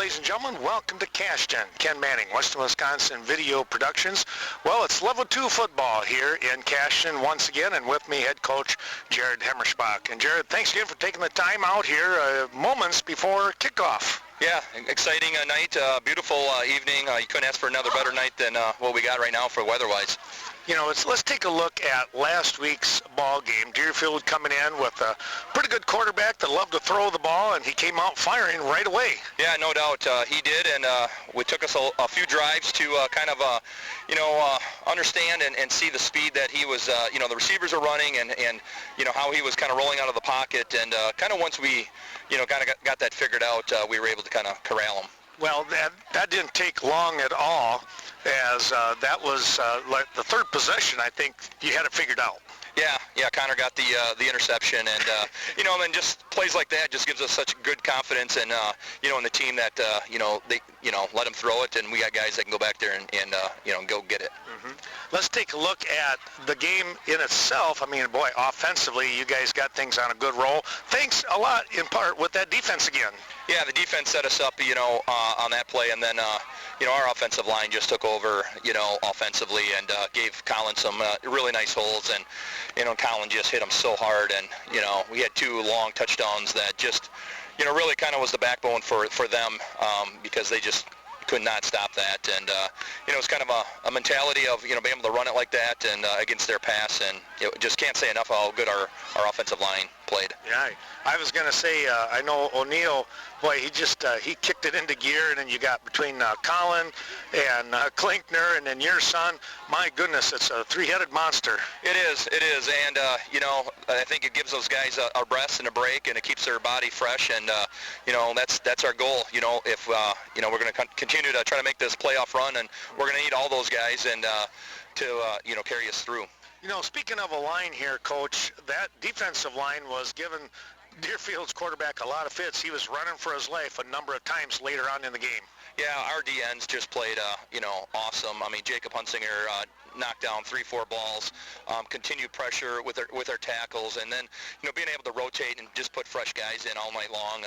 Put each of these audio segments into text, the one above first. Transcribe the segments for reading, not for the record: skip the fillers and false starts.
ladies and gentlemen. Welcome to Cashton. Ken Manning, Western Wisconsin Video Productions. Well, it's Level 2 football here in Cashton once again, and with me, head coach Jared Hemmerschbach. And Jared, thanks again for taking the time out here moments before kickoff. Yeah, exciting night, beautiful evening. You couldn't ask for another better night than what we got right now for weather-wise. You know, let's take a look at last week's ball game. Deerfield coming in with a pretty good quarterback that loved to throw the ball, and he came out firing right away. Yeah, no doubt he did, and it took us a few drives to kind of, understand and see the speed that he was, the receivers are running and how he was kind of rolling out of the pocket. And kind of once we, kind of got that figured out, we were able to kind of corral him. Well, that didn't take long at all, as that was like the third possession. I think you had it figured out. Yeah, Connor got the interception, and and just plays like that just gives us such good confidence, and in the team that they let him throw it, and we got guys that can go back there and go get it. Mm-hmm. Let's take a look at the game in itself. I mean, boy, offensively, you guys got things on a good roll. Thanks a lot, in part, with that defense again. Yeah, the defense set us up, on that play, and then, our offensive line just took over, offensively, and gave Colin some really nice holes, and, Colin just hit him so hard, and, we had two long touchdowns that just, really kind of was the backbone for them, because they just could not stop that, and it's kind of a mentality of being able to run it like that and against their pass, and just can't say enough how good our offensive line played. Yeah, I was going to say, I know O'Neill, boy, he kicked it into gear, and then you got between Colin and Klinkner and then your son. My goodness, it's a three-headed monster. It is, and I think it gives those guys a rest and a break, and it keeps their body fresh, and that's our goal. If we're going to continue to try to make this playoff run, and we're going to need all those guys and to carry us through. Speaking of a line here, Coach, that defensive line was giving Deerfield's quarterback a lot of fits. He was running for his life a number of times later on in the game. Yeah, our DNs just played, awesome. I mean, Jacob Hunsinger knocked down 3-4 balls, continued pressure with their tackles, and then, being able to rotate and just put fresh guys in all night long,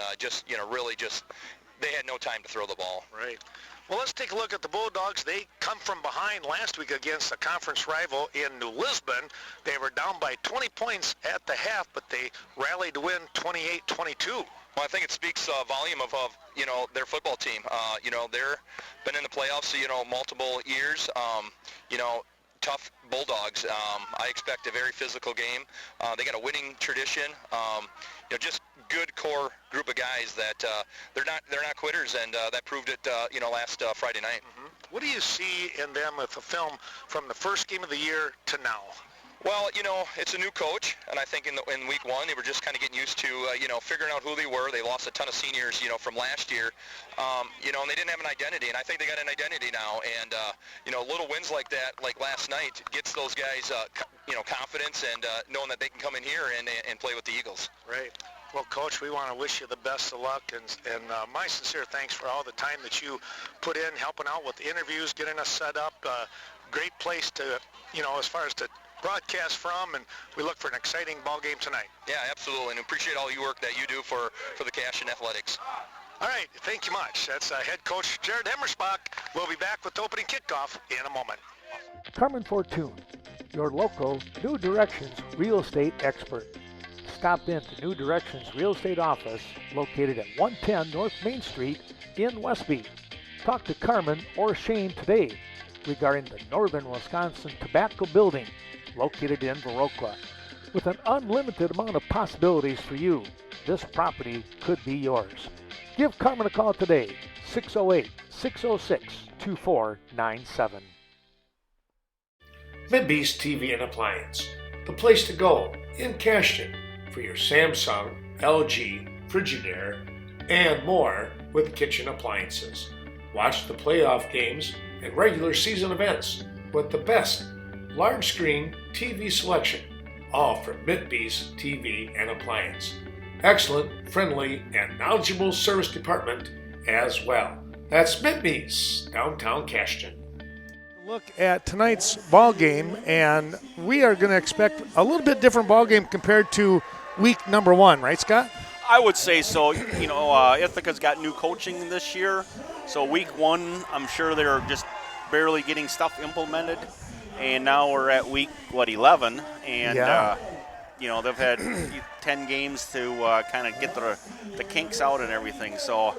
they had no time to throw the ball. Right. Well, let's take a look at the Bulldogs. They come from behind last week against a conference rival in New Lisbon. They were down by 20 points at the half, but they rallied to win 28-22. Well, I think it speaks volume of their football team. They're been in the playoffs, multiple years. Tough Bulldogs. I expect a very physical game. They got a winning tradition. Just good core group of guys that they're not quitters, and that proved it. Last Friday night. Mm-hmm. What do you see in them with the film from the first game of the year to now? Well, it's a new coach, and I think in week one they were just kind of getting used to, figuring out who they were. They lost a ton of seniors, from last year, and they didn't have an identity, and I think they got an identity now. And, little wins like that, like last night, gets those guys, confidence and knowing that they can come in here and play with the Eagles. Right. Well, Coach, we want to wish you the best of luck, and my sincere thanks for all the time that you put in helping out with the interviews, getting us set up. Great place to, as far as to broadcast from, and we look for an exciting ball game tonight. Yeah, absolutely, and appreciate all your work that you do for the Cashton Athletics. All right, thank you much. That's head coach Jared Hemmerschbach. We'll be back with the opening kickoff in a moment. Carmen Fortune, your local New Directions real estate expert. Stop in to New Directions Real Estate Office located at 110 North Main Street in Westby. Talk to Carmen or Shane today regarding the Northern Wisconsin Tobacco Building located in Viroqua. With an unlimited amount of possibilities for you, this property could be yours. Give Carmen a call today, 608-606-2497. Midbeast TV and Appliance, the place to go in Cashton for your Samsung, LG, Frigidaire, and more with kitchen appliances. Watch the playoff games and regular season events with the best large screen TV selection, all from Midbeast TV and Appliance. Excellent, friendly, and knowledgeable service department as well. That's Midbeast, downtown Cashton. Look at tonight's ball game, and we are going to expect a little bit different ball game compared to week number one, right, Scott? I would say so. Ithaca's got new coaching this year, so week 1, I'm sure they're just barely getting stuff implemented, and now we're at week 11, and they've had 10 games to kind of get the kinks out and everything. So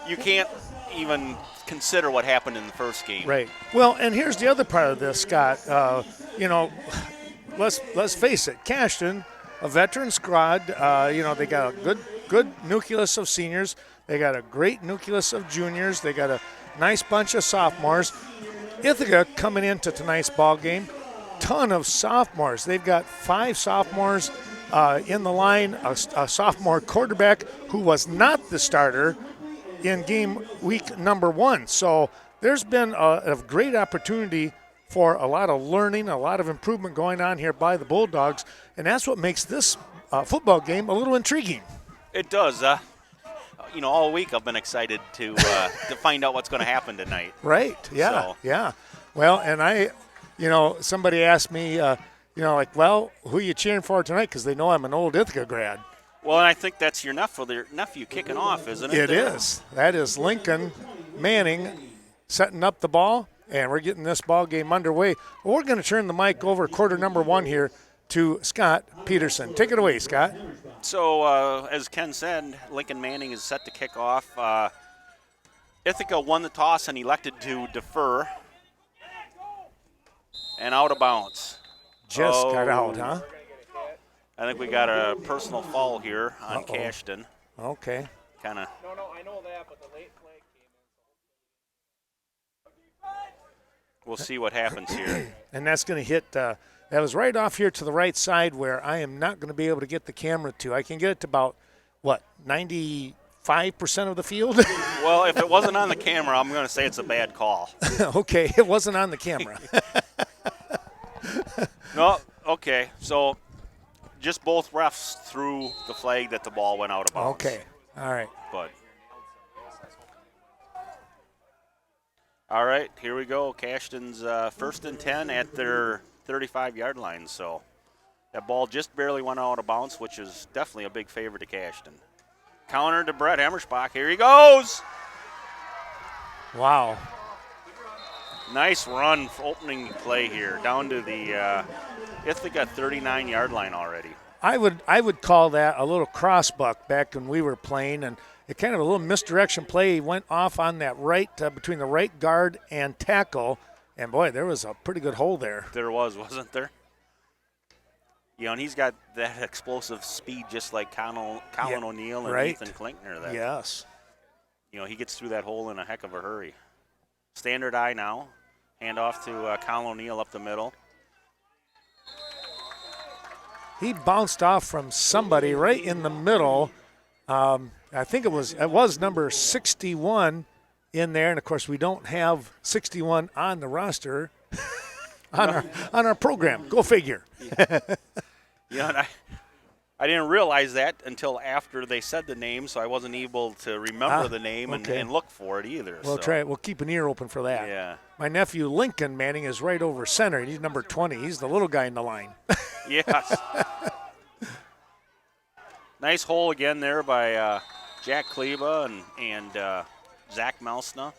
you can't even consider what happened in the first game. Right. Well, and here's the other part of this, Scott. Let's face it, Cashton, a veteran squad. They got a good nucleus of seniors. They got a great nucleus of juniors. They got a nice bunch of sophomores. Ithaca coming into tonight's ball game, ton of sophomores. They've got 5 sophomores in the line, a sophomore quarterback who was not the starter in game week number 1. So there's been a great opportunity for a lot of learning, a lot of improvement going on here by the Bulldogs, and that's what makes this football game a little intriguing. It does. All week I've been excited to find out what's going to happen tonight. Right. Yeah. So. Yeah. Well, and somebody asked me, who are you cheering for tonight? Because they know I'm an old Ithaca grad. Well, and I think that's your nephew kicking off, isn't it? It is. That is Lincoln Manning setting up the ball, and we're getting this ball game underway. We're going to turn the mic over quarter number 1 here to Scott Peterson. Take it away, Scott. So, as Ken said, Lincoln Manning is set to kick off. Ithaca won the toss and elected to defer. And out of bounds. Just got out, huh? I think we got a personal foul here on Cashton. Okay. Kind of. No, I know that, but the late flag came in. We'll see what happens here. And that's going to hit. That was right off here to the right side where I am not going to be able to get the camera to. I can get it to about, 95% of the field? Well, if it wasn't on the camera, I'm going to say it's a bad call. Okay, it wasn't on the camera. No, okay. So just both refs threw the flag that the ball went out of bounds. Okay, all right. But all right, here we go. Cashton's 1st and 10 at their 35-yard line. So that ball just barely went out of bounds, which is definitely a big favor to Cashton. Counter to Brett Hemmersbach. Here he goes. Wow. Nice run for opening play here down to the Ithaca 39-yard line already. I would call that a little crossbuck back when we were playing, and it kind of a little misdirection play. He went off on that right between the right guard and tackle, and boy, there was a pretty good hole there. There wasn't there? And he's got that explosive speed just like Colin O'Neill and right. Ethan Klinkner. Yes. He gets through that hole in a heck of a hurry. Standard eye now. Hand off to Colin O'Neill up the middle. He bounced off from somebody right in the middle. I think it was number 61 in there, and of course we don't have 61 on the roster on our program. Go figure. Yeah, and I didn't realize that until after they said the name, so I wasn't able to remember the name and look for it either. We'll keep an ear open for that. Yeah. My nephew Lincoln Manning is right over center. He's number 20. He's the little guy in the line. Yes. Nice hole again there by Jack Kleba and Zach Melsna.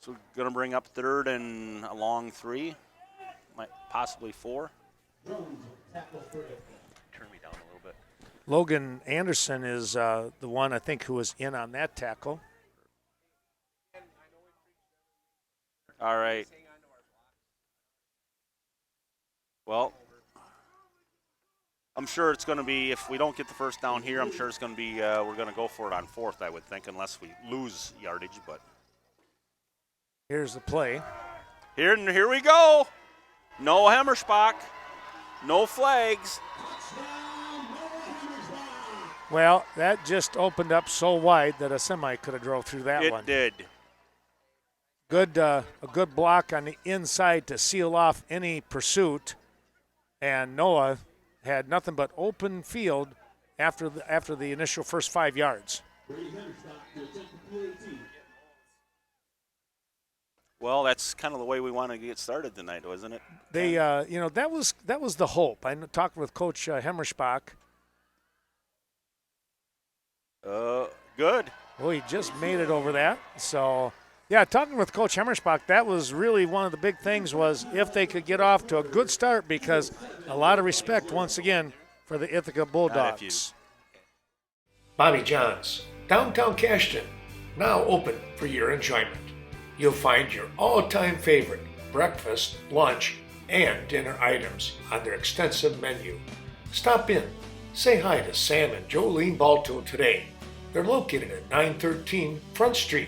So we're going to bring up 3rd and a long 3, might possibly 4. Turn me down a little bit. Logan Anderson is the one, I think, who was in on that tackle. All right. Well, I'm sure it's going to be, if we don't get the first down here, I'm sure it's going to be, we're going to go for it on 4th, I would think, unless we lose yardage. But here's the play. Here we go. No Hemmersbach. No flags. Well, that just opened up so wide that a semi could have drove through that one. It did. A good block on the inside to seal off any pursuit, and Noah had nothing but open field after the initial first 5 yards. Well, that's kind of the way we want to get started tonight, wasn't it? They, that was the hope. I talked with Coach Hemmersbach, Good. Well, he just made it over that. So, yeah, talking with Coach Hemmersbach, that was really one of the big things was if they could get off to a good start because a lot of respect, once again, for the Ithaca Bulldogs. Bobby John's, downtown Cashton, now open for your enjoyment. You'll find your all-time favorite breakfast, lunch, and dinner items on their extensive menu. Stop in, say hi to Sam and Jolene Balto today. They're located at 913 Front Street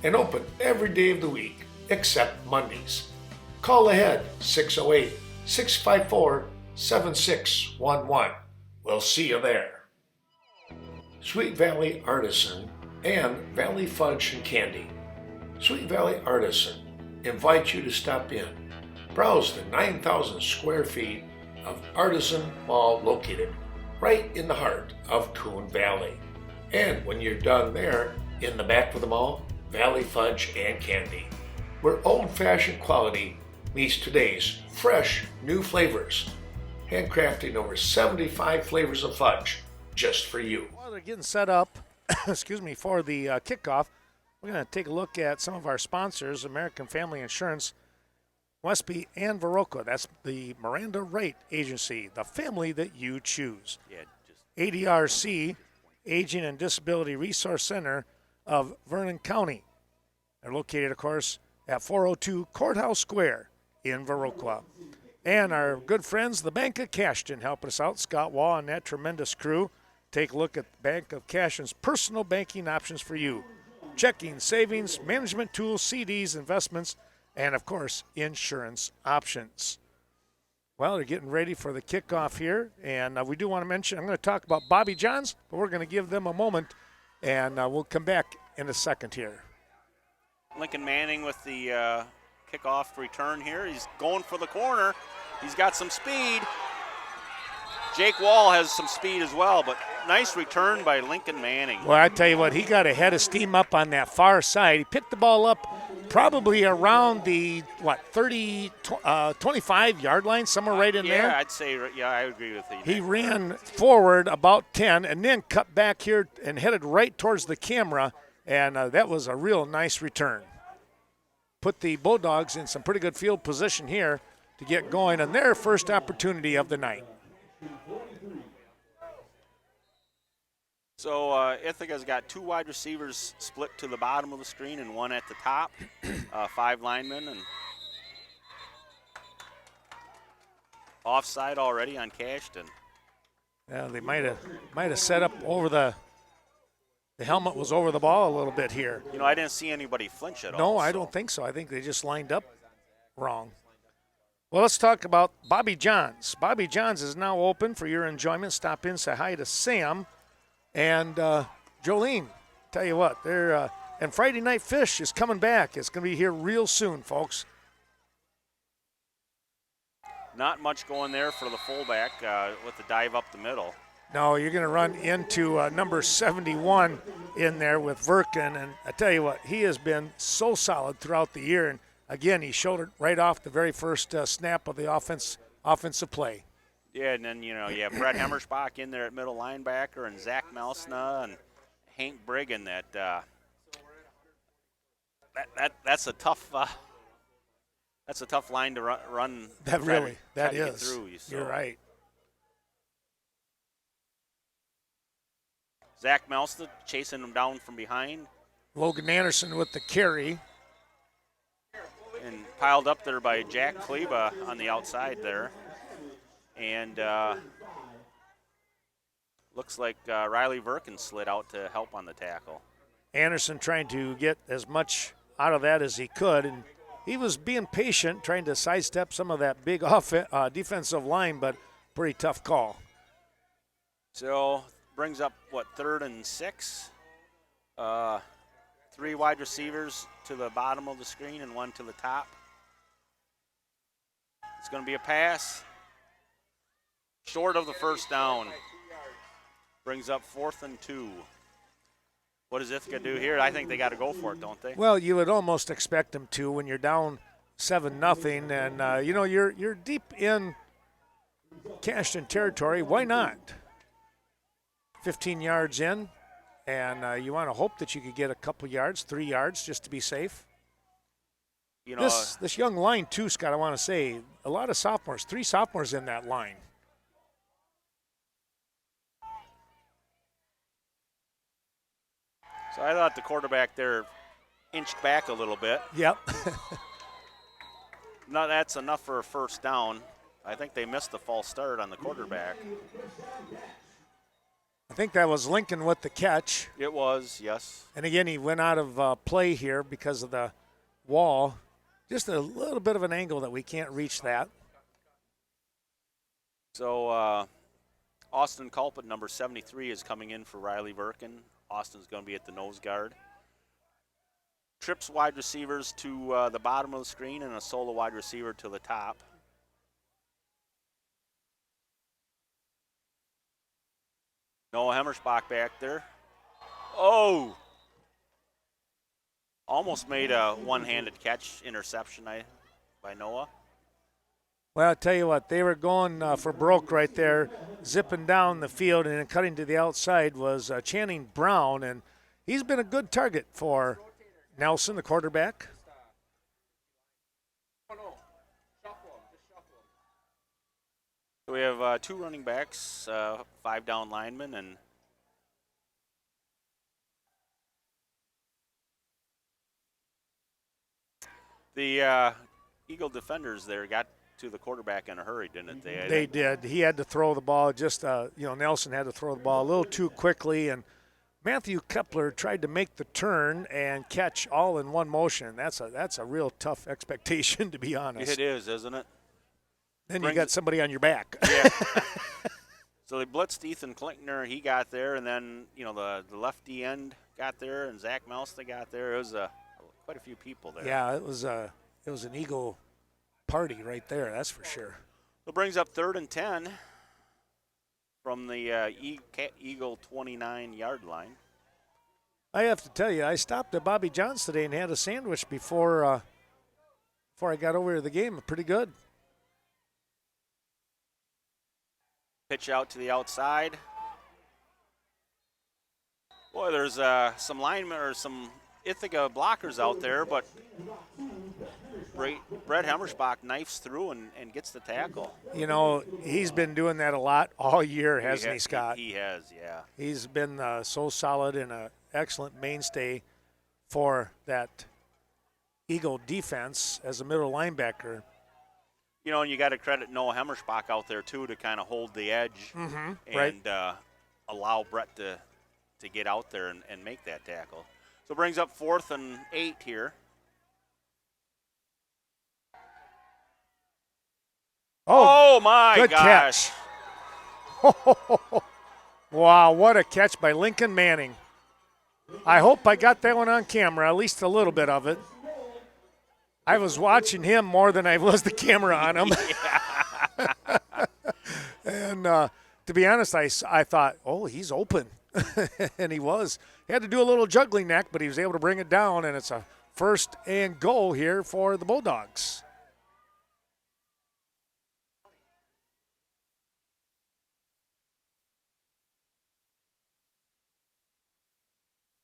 and open every day of the week except Mondays. Call ahead 608-654-7611. We'll see you there. Sweet Valley Artisan and Valley Fudge and Candy. Sweet Valley Artisan invites you to stop in. Browse the 9,000 square feet of Artisan Mall located right in the heart of Coon Valley. And when you're done there, in the back of the mall, Valley Fudge and Candy, where old-fashioned quality meets today's fresh new flavors. Handcrafting over 75 flavors of fudge just for you. While they're getting set up, for the kickoff, we're going to take a look at some of our sponsors, American Family Insurance, Westby, and Viroqua. That's the Miranda Wright Agency, the family that you choose. ADRC, Aging and Disability Resource Center of Vernon County. They're located, of course, at 402 Courthouse Square in Viroqua. And our good friends, the Bank of Cashton, helping us out. Scott Wall and that tremendous crew. Take a look at the Bank of Cashton's personal banking options for you. Checking, savings, management tools, CDs, investments, and, of course, insurance options. Well, they're getting ready for the kickoff here, and we do want to mention, I'm going to talk about Bobby Johns, but we're going to give them a moment, and we'll come back in a second here. Lincoln Manning with the kickoff return here. He's going for the corner. He's got some speed. Jake Wall has some speed as well, but nice return by Lincoln Manning. Well, I tell you what, he got a head of steam up on that far side. He picked the ball up probably around the, 25-yard line, somewhere right in there. Yeah, I'd say, I agree with you. He ran forward about 10 and then cut back here and headed right towards the camera, and that was a real nice return. Put the Bulldogs in some pretty good field position here to get going on their first opportunity of the night. So Ithaca's got two wide receivers split to the bottom of the screen and one at the top, 5 linemen, and offside already on Cashton. Yeah, they might have set up over the helmet was over the ball a little bit here. You know, I didn't see anybody flinch at all. No, I don't think so. I think they just lined up wrong. Well, let's talk about Bobby Johns. Bobby Johns is now open for your enjoyment. Stop in, say hi to Sam and Jolene. Tell you what, they're and Friday Night Fish is coming back. It's going to be here real soon, folks. Not much going there for the fullback with the dive up the middle. No, you're going to run into number 71 in there with Verkin, and I tell you what, he has been so solid throughout the year. And again, he showed it right off the very first snap of the offensive play. Yeah, and then, you know, you have Brett Hemmersbach in there at middle linebacker and Zach Melsna and Hank Briggan. That's a tough line to run. That really, that is. Get through, so. You're right. Zach Melsna chasing him down from behind. Logan Anderson with the carry. And piled up there by Jack Kleba on the outside there. And looks like Riley Verkin slid out to help on the tackle. Anderson trying to get as much out of that as he could, and he was being patient, trying to sidestep some of that big defensive line, but pretty tough call. So brings up, 3rd and 6? 3 wide receivers to the bottom of the screen and 1 to the top. It's going to be a pass. Short of the first down. Brings up 4th and 2. What does Ithaca do here? I think they got to go for it, don't they? Well, you would almost expect them to when you're down 7-0, and you're deep in Cashton territory. Why not? 15 yards in, And you want to hope that you could get a couple yards, 3 yards, just to be safe. You know, This young line, too, Scott, I want to say, a lot of sophomores, 3 sophomores in that line. so I thought the quarterback there inched back a little bit. Yep. No, that's enough for a first down. I think they missed the false start on the quarterback. I think that was Lincoln with the catch. It was, yes. And again, he went out of play here because of the wall. Just a little bit of an angle that we can't reach that. So Austin Culpet, number 73, is coming in for Riley Verkin. Austin's going to be at the nose guard. Trips wide receivers to the bottom of the screen and a solo wide receiver to the top. Noah Hemmersbach back there. Oh! Almost made a one-handed catch interception by Noah. Well, I'll tell you what, they were going for broke right there, zipping down the field and then cutting to the outside was Channing Brown, and he's been a good target for Nelson, the quarterback. We have 2 running backs, 5 down linemen, and the Eagle defenders there got to the quarterback in a hurry, didn't they? They did. He had to throw the ball. Nelson had to throw the ball a little too quickly, and Matthew Kepler tried to make the turn and catch all in one motion. That's a real tough expectation, to be honest. It is, isn't it? Then you got somebody on your back. Yeah. So they blitzed Ethan Klinkner. He got there, and then the lefty end got there, and Zach Melsta got there. It was quite a few people there. Yeah, it was an Eagle party right there. That's for sure. So it brings up 3rd and 10 from the Eagle 29-yard line. I have to tell you, I stopped at Bobby John's today and had a sandwich before I got over to the game. Pretty good. Pitch out to the outside. Boy, there's some linemen or some Ithaca blockers out there, but Brett Hemmersbach knifes through and gets the tackle. He's been doing that a lot all year, hasn't he, Scott? He has, yeah. He's been so solid and an excellent mainstay for that Eagle defense as a middle linebacker. And you got to credit Noah Hemmersbach out there, too, to kind of hold the edge and allow Brett to get out there and make that tackle. So it brings up 4th and 8 here. Oh my good gosh. Catch. Wow, what a catch by Lincoln Manning. I hope I got that one on camera, at least a little bit of it. I was watching him more than I was the camera on him. And to be honest, I thought, oh, he's open. And he was. He had to do a little juggling act, but he was able to bring it down, and it's a 1st and goal here for the Bulldogs.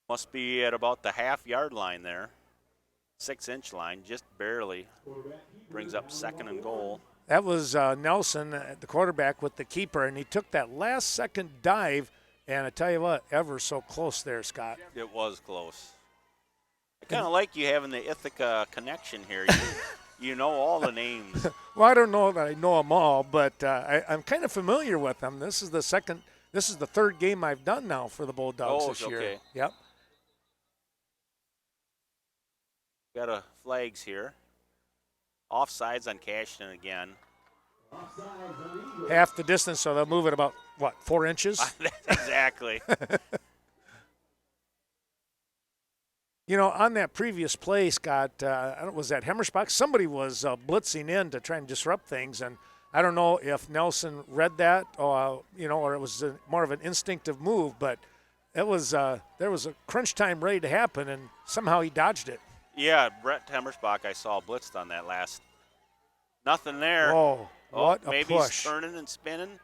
Must be at about the half-yard line there. 6-inch line, just barely. Brings up 2nd and goal. That was Nelson, the quarterback, with the keeper, and he took that last-second dive, and I tell you what, ever so close there, Scott. It was close. I kind of like you having the Ithaca connection here. You know all the names. Well, I don't know that I know them all, but I'm kind of familiar with them. This is the 3rd game I've done now for the Bulldogs this year. Okay. Yep. Got a flags here. Offsides on Cashton again. Half the distance, so they'll move it about, 4 inches? Exactly. On that previous play, Scott, was that Hemmersbach? Somebody was blitzing in to try and disrupt things, and I don't know if Nelson read that, or it was more of an instinctive move, but there was a crunch time ready to happen, and somehow he dodged it. Yeah, Brett Hemmersbach, I saw blitzed on that last. Nothing there. Oh, what a maybe push. He's turning and spinning.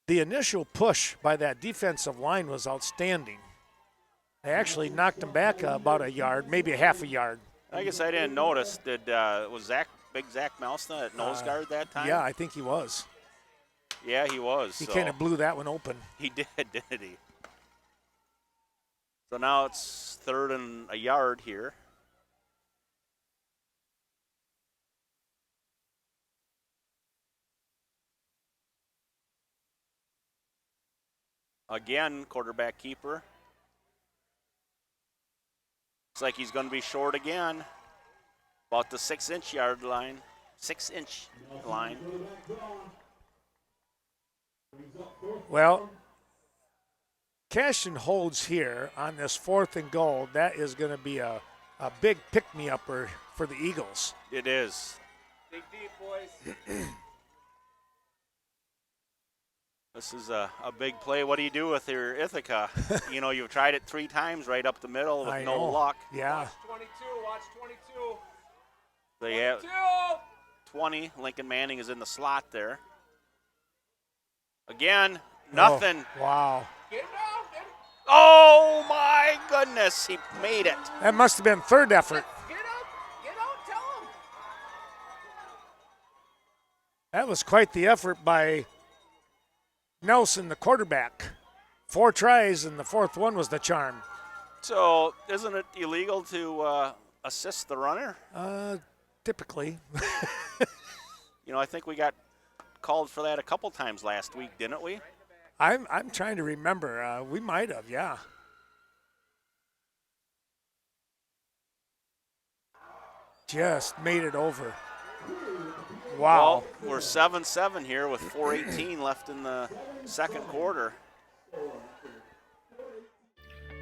the initial push by that defensive line was outstanding. They actually knocked him back about a yard, maybe a half a yard. I guess I didn't notice. Was Big Zach Melsna at nose guard that time? Yeah, I think he was. Yeah, he was. He kind of blew that one open. He did, didn't he? So now it's 3rd and a yard here. Again, quarterback keeper. Looks like he's going to be short again. About the 6-inch yard line. 6-inch line. Well, Cashton holds here on this 4th and goal. That is going to be a big pick-me-upper for the Eagles. It is. Dig deep, boys. This is a big play. What do you do with your Ithaca? You've tried it 3 times right up the middle with no luck. Yeah. Watch 22. Watch 22. They have 20. Lincoln Manning is in the slot there. Again, nothing. Oh, wow. Get him down. Get him. Oh, my goodness. He made it. That must have been 3rd effort. Get up. Get out. Tell him. That was quite the effort by Nelson, the quarterback. 4 tries, and the 4th one was the charm. So isn't it illegal to assist the runner? Typically. I think we got called for that a couple times last week, didn't we? I'm trying to remember. We might have, yeah. Just made it over. Wow. Well, we're 7-7 here with 4:18 left in the second quarter.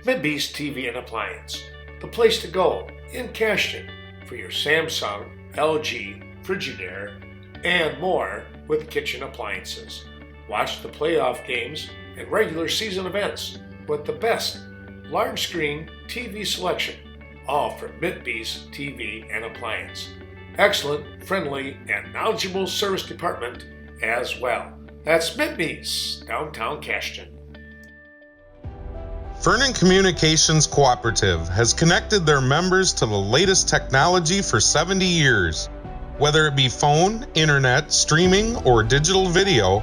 Midbeast TV and Appliance, the place to go in Cashton for your Samsung, LG, Frigidaire, and more with kitchen appliances. Watch the playoff games and regular season events with the best large screen TV selection, all from Midbeast TV and Appliance. Excellent, friendly, and knowledgeable service department as well. That's Midbeast, downtown Cashton. Vernon Communications Cooperative has connected their members to the latest technology for 70 years. Whether it be phone, internet, streaming, or digital video,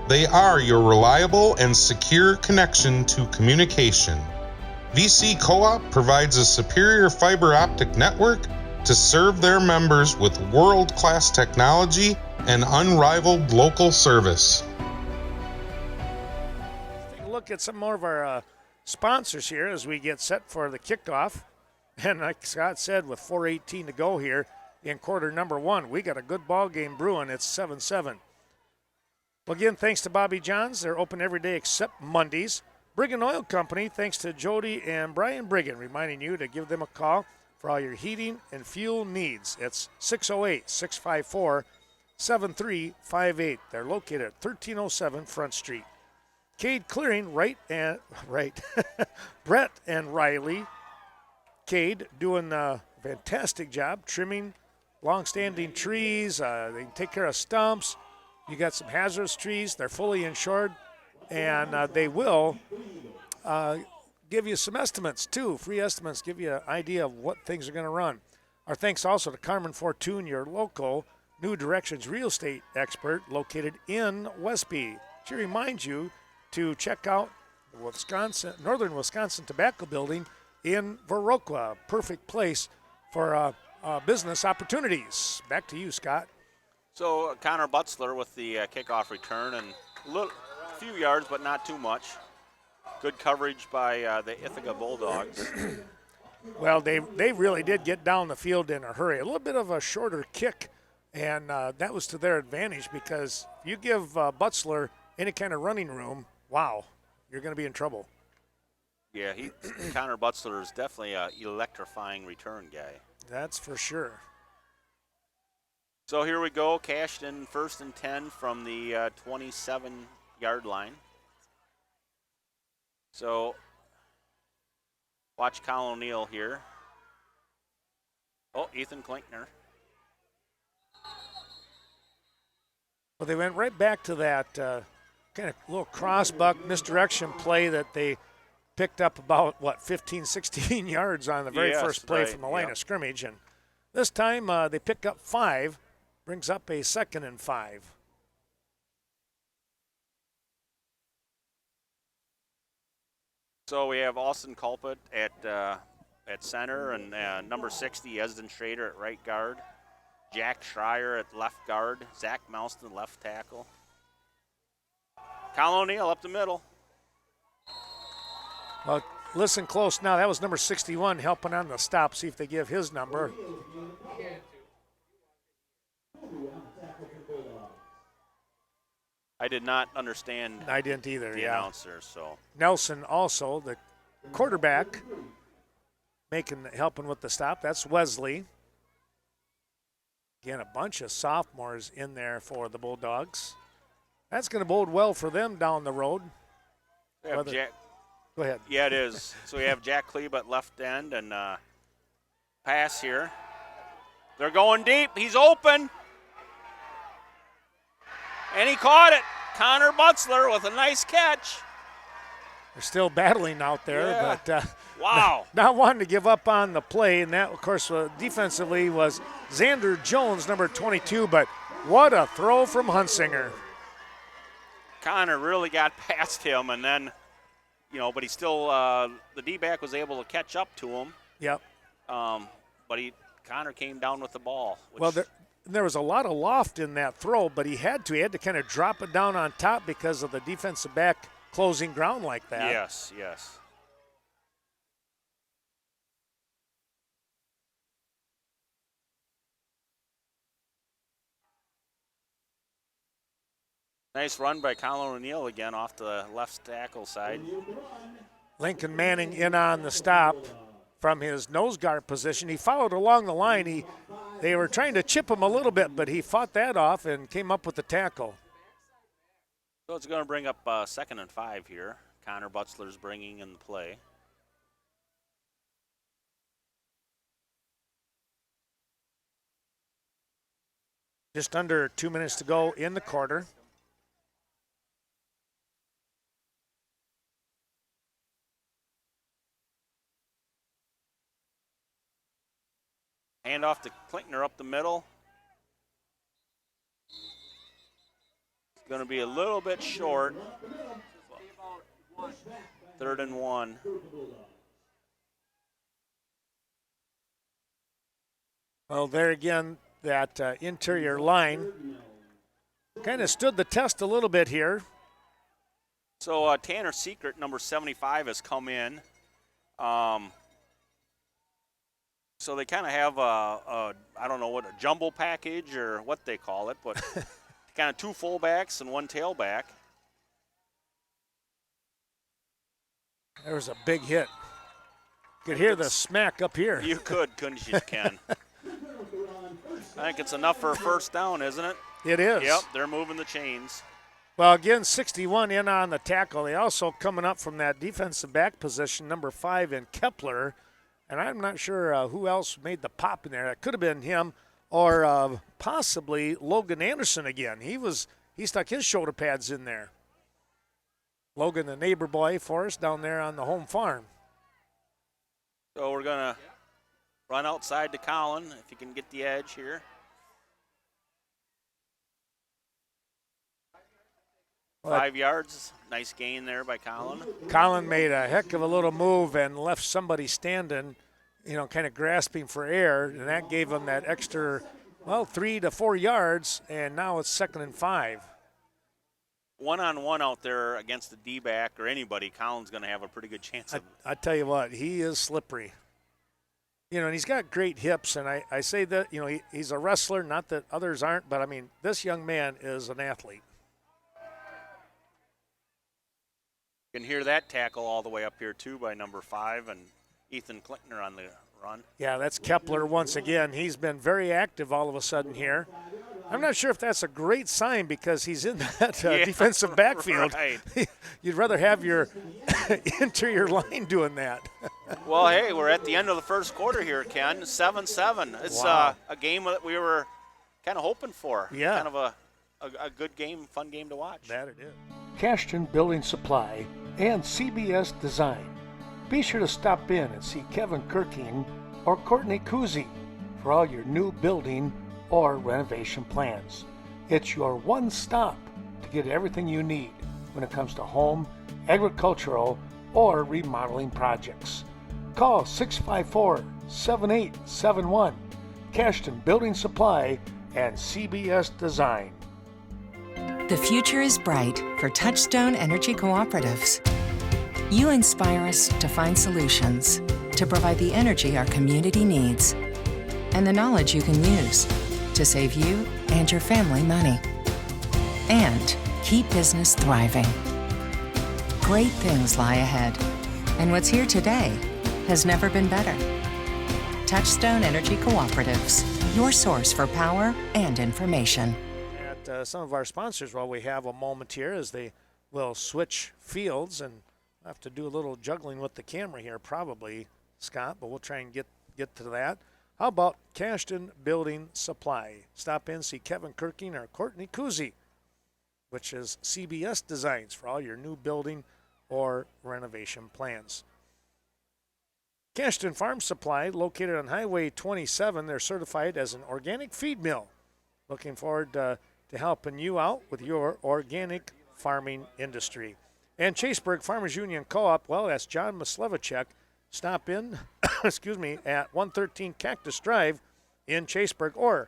they are your reliable and secure connection to communication. VC Co-op provides a superior fiber optic network to serve their members with world-class technology and unrivaled local service. Let's take a look at some more of our sponsors here as we get set for the kickoff. And like Scott said, with 4:18 to go here in quarter number 1, we got a good ball game brewing. It's 7-7. Well, again, thanks to Bobby John's. They're open every day except Mondays. Brigham Oil Company, thanks to Jody and Brian Brigham, reminding you to give them a call for all your heating and fuel needs. It's 608-654-7358. They're located at 1307 Front Street. Cade Clearing, Brett and Riley. Cade doing a fantastic job trimming long-standing trees. They can take care of stumps. You got some hazardous trees. They're fully insured, and they will give you some estimates, too. Free estimates give you an idea of what things are going to run. Our thanks also to Carmen Fortune, your local New Directions real estate expert located in Westby. She reminds you to check out the Northern Wisconsin Tobacco Building in Viroqua. Perfect place for business opportunities. Back to you, Scott. So Connor Butzler with the kickoff return, and a few yards, but not too much. Good coverage by the Ithaca Bulldogs. Well, they really did get down the field in a hurry. A little bit of a shorter kick, and that was to their advantage, because if you give Butzler any kind of running room, wow, you're going to be in trouble. Yeah, Connor Butzler is definitely an electrifying return guy. That's for sure. So here we go, Cashton 1st and 10 from the 27-yard line. So watch Colin O'Neill here. Oh, Ethan Klinkner. Well, they went right back to that kind of little cross-buck misdirection play that they picked up about, 15, 16 yards on the very first play from the line of scrimmage. And this time they pick up 5, brings up a 2nd and 5. So we have Austin Culpet at center, and number 60, Esden Schrader at right guard. Jack Schreier at left guard. Zach Mouston, left tackle. Colin O'Neill up the middle. Well, listen close now. That was number 61 helping on the stop. See if they give his number. I did not understand. I didn't either. The announcer. So Nelson also the quarterback helping with the stop. That's Wesley. Again, a bunch of sophomores in there for the Bulldogs. That's going to bode well for them down the road. Go ahead. Yeah, it is. So we have Jack Klebe at left end and pass here. They're going deep. He's open. And he caught it. Connor Butzler with a nice catch. They're still battling out there, but wow. Not wanting to give up on the play. And that, of course, defensively was Xander Jones, number 22. But what a throw from Hunsinger. Connor really got past him, and then, but he still, the D-back was able to catch up to him. Yep. But Connor came down with the ball. Well, there was a lot of loft in that throw, but he had to kind of drop it down on top because of the defensive back closing ground like that. Yes. Nice run by Colin O'Neill again off the left tackle side. Lincoln Manning in on the stop from his nose guard position. He followed along the line. They were trying to chip him a little bit, but he fought that off and came up with the tackle. So it's going to bring up 2nd and 5 here. Connor Butzler's bringing in the play. Just under 2 minutes to go in the quarter. Hand off to Klinkner up the middle. It's going to be a little bit short. 3rd and 1. Well, there again, that interior line kind of stood the test a little bit here. So Tanner Secret, number 75, has come in. So they kind of have I don't know what, a jumbo package or what they call it, but kind of 2 fullbacks and 1 tailback. There was a big hit. Could hear the smack up here. You could, couldn't you, Ken? I think it's enough for a first down, isn't it? It is. Yep, they're moving the chains. Well, again, 61 in on the tackle. They also coming up from that defensive back position, number 5 in Kepler. And I'm not sure who else made the pop in there. That could have been him or possibly Logan Anderson again. He stuck his shoulder pads in there. Logan, the neighbor boy for us down there on the home farm. So we're going to run outside to Colin, if he can get the edge here. Well, 5 yards. Nice gain there by Colin. Colin made a heck of a little move and left somebody standing, kind of grasping for air, and that gave him that extra, 3 to 4 yards, and now it's 2nd and 5. One-on-one out there against the D-back or anybody, Colin's going to have a pretty good chance of. I tell you what, he is slippery. And he's got great hips, and I say that, he's a wrestler, not that others aren't, but, this young man is an athlete. You can hear that tackle all the way up here, too, by number 5, and Ethan Klinkner on the run. Yeah, that's Kepler once again. He's been very active all of a sudden here. I'm not sure if that's a great sign because he's in that defensive backfield. Right. You'd rather have your interior line doing that. Well, hey, we're at the end of the first quarter here, Ken. 7-7. It's a game that we were kind of hoping for. Yeah. Kind of a good game, fun game to watch. That it is. Cashton Building Supply, and CBS Design. Be sure to stop in and see Kevin Kirking or Courtney Kuzi for all your new building or renovation plans. It's your one stop to get everything you need when it comes to home, agricultural, or remodeling projects. Call 654-7871, Cashton Building Supply and CBS Design. The future is bright for Touchstone Energy Cooperatives. You inspire us to find solutions to provide the energy our community needs and the knowledge you can use to save you and your family money and keep business thriving. Great things lie ahead, and what's here today has never been better. Touchstone Energy Cooperatives, your source for power and information. At some of our sponsors, while we have a moment here, as they will switch fields, and I have to do a little juggling with the camera here, probably, Scott, but we'll try and get to that. How about Cashton Building Supply? Stop in, see Kevin Kirking or Courtney Kuzi, which is CBS Designs for all your new building or renovation plans. Cashton Farm Supply, located on Highway 27, they're certified as an organic feed mill. Looking forward to helping you out with your organic farming industry. And Chaseburg Farmers Union Co-op, well, that's John Maslevicek. Stop in, excuse me, at 113 Cactus Drive in Chaseburg, or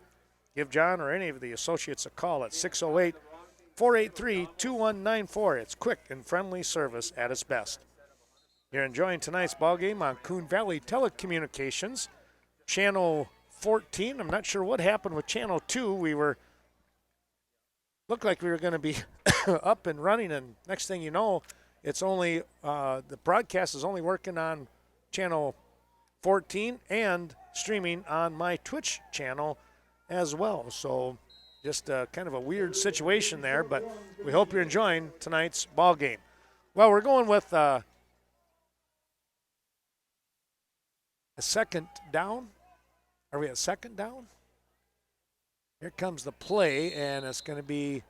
give John or any of the associates a call at 608-483-2194. It's quick and friendly service at its best. You're enjoying tonight's ballgame on Coon Valley Telecommunications, Channel 14. I'm not sure what happened with Channel 2. Looked like we were going to be up and running, and next thing you know, it's only the broadcast is only working on Channel 14 and streaming on my Twitch channel as well. So just kind of a weird situation there, but we hope you're enjoying tonight's ball game. Well, we're going with a second down. Are we at second down? Here comes the play, and it's going to be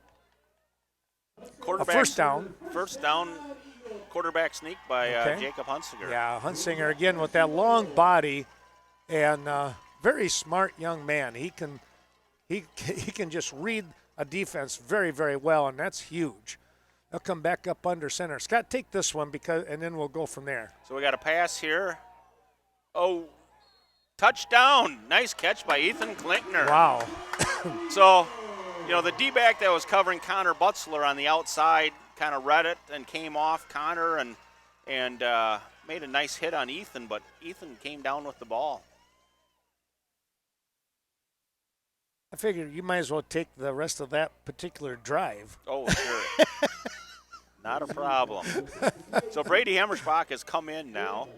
a first down. First down, quarterback sneak by Jacob Hunsinger. Yeah, Hunsinger again with that long body, and very smart young man. He can just read a defense very, very well, and that's huge. They'll come back up under center. Scott, take this one and then we'll go from there. So we got a pass here. Oh, touchdown! Nice catch by Ethan Klinkner. Wow. So, the D-back that was covering Connor Butzler on the outside kind of read it and came off Connor and made a nice hit on Ethan, but Ethan came down with the ball. I figured you might as well take the rest of that particular drive. Oh, sure. Not a problem. So Brady Hammersbach has come in now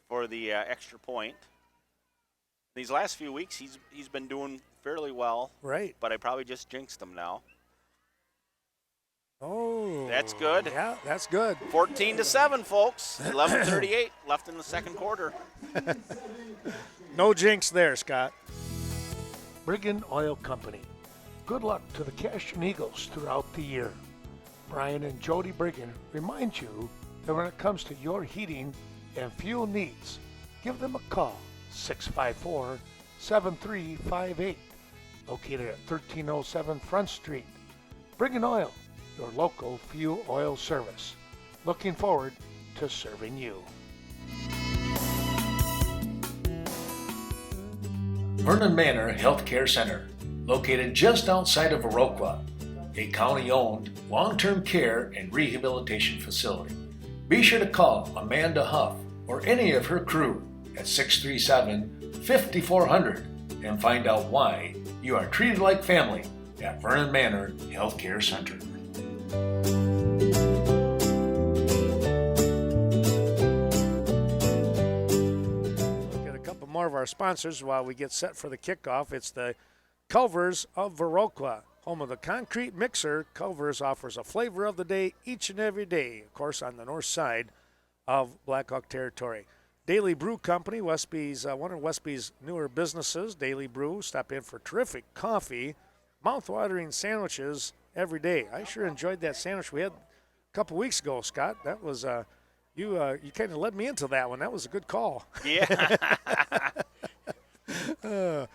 for the extra point. These last few weeks, he's been doing fairly well. Right. But I probably just jinxed him now. Oh. That's good. Yeah, that's good. 14-7, folks. 11:38 left in the second quarter. No jinx there, Scott. Brigham Oil Company. Good luck to the Cashton Eagles throughout the year. Brian and Jody Brigham remind you that when it comes to your heating and fuel needs, give them a call, 654-7358, located at 1307 Front Street. Brigham Oil, your local fuel oil service. Looking forward to serving you. Vernon Manor Healthcare Center, located just outside of Viroqua, a county-owned long-term care and rehabilitation facility. Be sure to call Amanda Huff or any of her crew at 637-5400 and find out why you are treated like family at Vernon Manor Healthcare Center. More of our sponsors while we get set for the kickoff. It's the Culver's of Viroqua, home of the concrete mixer. Culver's offers a flavor of the day each and every day, of course, on the north side of Blackhawk territory. Daily Brew Company, Westby's one of Westby's newer businesses. Daily Brew, stop in for terrific coffee, mouth-watering sandwiches every day. I sure enjoyed that sandwich we had couple weeks ago, Scott. That was you kind of led me into that one. That was a good call. Yeah.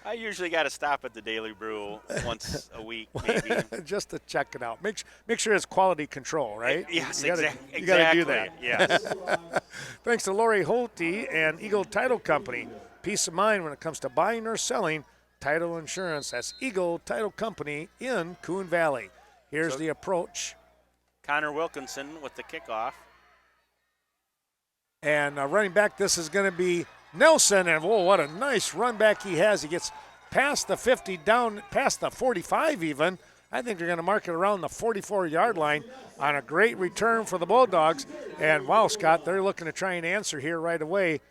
I usually got to stop at the Daily Brew once a week, maybe. Just to check it out. Make sure it's quality control, right? Yes, exactly. You got to do that. Yes. Thanks to Lori Holte and Eagle Title Company. Peace of mind when it comes to buying or selling title insurance. That's Eagle Title Company in Coon Valley. Here's the approach. Connor Wilkinson with the kickoff. And running back, this is going to be Nelson, and whoa, what a nice run back he has. He gets past the 50, down past the 45 even. I think they're going to mark it around the 44-yard line on a great return for the Bulldogs. And wow, Scott, they're looking to try and answer here right away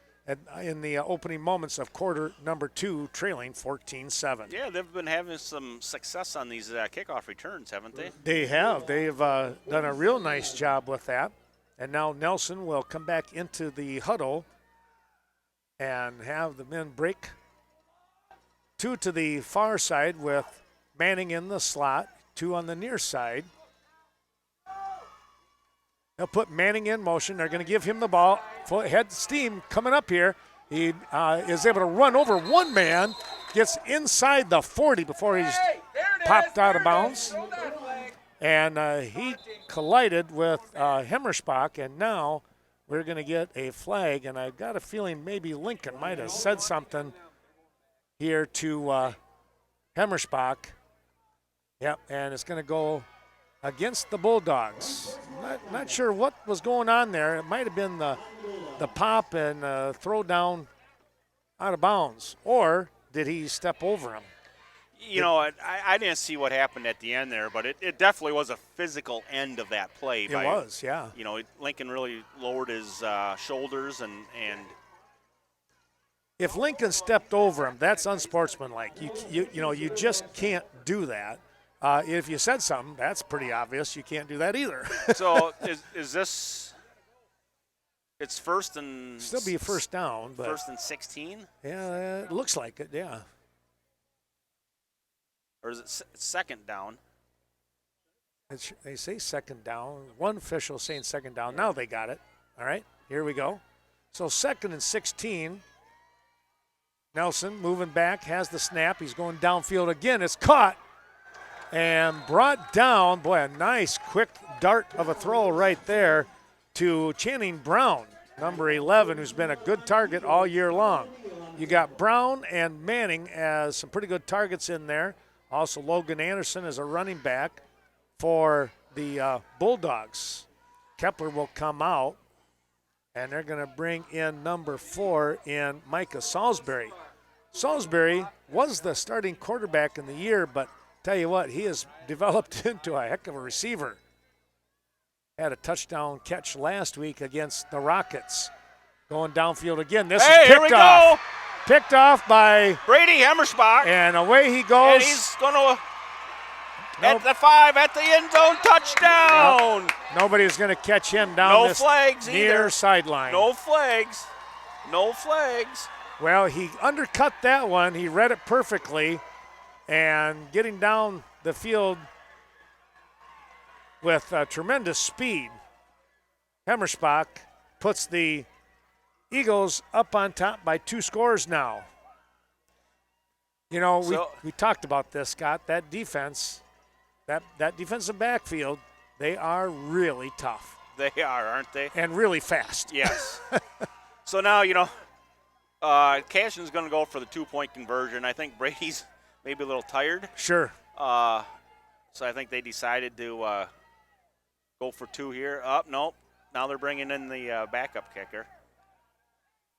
in the opening moments of quarter number 2, trailing 14-7. Yeah, they've been having some success on these kickoff returns, haven't they? They have. They've done a real nice job with that. And now Nelson will come back into the huddle and have the men break 2 to the far side with Manning in the slot, 2 on the near side. They'll put Manning in motion. They're going to give him the ball. Head steam coming up here. He is able to run over one man, gets inside the 40 before he's popped out of bounds. And he collided with Hemmerspach, and now we're going to get a flag. And I've got a feeling maybe Lincoln might have said something here to Hemmerspach. Yep, and it's going to go against the Bulldogs. Not sure what was going on there. It might have been the pop and throw down out of bounds, or did he step over him? You know, I didn't see what happened at the end there, but it definitely was a physical end of that play. It was, yeah. You know, Lincoln really lowered his shoulders, and if Lincoln stepped over him, that's unsportsmanlike. You know, you just can't do that. If you said something, that's pretty obvious. You can't do that either. So is this? It's first and still be a first down, but first and 16. Yeah, it looks like it. Yeah. Or is it second down? They say second down. One official saying second down. Now they got it. All right, here we go. So 2nd and 16. Nelson moving back, has the snap. He's going downfield again. It's caught and brought down. Boy, a nice quick dart of a throw right there to Channing Brown, number 11, who's been a good target all year long. You got Brown and Manning as some pretty good targets in there. Also, Logan Anderson is a running back for the Bulldogs. Kepler will come out, and they're going to bring in number 4 in Micah Salisbury. Salisbury was the starting quarterback in the year, but tell you what, he has developed into a heck of a receiver. Had a touchdown catch last week against the Rockets. Going downfield again. This is picked here we off. Go. Picked off by Brady Hemmerspach. And away he goes. And he's going to, at the 5, at the end zone, touchdown. Nope. Nobody's going to catch him down this flags near either. Sideline. No flags. No flags. Well, he undercut that one. He read it perfectly. And getting down the field with tremendous speed, Hemmerspach puts the Eagles up on top by 2 scores now. You know, we talked about this, Scott. That defense, that defensive backfield, they are really tough. They are, aren't they? And really fast. Yes. So now, you know, Cashton's going to go for the 2-point conversion. I think Brady's maybe a little tired. Sure. So I think they decided to go for 2 here. Nope. Now they're bringing in the backup kicker.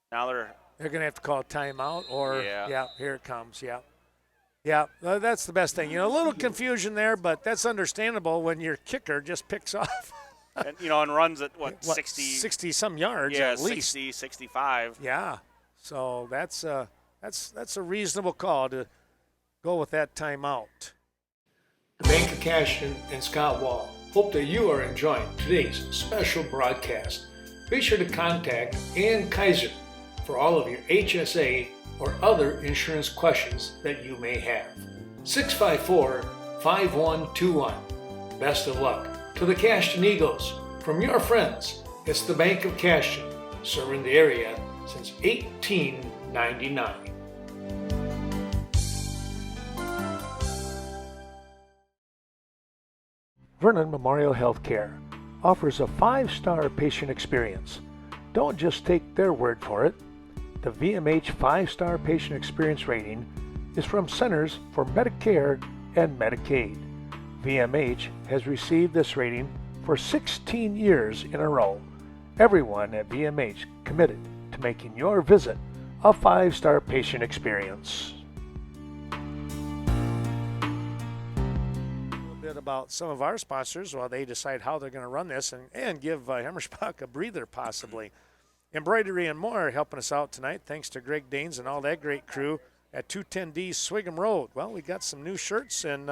Now they're going to have to call a timeout, or yeah, here it comes. Yeah, that's the best thing. You know, a little confusion there, but that's understandable when your kicker just picks off. And, you know, and runs at, what 60 some yards at least. 60, 65. Yeah. So that's a reasonable call to go with that timeout. The Bank of Cashton and Scott Wall hope that you are enjoying today's special broadcast. Be sure to contact Ann Kaiser for all of your HSA or other insurance questions that you may have. 654-5121. Best of luck to the Cashton Eagles from your friends. It's the Bank of Cashton, serving the area since 1899. Vernon Memorial Healthcare offers a 5-star patient experience. Don't just take their word for it. The VMH 5-star patient experience rating is from Centers for Medicare and Medicaid. VMH has received this rating for 16 years in a row. Everyone at VMH committed to making your visit a 5-star patient experience. About some of our sponsors while they decide how they're going to run this and give Hemmersbach a breather possibly. Embroidery and More helping us out tonight, thanks to Greg Danes and all that great crew at 210D Swigum Road. Well, we got some new shirts and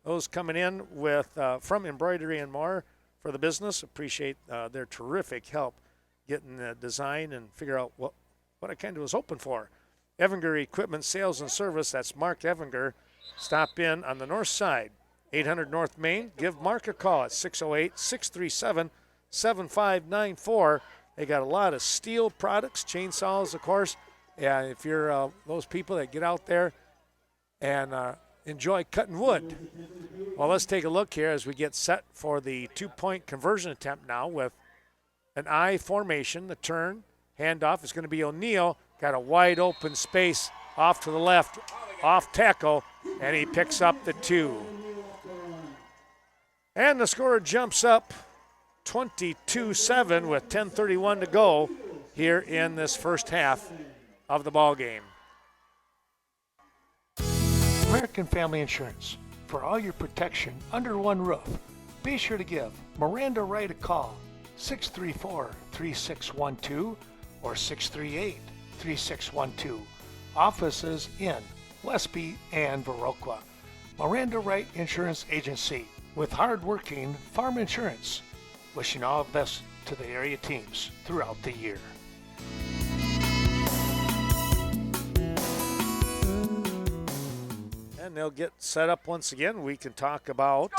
those coming in with from Embroidery and More for the business. Appreciate their terrific help getting the design and figure out what I kind of was hoping for. Evinger Equipment Sales and Service, that's Mark Evinger. Stop in on the north side. 800 North Main. Give Mark a call at 608-637-7594. They got a lot of steel products, chainsaws, of course. Yeah, if you're those people that get out there and enjoy cutting wood. Well, let's take a look here as we get set for the 2-point conversion attempt now with an I formation. The turn, handoff is going to be O'Neal. Got a wide open space off to the left, off tackle, and he picks up the 2. And the score jumps up 22-7 with 10:31 to go here in this first half of the ball game. American Family Insurance. For all your protection under one roof, be sure to give Miranda Wright a call, 634-3612 or 638-3612. Offices in Westby and Viroqua. Miranda Wright Insurance Agency, with hard-working farm insurance. Wishing all the best to the area teams throughout the year. And they'll get set up once again. We can talk about,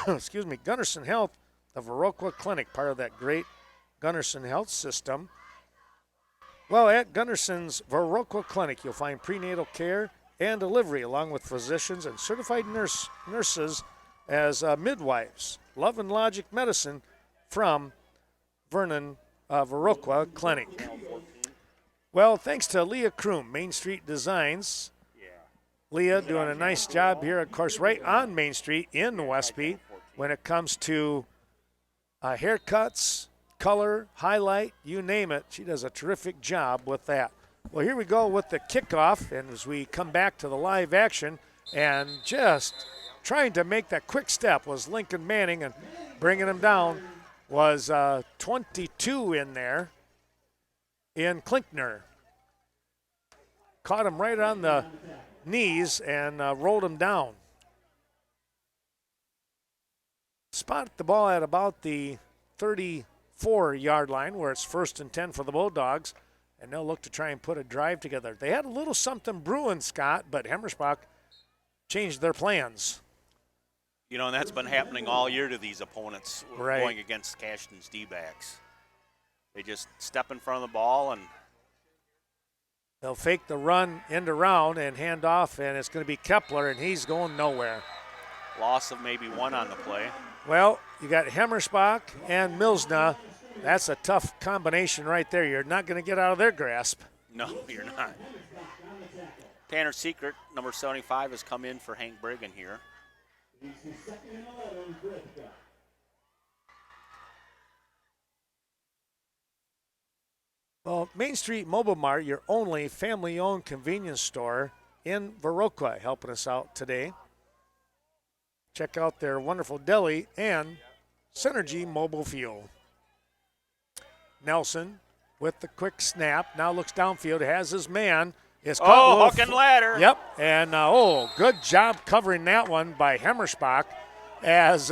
excuse me, Gunderson Health, the Viroqua Clinic, part of that great Gunderson Health system. Well, at Gunderson's Viroqua Clinic, you'll find prenatal care and delivery, along with physicians and certified nurses as midwives. Love and Logic Medicine from Vernon Viroqua Clinic. Well, thanks to Leah Kroom, Main Street Designs. Leah doing a nice job here, of course, right on Main Street in Westby when it comes to haircuts, color, highlight, you name it. She does a terrific job with that. Well, here we go with the kickoff, and as we come back to the live action, and just trying to make that quick step was Lincoln Manning, and bringing him down was 22 in there in Klinkner. Caught him right on the knees and rolled him down. Spot the ball at about the 34-yard line where it's 1st and 10 for the Bulldogs. And they'll look to try and put a drive together. They had a little something brewing, Scott, but Hemmersbach changed their plans. You know, and that's been happening all year to these opponents going against Cashton's D-backs. They just step in front of the ball and they'll fake the run end around and hand off, and it's going to be Kepler, and he's going nowhere. Loss of maybe 1 on the play. Well, you got Hemmersbach and Milsna. That's a tough combination right there. You're not going to get out of their grasp. No, you're not. Tanner Secret, number 75, has come in for Hank Brigham here. Well, Main Street Mobile Mart, your only family-owned convenience store in Viroqua, helping us out today. Check out their wonderful deli and Synergy Mobile Fuel. Nelson with the quick snap. Now looks downfield, has his man. Hook and ladder. Yep, and good job covering that one by Hemmersbach, as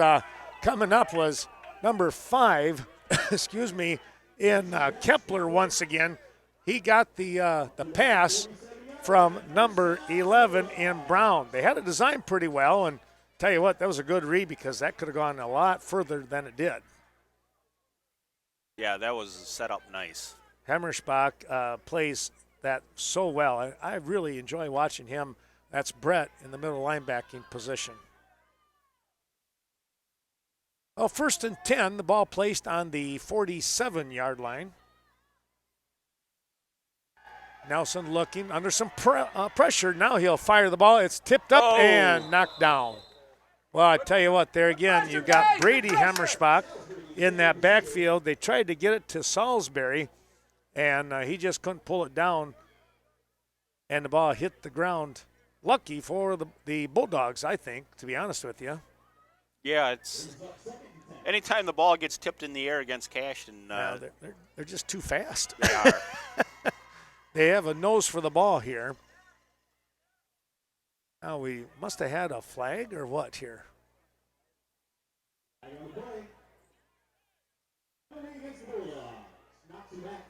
coming up was number 5, excuse me, in Kepler once again. He got the pass from number 11 in Brown. They had it designed pretty well, and tell you what, that was a good read because that could have gone a lot further than it did. Yeah, that was set up nice. Hemmerschbach plays that so well. I really enjoy watching him. That's Brett in the middle linebacking position. Well, 1st and 10, the ball placed on the 47-yard line. Nelson looking under some pressure. Now he'll fire the ball. It's tipped up and knocked down. Well, I tell you what, there again, you've got Brady Hemmerschbach in that backfield. They tried to get it to Salisbury, and he just couldn't pull it down, and the ball hit the ground. Lucky for the Bulldogs, I think, to be honest with you. Yeah, it's anytime the ball gets tipped in the air against Cashton. They're just too fast. They are. They have a nose for the ball here. Now we must have had a flag or what here?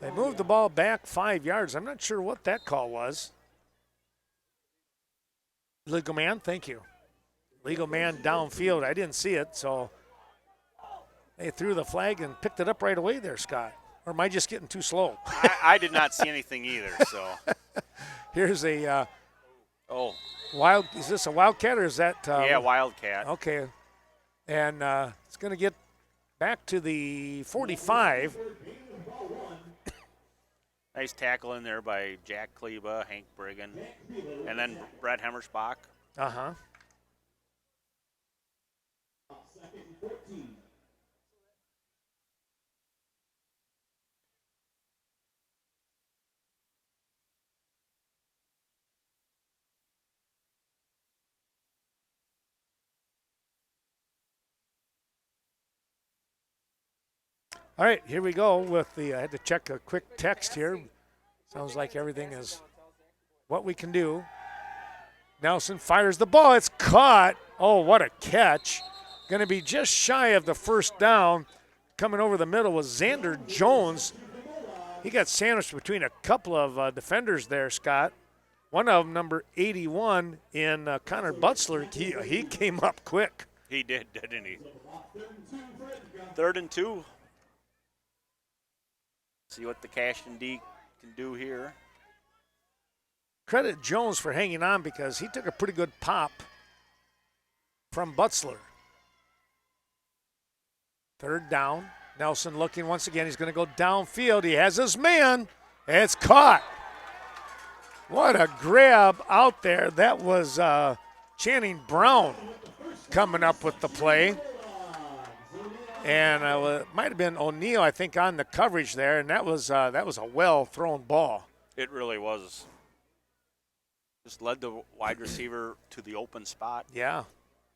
They moved the ball back 5 yards. I'm not sure what that call was. Legal man, thank you. Legal man downfield. I didn't see it, so they threw the flag and picked it up right away there, Scott. Or am I just getting too slow? I did not see anything either. So here's a wild. Is this a wildcat or is that? Yeah, wildcat. Okay, and it's going to get back to the 45. Nice tackle in there by Jack Kleba, Hank Brigham, and then Brett Hemmerschbach. Uh-huh. All right, here we go with the, I had to check a quick text here. Sounds like everything is what we can do. Nelson fires the ball. It's caught. Oh, what a catch. Going to be just shy of the first down. Coming over the middle was Xander Jones. He got sandwiched between a couple of defenders there, Scott. One of them, number 81, in Connor Butzler. He came up quick. He did, didn't he? 3rd and 2. See what the Cashton D can do here. Credit Jones for hanging on because he took a pretty good pop from Butzler. 3rd down. Nelson looking once again. He's going to go downfield. He has his man. It's caught. What a grab out there. That was Channing Brown coming up with the play. And it might have been O'Neill, I think, on the coverage there, and that was a well-thrown ball. It really was. Just led the wide receiver to the open spot. Yeah.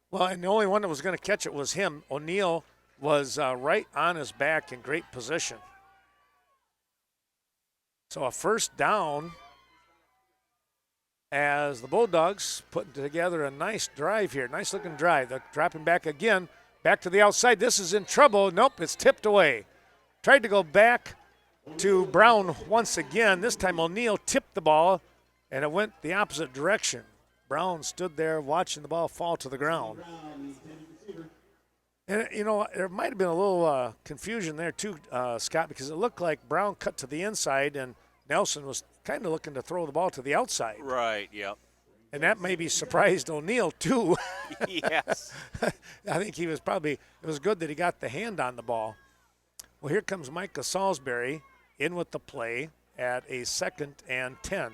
Well, and the only one that was going to catch it was him. O'Neill was right on his back in great position. So a 1st down as the Bulldogs putting together a nice drive here. Nice-looking drive. They're dropping back again. Back to the outside. This is in trouble. Nope, it's tipped away. Tried to go back to Brown once again. This time O'Neill tipped the ball, and it went the opposite direction. Brown stood there watching the ball fall to the ground. And, you know, there might have been a little confusion there too, Scott, because it looked like Brown cut to the inside, and Nelson was kind of looking to throw the ball to the outside. Right, yep. And that maybe surprised O'Neill, too. Yes. I think it was good that he got the hand on the ball. Well, here comes Micah Salisbury in with the play at a 2nd and 10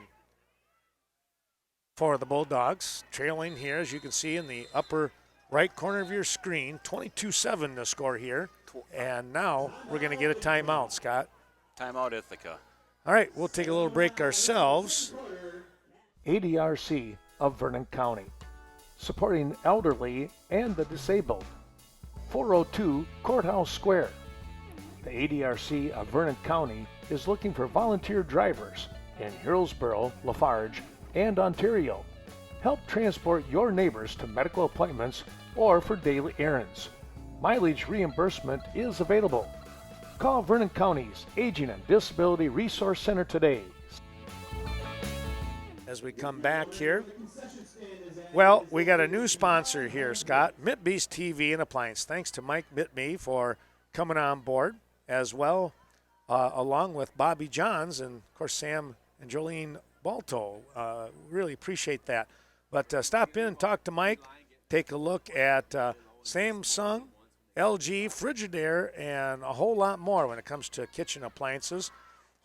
for the Bulldogs. Trailing here, as you can see in the upper right corner of your screen, 22-7 the score here. And now we're going to get a timeout, Scott. Timeout, Ithaca. All right, we'll take a little break ourselves. ADRC of Vernon County, supporting elderly and the disabled. 402 Courthouse Square. The ADRC of Vernon County is looking for volunteer drivers in Hillsborough, Lafarge, and Ontario. Help transport your neighbors to medical appointments or for daily errands. Mileage reimbursement is available. Call Vernon County's Aging and Disability Resource Center today. as we come back here. Well, we got a new sponsor here, Scott, Mitbe's TV and Appliance. Thanks to Mike Mitbe for coming on board as well, along with Bobby Johns and, of course, Sam and Jolene Balto. Really appreciate that. But stop in and talk to Mike. Take a look at Samsung, LG, Frigidaire, and a whole lot more when it comes to kitchen appliances.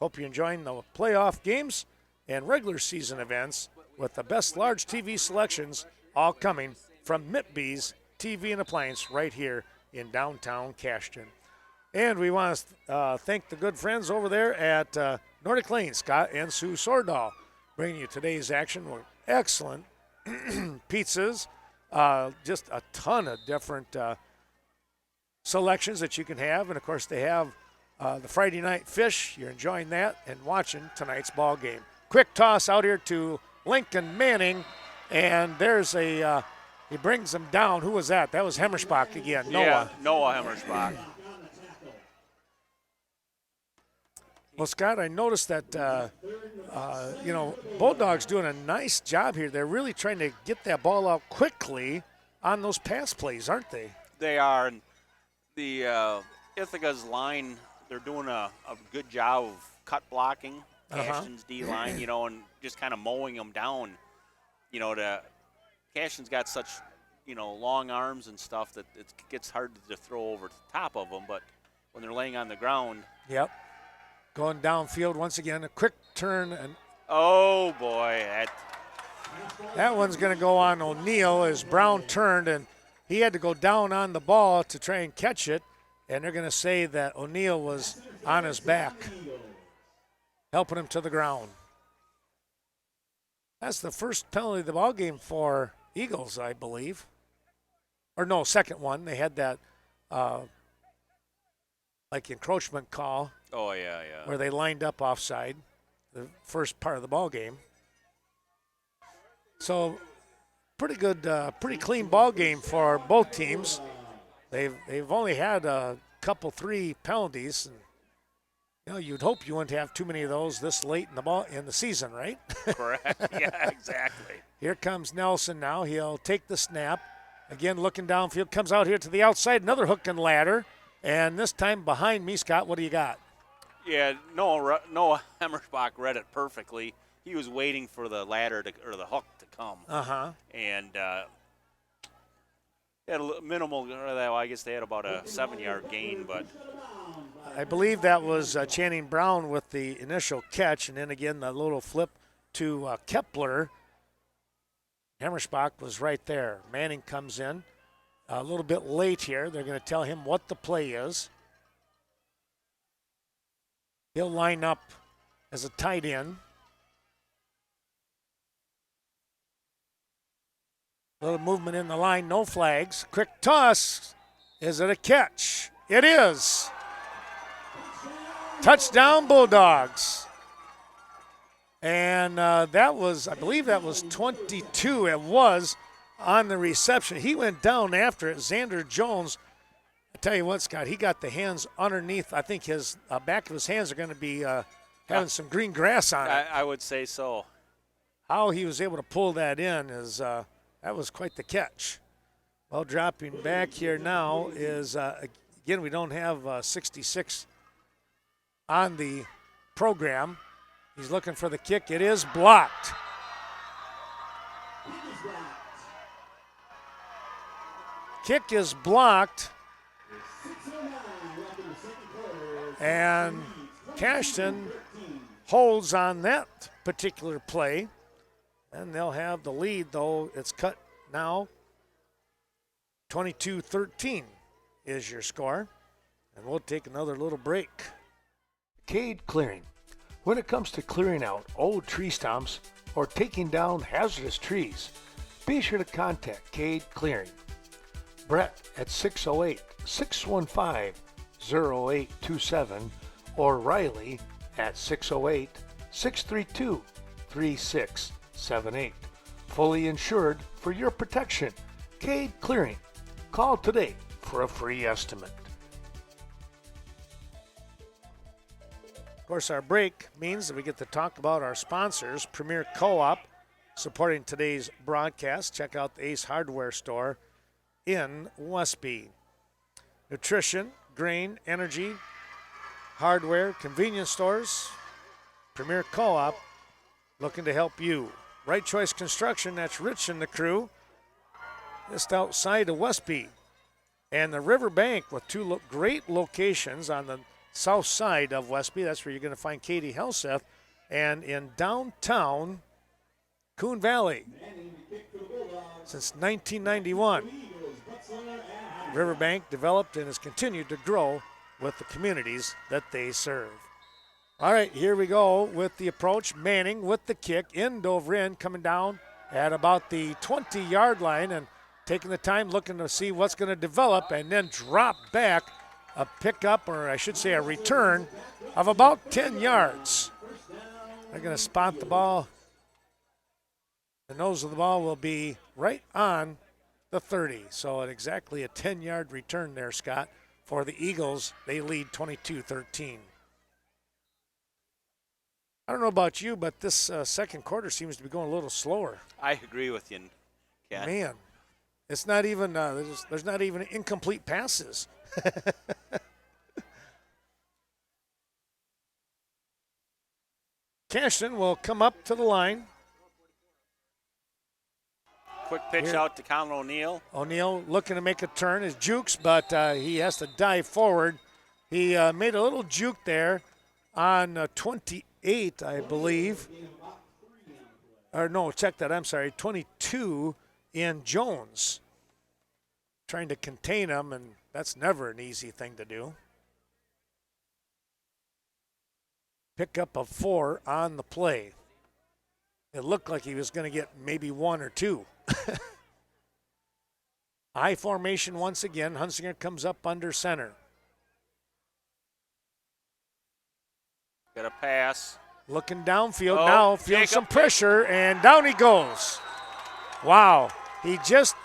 Hope you're enjoying the playoff games and regular season events with the best large TV selections all coming from Mitbe's TV and Appliance right here in downtown Cashton. And we want to thank the good friends over there at Nordic Lane, Scott and Sue Sordahl, bringing you today's action with excellent pizzas, just a ton of different selections that you can have. And, of course, they have the Friday night fish. You're enjoying that and watching tonight's ball game. Quick toss out here to Lincoln Manning, and there's he brings him down. Who was that? That was Hemmersbach again. Yeah, Noah Hemmersbach. Well, Scott, I noticed that, Bulldogs doing a nice job here. They're really trying to get that ball out quickly on those pass plays, aren't they? They are. And the Ithaca's line, they're doing a good job of cut blocking Cashton's D line, and just kind of mowing them down. Cashton's got such, long arms and stuff that it gets hard to throw over the top of them. But when they're laying on the ground. Yep. Going downfield once again, a quick turn. And oh, boy. That one's going to go on O'Neill as Brown turned, and he had to go down on the ball to try and catch it. And they're going to say that O'Neill was on his back, helping him to the ground. That's the first penalty of the ball game for Eagles, I believe. Or no, second one. They had that encroachment call. Oh, yeah. Where they lined up offside the first part of the ball game. So pretty good, pretty clean ball game for both teams. They've only had a couple, 3 penalties. And, you'd hope you wouldn't have too many of those this late in the season, right? Correct. Yeah, exactly. Here comes Nelson now. He'll take the snap. Again, looking downfield, comes out here to the outside, another hook and ladder. And this time behind me, Scott, what do you got? Yeah, Noah Hemmersbach read it perfectly. He was waiting for the ladder or the hook to come. And had a minimal, I guess they had about a 7-yard gain, but. I believe that was Channing Brown with the initial catch, and then again the little flip to Kepler. Hemmersbach was right there. Manning comes in a little bit late here. They're going to tell him what the play is. He'll line up as a tight end. Little movement in the line, no flags. Quick toss. Is it a catch? It is. Touchdown Bulldogs. And that was, I believe that was 22. It was on the reception. He went down after it. Xander Jones, I tell you what, Scott, he got the hands underneath. I think his back of his hands are going to be having some green grass on it. I would say so. How he was able to pull that in is that was quite the catch. Well, dropping back here now is, again, we don't have 66 on the program. He's looking for the kick. It is blocked. Kick is blocked. And Cashton holds on that particular play. And they'll have the lead, though it's cut now. 22-13 is your score. And we'll take another little break. Cade Clearing. When it comes to clearing out old tree stumps or taking down hazardous trees, be sure to contact Cade Clearing. Brett at 608-615-0827 or Riley at 608-632-3678. Fully insured for your protection. Cade Clearing. Call today for a free estimate. Of course, our break means that we get to talk about our sponsors, Premier Co-op, supporting today's broadcast. Check out the Ace Hardware store in Westby. Nutrition, grain, energy, hardware, convenience stores, Premier Co-op, looking to help you. Right Choice Construction, that's Rich and the crew, just outside of Westby. And the Riverbank with two great locations on the south side of Westby. That's where you're going to find Katie Helseth. And in downtown Coon Valley, since 1991, Riverbank developed and has continued to grow with the communities that they serve. All right, here we go with the approach. Manning with the kick. Dove in, coming down at about the 20-yard line and taking the time, looking to see what's going to develop, and then drop back a pickup, or I should say a return, of about 10 yards. They're going to spot the ball. The nose of the ball will be right on the 30. So exactly a 10-yard return there, Scott, for the Eagles. They lead 22-13. I don't know about you, but this second quarter seems to be going a little slower. I agree with you, Ken. Man, it's not even there's not even incomplete passes. Cashton will come up to the line. Quick pitch Here. out to Colin O'Neill. O'Neill looking to make a turn is Jukes, but he has to dive forward. He made a little juke there on 28, I believe. Or no, check that. I'm sorry, 22 in Jones. Trying to contain him, and that's never an easy thing to do. Pickup of 4 on the play. It looked like he was going to get maybe 1 or 2. I formation once again. Hunsinger comes up under center. Got a pass. Looking downfield Oh, now, feels Jacob. some pressure, and down he goes. Wow, he just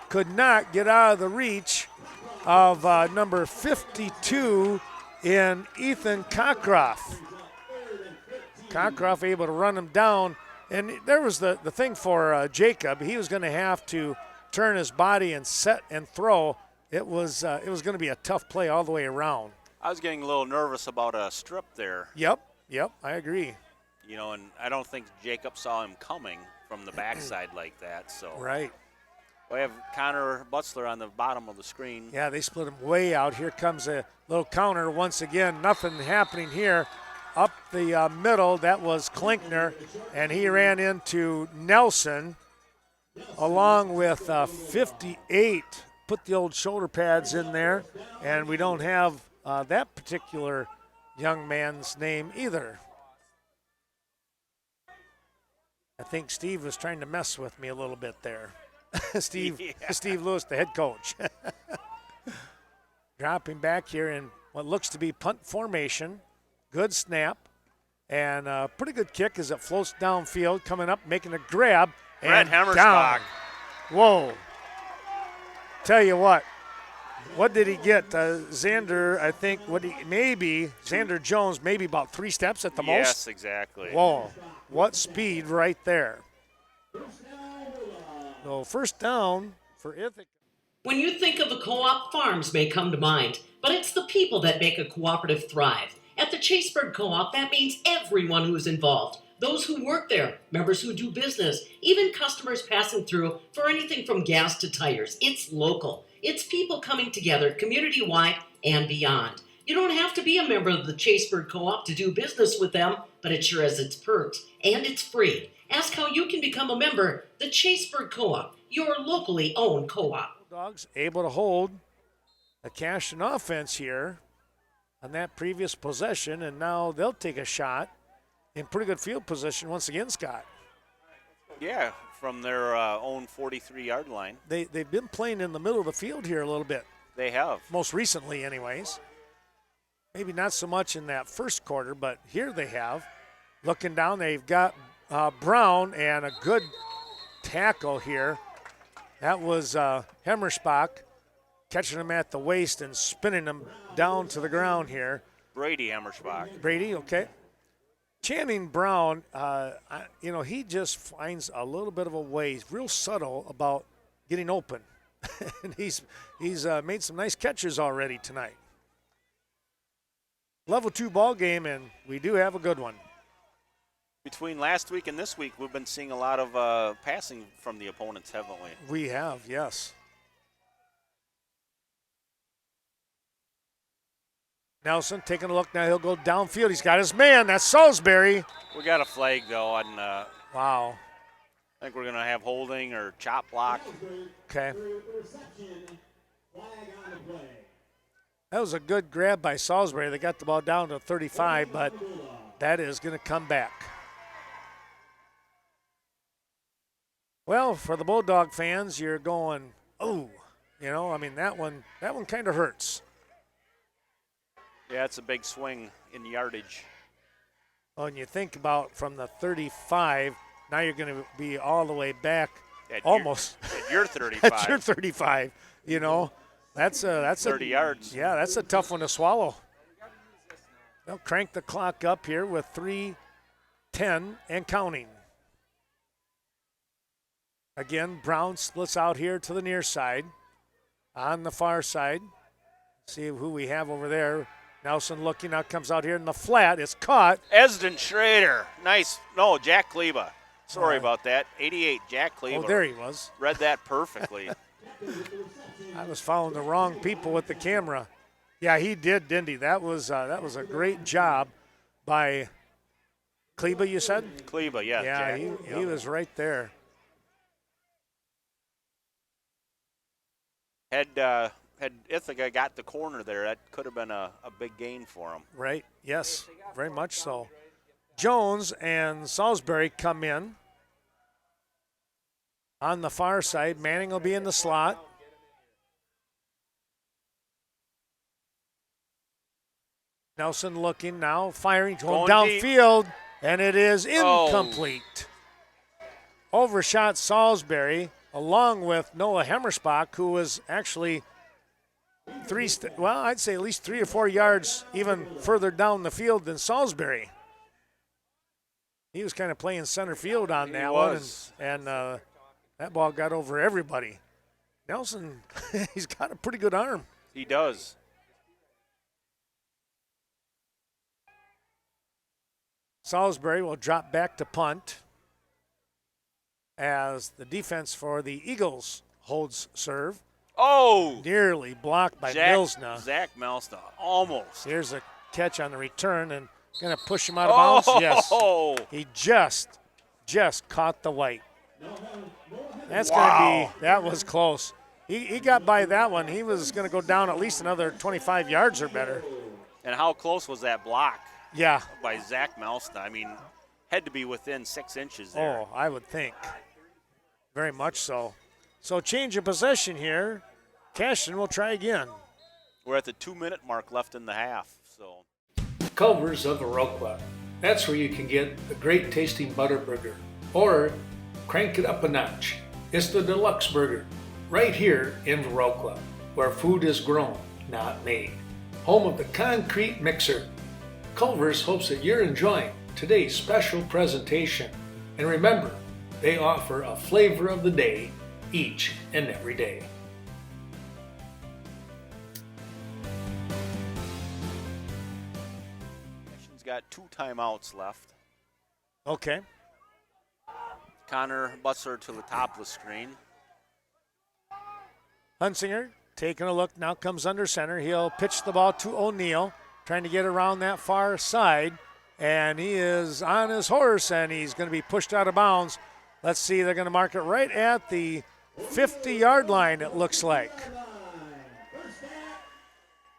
could not get out of the reach of number 52 in Ethan Cockcroft. Cockcroft able to run him down, and there was the thing for Jacob. He was going to have to turn his body and set and throw. It was going to be a tough play all the way around. I was getting a little nervous about a strip there. Yep, I agree. You know, and I don't think Jacob saw him coming from the backside like that. So Right. we have Connor Butzler on the bottom of the screen. Yeah, they split him way out. Here comes a little counter once again. Nothing happening here. Up the middle, that was Klinkner, and he ran into Nelson along with 58. Put the old shoulder pads in there, and we don't have that particular young man's name either. I think Steve was trying to mess with me a little bit there. Steve Lewis, the head coach. Dropping back here in what looks to be punt formation. Good snap. And a pretty good kick as it floats downfield, coming up, making a grab. Brett And Hammersbach. down. Whoa. Tell you what did he get? Xander, I think, Xander Jones, maybe about 3 steps at the most? Yes, exactly. Whoa, what speed right there. So first down for Ithaca. When you think of a co-op, farms may come to mind, but it's the people that make a cooperative thrive. At the Chaseburg Co-op, that means everyone who's involved. Those who work there, members who do business, even customers passing through for anything from gas to tires. It's local. It's people coming together community-wide and beyond. You don't have to be a member of the Chaseburg Co-op to do business with them, but it sure has its perks, and it's free. Ask how you can become a member. The Chaseburg Co-op, your locally owned co-op. Bulldogs able to hold the Cashton offense here on that previous possession, and now they'll take a shot in pretty good field position once again, Scott. Yeah, from their own 43-yard line. They've been playing in the middle of the field here a little bit, They have. most recently anyways. Maybe not so much in that first quarter, but here they have. Looking down, they've got Brown, and a good tackle here. That was Hemmerspach catching him at the waist and spinning him down to the ground here. Brady Hammersbach. Brady, okay. Channing Brown, he just finds a little bit of a way. He's real subtle about getting open. And he's made some nice catches already tonight. Level 2 ball game, and we do have a good one. Between last week and this week, we've been seeing a lot of passing from the opponents, haven't we? We have, yes. Nelson taking a look now. He'll go downfield. He's got his man. That's Salisbury. We got a flag, though, on Wow. I think we're going to have holding or chop block. Okay. That was a good grab by Salisbury. They got the ball down to 35, but that is going to come back. Well, for the Bulldog fans, you're going, oh, that one kind of hurts. Yeah, it's a big swing in yardage. Well, and you think about from the 35, now you're going to be all the way back At your 35. At your 35, That's 30 yards. Yeah, that's a tough one to swallow. They'll crank the clock up here with 3:10 and counting. Again, Brown splits out here to the near side. On the far side, see who we have over there. Nelson looking out, comes out here in the flat. It's caught. Esden Schrader. Nice. No, Jack Kleba. Sorry about that. 88, Jack Kleba. Oh, there he was. Read that perfectly. I was following the wrong people with the camera. Yeah, he did, didn't he? That was a great job by Kleba, you said? Kleba, yeah. Yeah, Jack. he was right there. Had Ithaca got the corner there, that could have been a big gain for him. Right, yes, very much so. Jones and Salisbury come in. On the far side, Manning will be in the slot. Nelson looking now, firing, going downfield, and it is incomplete. Overshot Salisbury, along with Noah Hemmersbach, who was actually I'd say at least 3 or 4 yards even further down the field than Salisbury. He was kind of playing center field on that one, and that ball got over everybody. Nelson, he's got a pretty good arm. He does. Salisbury will drop back to punt as the defense for the Eagles holds serve. Oh! Nearly blocked by Milsna. Zach Milsna, almost. Here's a catch on the return and going to push him out of bounds. Yes. He just caught the white. That's going to be, that was close. He got by that one. He was going to go down at least another 25 yards or better. And how close was that block? Yeah. By Zach Milsna. I mean, had to be within 6 inches there. Oh, I would think. Very much so. So change of possession here. Cashton will try again. We're at the 2-minute mark left in the half. So Culver's of Viroqua. That's where you can get the great tasting butter burger. Or crank it up a notch. It's the deluxe burger. Right here in Viroqua, where food is grown, not made. Home of the concrete mixer. Culver's hopes that you're enjoying today's special presentation. And remember, they offer a flavor of the day each and every day. Cashton's got 2 timeouts left. Okay. Connor Butzer to the top of the screen. Hunsinger taking a look, now comes under center. He'll pitch the ball to O'Neill, trying to get around that far side. And he is on his horse, and he's going to be pushed out of bounds. Let's see, they're going to mark it right at the 50-yard line, it looks like.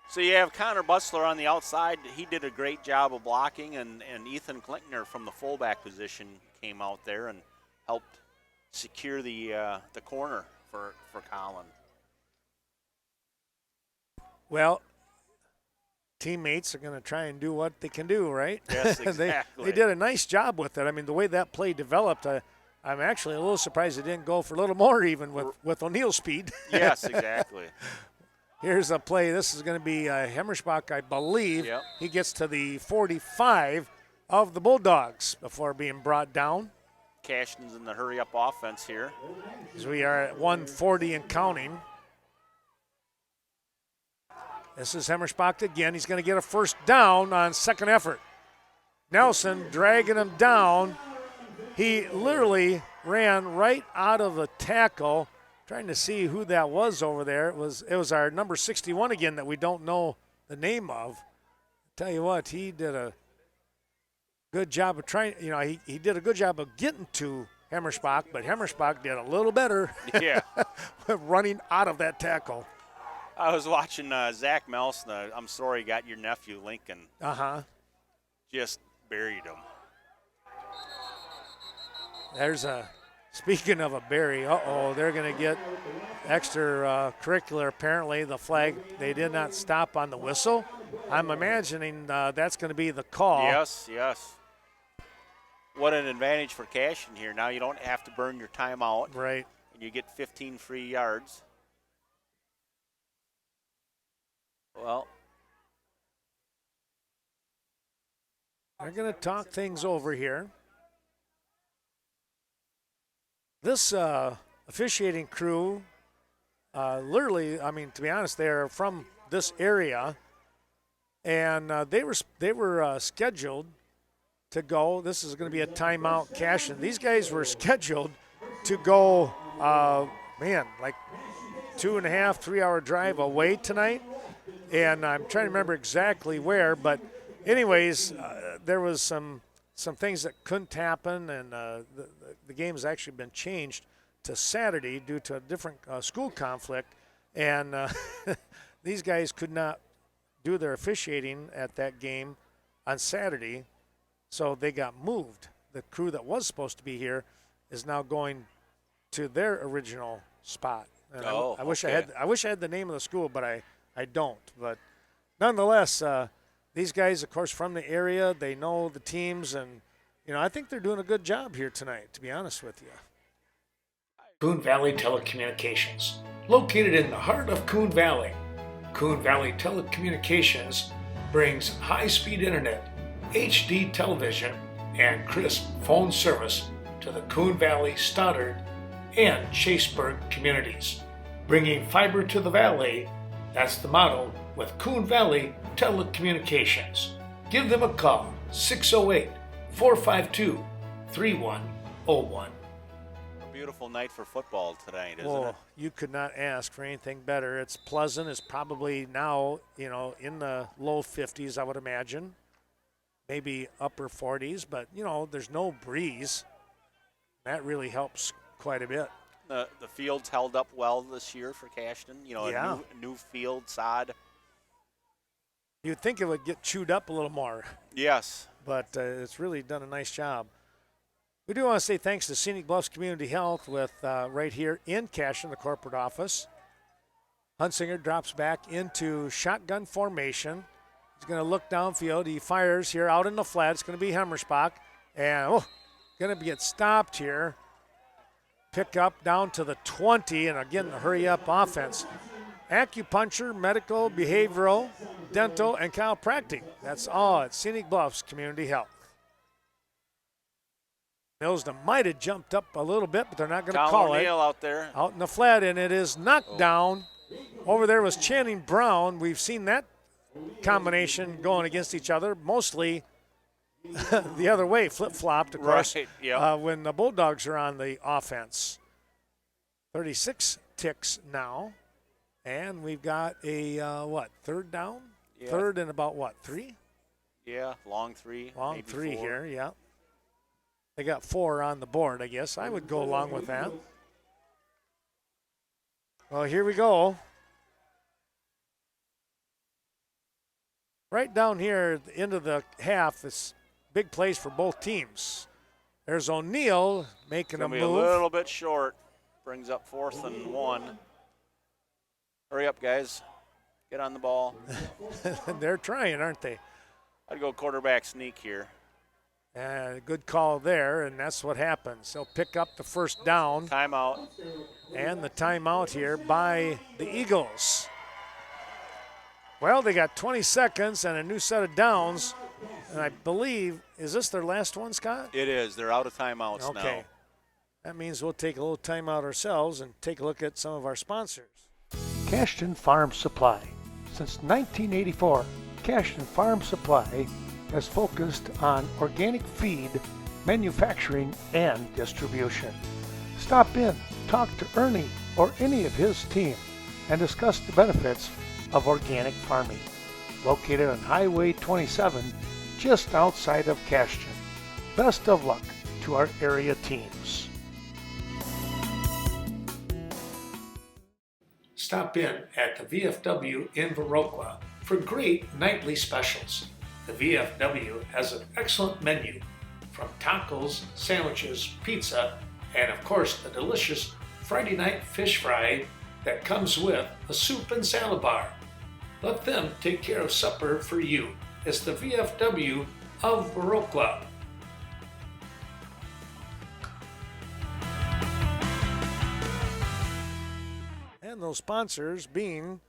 So you have Connor Butler on the outside. He did a great job of blocking, and Ethan Klinkner from the fullback position came out there and helped secure the corner for Colin. Well, teammates are going to try and do what they can do, right? Yes, exactly. they did a nice job with it. I mean, the way that play developed, I'm actually a little surprised it didn't go for a little more even with O'Neill's speed. Yes, exactly. Here's a play. This is going to be Hemmersbach, I believe. Yep. He gets to the 45, of the Bulldogs before being brought down. Cashton's in the hurry-up offense here. As we are at 140 and counting. This is Hemmersbach again. He's going to get a first down on second effort. Nelson dragging him down. He literally ran right out of the tackle, trying to see who that was over there. It was our number 61 again that we don't know the name of. Tell you what, he did a good job of trying, he did a good job of getting to Hemmersbach, but Hemmersbach did a little better Yeah. running out of that tackle. I was watching Zach Melson. I'm sorry, got your nephew Lincoln. Just buried him. Speaking of a bury, they're going to get extra curricular. Apparently, the flag, they did not stop on the whistle. I'm imagining that's going to be the call. Yes. What an advantage for Cashton here. Now you don't have to burn your timeout. Right. And you get 15 free yards. Well, they're going to talk things over here. This officiating crew, literally, to be honest, they're from this area, and they were scheduled to go. This is going to be a timeout Cashton. These guys were scheduled to go, like 2.5, 3 hour drive away tonight. And I'm trying to remember exactly where, but anyways, there was some things that couldn't happen, and the game has actually been changed to Saturday due to a different school conflict, and these guys could not do their officiating at that game on Saturday, so they got moved. The crew that was supposed to be here is now going to their original spot. And I wish I had the name of the school, but I don't. But nonetheless, these guys, of course, from the area, they know the teams, and I think they're doing a good job here tonight, to be honest with you. Coon Valley Telecommunications, located in the heart of Coon Valley. Coon Valley Telecommunications brings high-speed internet, HD television, and crisp phone service to the Coon Valley, Stoddard, and Chaseburg communities. Bringing fiber to the valley, that's the motto with Coon Valley Telecommunications. Give them a call, 608-452-3101. a beautiful night for football tonight, isn't it? You could not ask for anything better. It's pleasant. It's probably now, in the low 50s, I would imagine. Maybe upper 40s, but, there's no breeze. That really helps quite a bit. The field's held up well this year for Cashton. A new field, sod. You'd think it would get chewed up a little more. Yes. But it's really done a nice job. We do want to say thanks to Scenic Bluffs Community Health with right here in Cashton, the corporate office. Hunsinger drops back into shotgun formation. He's going to look downfield. He fires here out in the flat. It's going to be Hemmersbach. And, going to get stopped here. Pick up down to the 20, and again, the hurry-up offense. Acupuncture, medical, behavioral, dental, and chiropractic. That's all at Scenic Bluffs Community Health. Millsden might have jumped up a little bit, but they're not going to call it. O'Neill out there. Out in the flat, and it is knocked down. Over there was Channing Brown. We've seen that combination going against each other, mostly the other way, flip-flopped, of course, right, yep. When the Bulldogs are on the offense. 36 ticks now, and we've got a, third down? Yeah. Third and about, 3? Yeah, long 3. Long 3 4. here, yeah. They got 4 on the board, I guess. I would go along with that. Well, here we go. Right down here at the end of the half, it's big plays for both teams. There's O'Neill making a move. A little bit short. Brings up 4th and 1. Hurry up, guys. Get on the ball. They're trying, aren't they? I'd go quarterback sneak here. Good call there, and that's what happens. They'll pick up the first down. Timeout. And the timeout here by the Eagles. Well, they got 20 seconds and a new set of downs. And I believe, is this their last one, Scott? It is. They're out of timeouts now. Okay. That means we'll take a little timeout ourselves and take a look at some of our sponsors. Cashton Farm Supply. Since 1984, Cashton Farm Supply has focused on organic feed, manufacturing, and distribution. Stop in, talk to Ernie or any of his team, and discuss the benefits of organic farming. Located on Highway 27, just outside of Cashton. Best of luck to our area teams. Stop in at the VFW in Viroqua for great nightly specials. The VFW has an excellent menu from tacos, sandwiches, pizza, and of course the delicious Friday night fish fry that comes with a soup and salad bar. Let them take care of supper for you. It's the VFW of Viroqua. And those sponsors being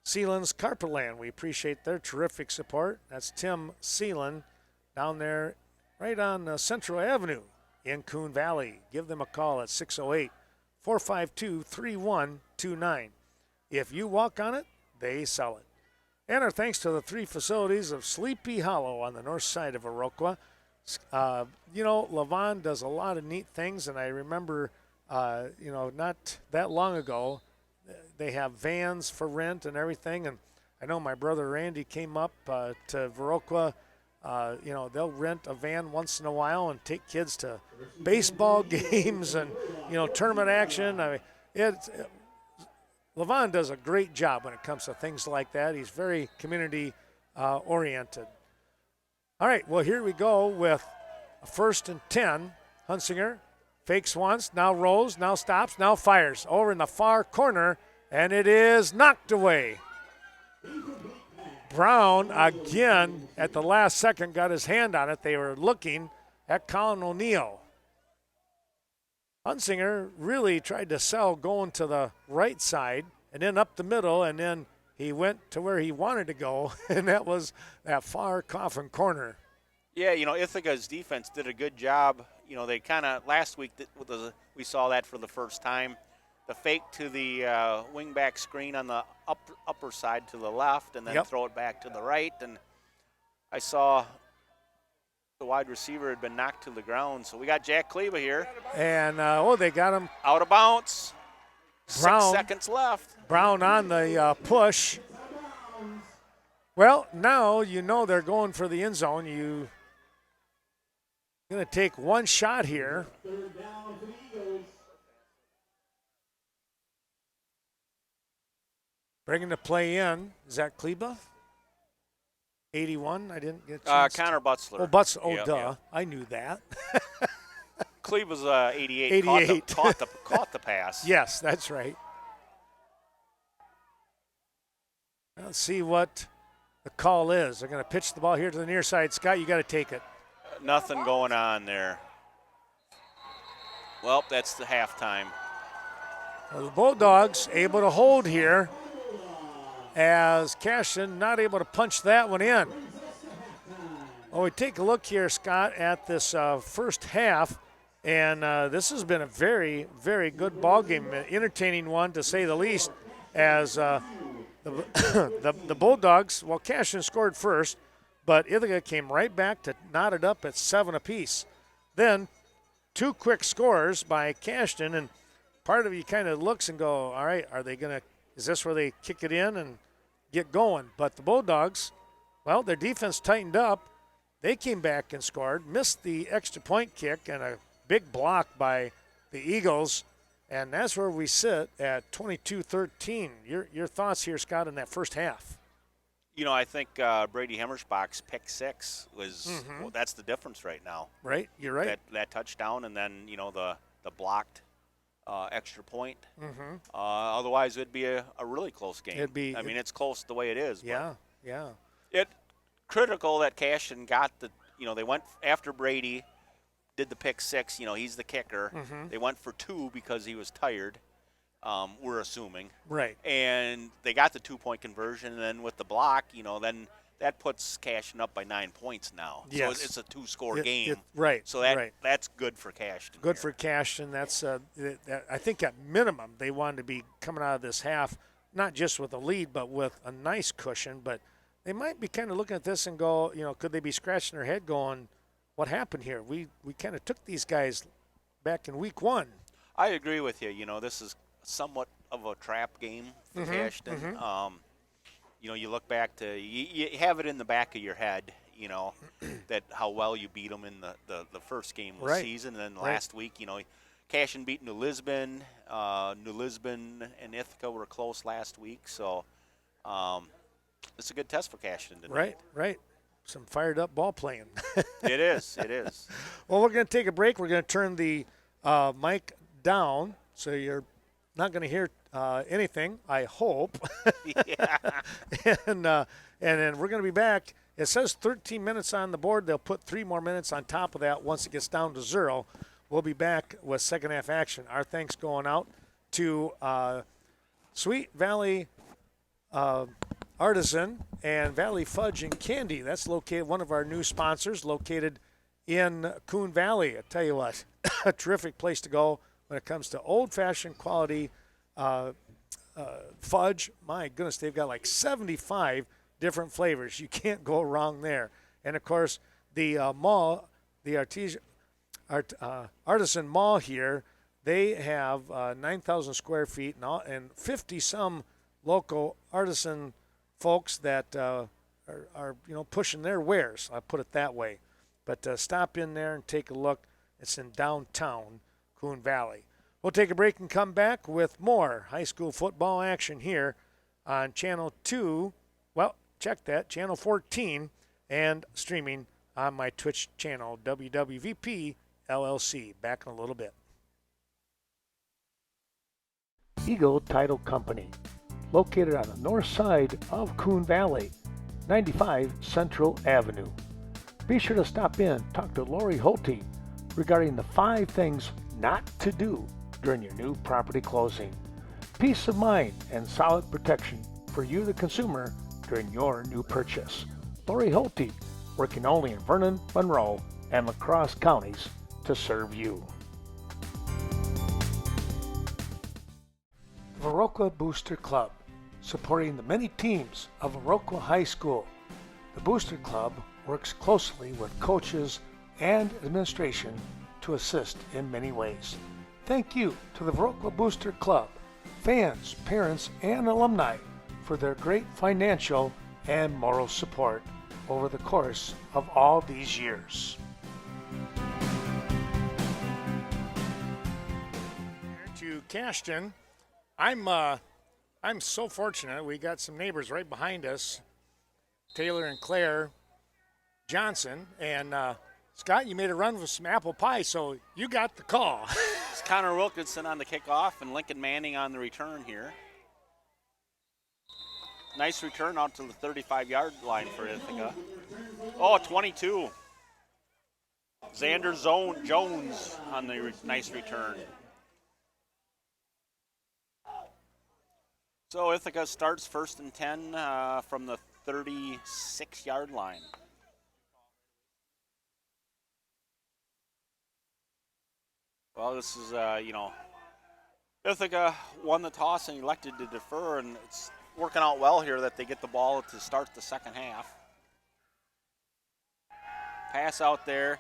Sealand's Carpetland. We appreciate their terrific support. That's Tim Sealand down there right on Central Avenue in Coon Valley. Give them a call at 608-452-3129. If you walk on it, they sell it. And our thanks to the three facilities of Sleepy Hollow on the north side of Viroqua. Levon does a lot of neat things, and I remember, not that long ago, they have vans for rent and everything. And I know my brother Randy came up to Viroqua. They'll rent a van once in a while and take kids to baseball games and, tournament action. Levon does a great job when it comes to things like that. He's very community oriented. All right, well, here we go with a 1st and 10. Hunsinger fakes once, now rolls, now stops, now fires. Over in the far corner, and it is knocked away. Brown, again, at the last second, got his hand on it. They were looking at Colin O'Neill. Hunsinger really tried to sell going to the right side and then up the middle, and then he went to where he wanted to go, and that was that far coffin corner. Yeah, Ithaca's defense did a good job. They kind of, last week, we saw that for the first time. The fake to the wing-back screen on the upper side to the left, and then throw it back to the right. And I saw the wide receiver had been knocked to the ground. So we got Jack Kleba here. And, they got him. Out of bounds. Brown, 6 seconds left. Brown on the push. Well, now they're going for the end zone. You're going to take one shot here. Bringing the play in. Is that Kleba? 81? I didn't get a chance. Connor Butzler. Oh, Butzler. Oh, Yep, duh. yep. I knew that. Kleba's 88. 88. Caught the pass. Yes, that's right. Let's see what the call is. They're going to pitch the ball here to the near side. Scott, you got to take it. Nothing going on there. Well, that's the halftime. Well, the Bulldogs able to hold here as Cashton not able to punch that one in. Well, we take a look here, Scott, at this first half, and this has been a very, very good ball game, an entertaining one to say the least, as the Bulldogs, well, Cashton scored first, but Ithaca came right back to knot it up at 7 apiece. Then 2 quick scores by Cashton, and part of you kind of looks and go, all right, is this where they kick it in and get going? But the Bulldogs, well, their defense tightened up. They came back and scored, missed the extra point kick and a big block by the Eagles, and that's where we sit at 22-13. Your thoughts here, Scott, in that first half? I think Brady Hemmersbach's pick 6 was well, that's the difference right now. Right, you're right. That touchdown and then the blocked extra point. Otherwise, it'd be a really close game. It's close the way it is. Yeah. It's critical that Cashton got they went after Brady, did the pick 6. He's the kicker. They went for 2 because he was tired. We're assuming. Right. And they got the 2-point conversion, and then with the block, then that puts Cashton up by 9 points now. Yes. So it's a two-score game. Right. So right. that's good for Cashton. Good for Cashton. That's I think at minimum they wanted to be coming out of this half, not just with a lead, but with a nice cushion. But they might be kind of looking at this and go, could they be scratching their head going, what happened here? We kind of took these guys back in week 1. I agree with you. This is somewhat of a trap game for Cashton. You look back to you have it in the back of your head, that how well you beat them in the first game of the season, and then last week, Cashton beat New Lisbon. New Lisbon and Ithaca were close last week, so it's a good test for Cashton tonight. Right. Some fired up ball playing. It is. Well, we're going to take a break. We're going to turn the mic down, so you're not going to hear anything, I hope. Yeah. and then we're going to be back. It says 13 minutes on the board. They'll put 3 more minutes on top of that once it gets down to 0. We'll be back with second half action. Our thanks going out to Sweet Valley Artisan and Valley Fudge and Candy. That's located, one of our new sponsors, located in Coon Valley. I tell you what, a terrific place to go when it comes to old-fashioned quality fudge. My goodness, they've got like 75 different flavors. You can't go wrong there. And, of course, the mall, the Artisan Mall here, they have 9,000 square feet and 50-some local artisan folks that are pushing their wares. I'll put it that way. But stop in there and take a look. It's in downtown Coon Valley. We'll take a break and come back with more high school football action here on Channel 2. Well, check that, Channel 14, and streaming on my Twitch channel, WWVP LLC. Back in a little bit. Eagle Title Company, located on the north side of Coon Valley, 95 Central Avenue. Be sure to stop in, talk to Lori Holte regarding the 5 things not to do during your new property closing. Peace of mind and solid protection for you, the consumer, during your new purchase. Lori Holte, working only in Vernon, Monroe, and La Crosse counties to serve you. Viroqua Booster Club, supporting the many teams of Viroqua High School. The Booster Club works closely with coaches and administration to assist in many ways. Thank you to the Viroqua Booster Club, fans, parents, and alumni for their great financial and moral support over the course of all these years. To Cashton, I'm so fortunate. We got some neighbors right behind us, Taylor and Claire Johnson, and Scott, you made a run with some apple pie, so you got the call. It's Connor Wilkinson on the kickoff and Lincoln Manning on the return here. Nice return out to the 35-yard line for Ithaca. Oh, 22. Xander Jones on the nice return. So Ithaca starts 1st and 10 from the 36-yard line. Well, this is, Ithaca won the toss and elected to defer, and it's working out well here that they get the ball to start the second half. Pass out there.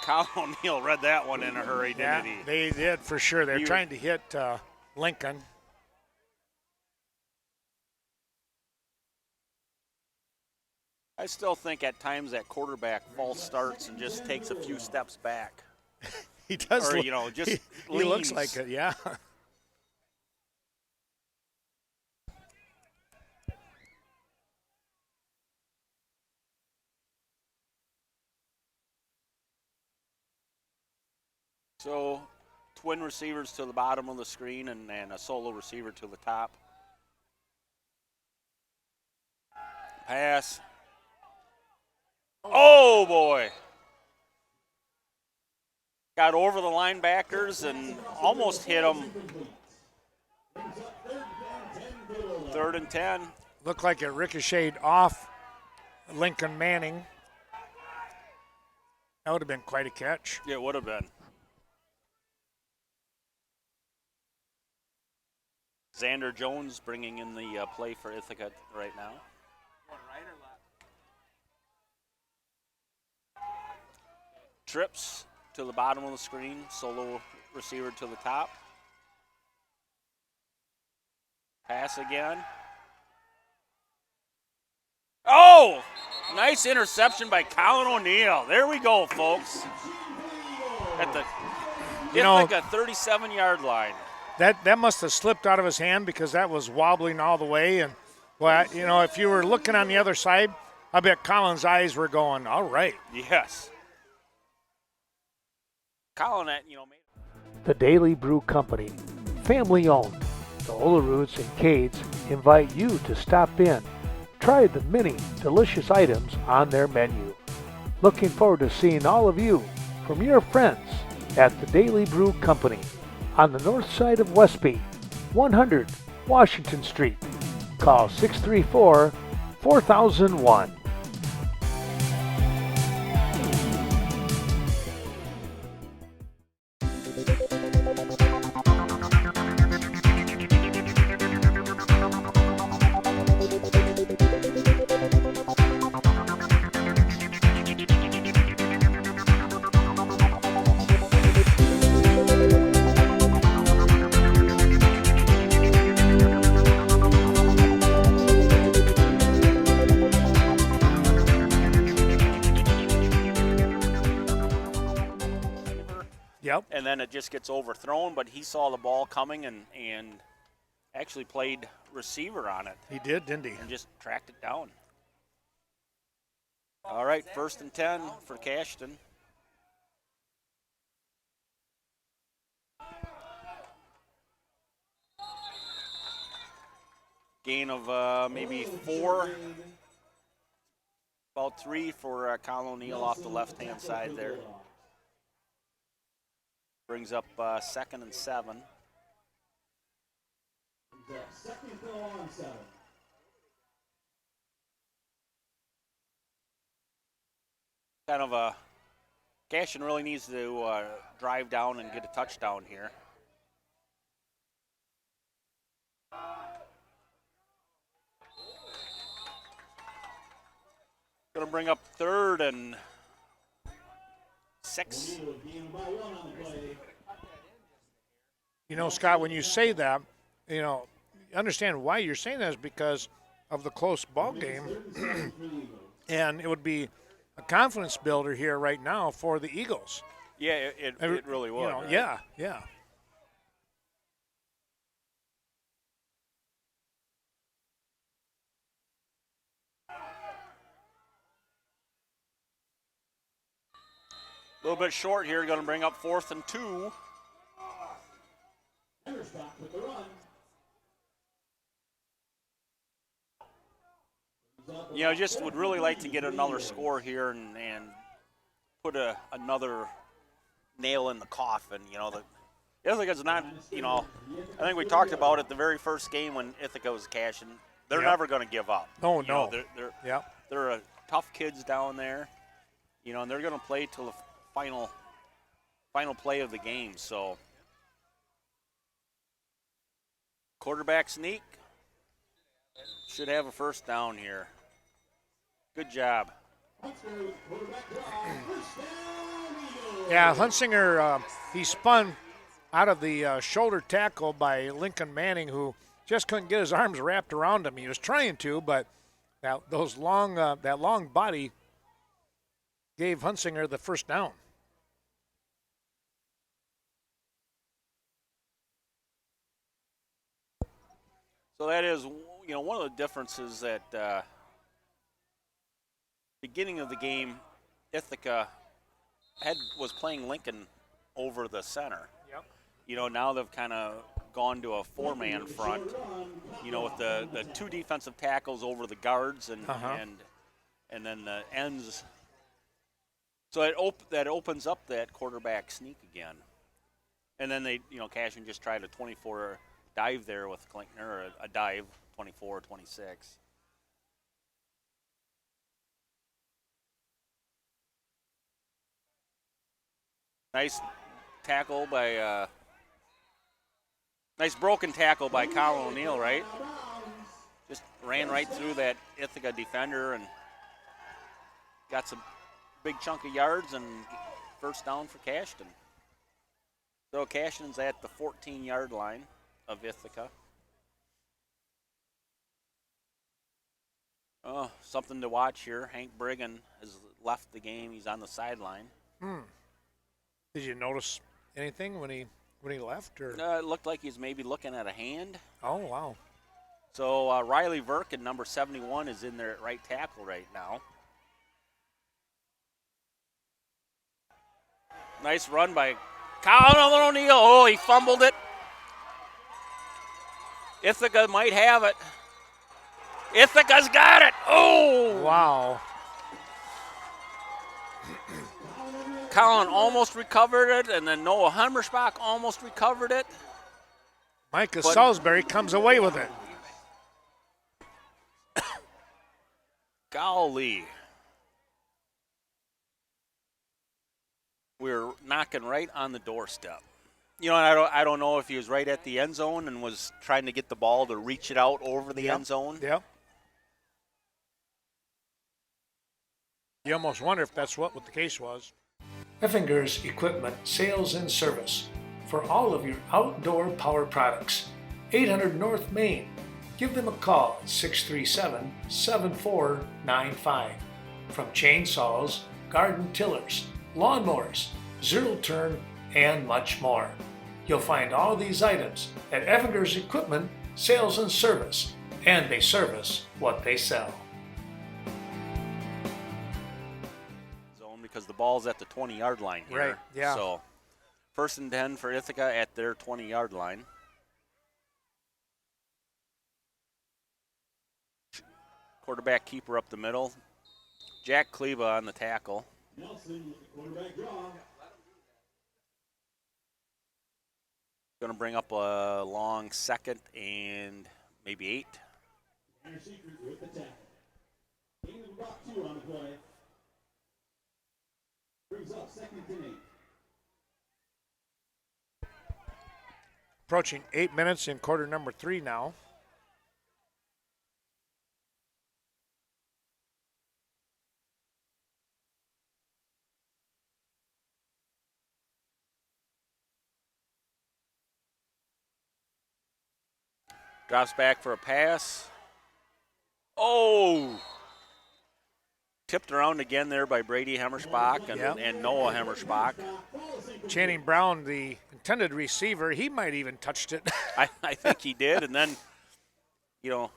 Kyle O'Neill read that one in a hurry, didn't he? They did for sure. They're trying to hit Lincoln. I still think at times that quarterback false starts and just takes a few steps back. He does. Or, he leans. looks like it, yeah. So, twin receivers to the bottom of the screen and a solo receiver to the top. Pass. Oh, boy. Got over the linebackers and almost hit them. 3rd and 10. Looked like it ricocheted off Lincoln Manning. That would have been quite a catch. Yeah, it would have been. Xander Jones bringing in the play for Ithaca right now. Trips to the bottom of the screen, solo receiver to the top. Pass again. Oh! Nice interception by Colin O'Neill. There we go, folks. At the Ithaca 37-yard line. That must have slipped out of his hand because that was wobbling all the way. And, well, if you were looking on the other side, I bet Colin's eyes were going, all right. Yes. Colin, made The Daily Brew Company, family owned. The Oleroods and Cades invite you to stop in. Try the many delicious items on their menu. Looking forward to seeing all of you from your friends at the Daily Brew Company on the north side of Westby, 100 Washington Street. Call 634-4001. and then it just gets overthrown, but he saw the ball coming and actually played receiver on it. He did, didn't he? And just tracked it down. All right, 1st and 10 for Cashton. Gain of maybe 4, about 3 for Colin O'Neill off the left-hand side there. Brings up 2nd and 7. Kind of a Cashton really needs to drive down and get a touchdown here. Going to bring up 3rd and 6. You know, Scott, when you say that, understand why you're saying that is because of the close ball game. And it would be a confidence builder here right now for the Eagles. Yeah, it really would. Right? Yeah. A little bit short here, going to bring up 4th and 2. Just would really like to get another score here and put another nail in the coffin. Ithaca's not, I think we talked about it the very first game when Ithaca was Cashton. They're never going to give up. Oh, no. They're tough kids down there, and they're going to play till the final play of the game. So quarterback sneak should have a first down here. Good job. Yeah, Hunsinger, he spun out of the shoulder tackle by Lincoln Manning, who just couldn't get his arms wrapped around him. He was trying to, but that long body gave Hunsinger the first down. So that is, one of the differences that beginning of the game, Ithaca was playing Lincoln over the center. Yep. Now they've kind of gone to a 4-man front, with the 2 defensive tackles over the guards and then the ends. So that opens up that quarterback sneak again. And then they, Cashton just tried a 24 dive there with Klinkner, or a dive, 24, 26. Nice tackle by, nice broken tackle by Colin O'Neill, right? Just ran right through that Ithaca defender and got some big chunk of yards and first down for Cashton. So Cashton's at the 14-yard line of Ithaca. Oh, something to watch here. Hank Brigham has left the game. He's on the sideline. Did you notice anything when he left? Or? It looked like he's maybe looking at a hand. Oh, wow. So Riley Verkin, number 71, is in there at right tackle right now. Nice run by Colin O'Neill. Oh, he fumbled it. Ithaca might have it. Ithaca's got it. Oh! Wow. Colin almost recovered it, and then Noah Hummersbach almost recovered it. Micah Salisbury comes away with it. Golly. We're knocking right on the doorstep. You know, I don't know if he was right at the end zone and was trying to get the ball to reach it out over the end zone. Yep. You almost wonder if that's what the case was. Effinger's Equipment Sales and Service for all of your outdoor power products. 800 North Main. Give them a call at 637-7495. From chainsaws, garden tillers, lawnmowers, zero turn, and much more. You'll find all these items at Effinger's Equipment Sales and Service, and they service what they sell. Because the ball's at the 20-yard line here. Right, yeah. So first and 10 for Ithaca at their 20-yard line. Quarterback keeper up the middle. Jack Kleba on the tackle. Nelson with the quarterback draw. Going to bring up a long second and maybe 8. Tanner Secret with the tackle. King of the Rock 2 on the play. Brings up 2nd and 8. Approaching 8 minutes in quarter number 3 now. Drops back for a pass. Oh! Tipped around again there by Brady Hemmersbach and Noah Hemmersbach. Channing Brown, the intended receiver, he might even touched it. I think he did. And then, you know,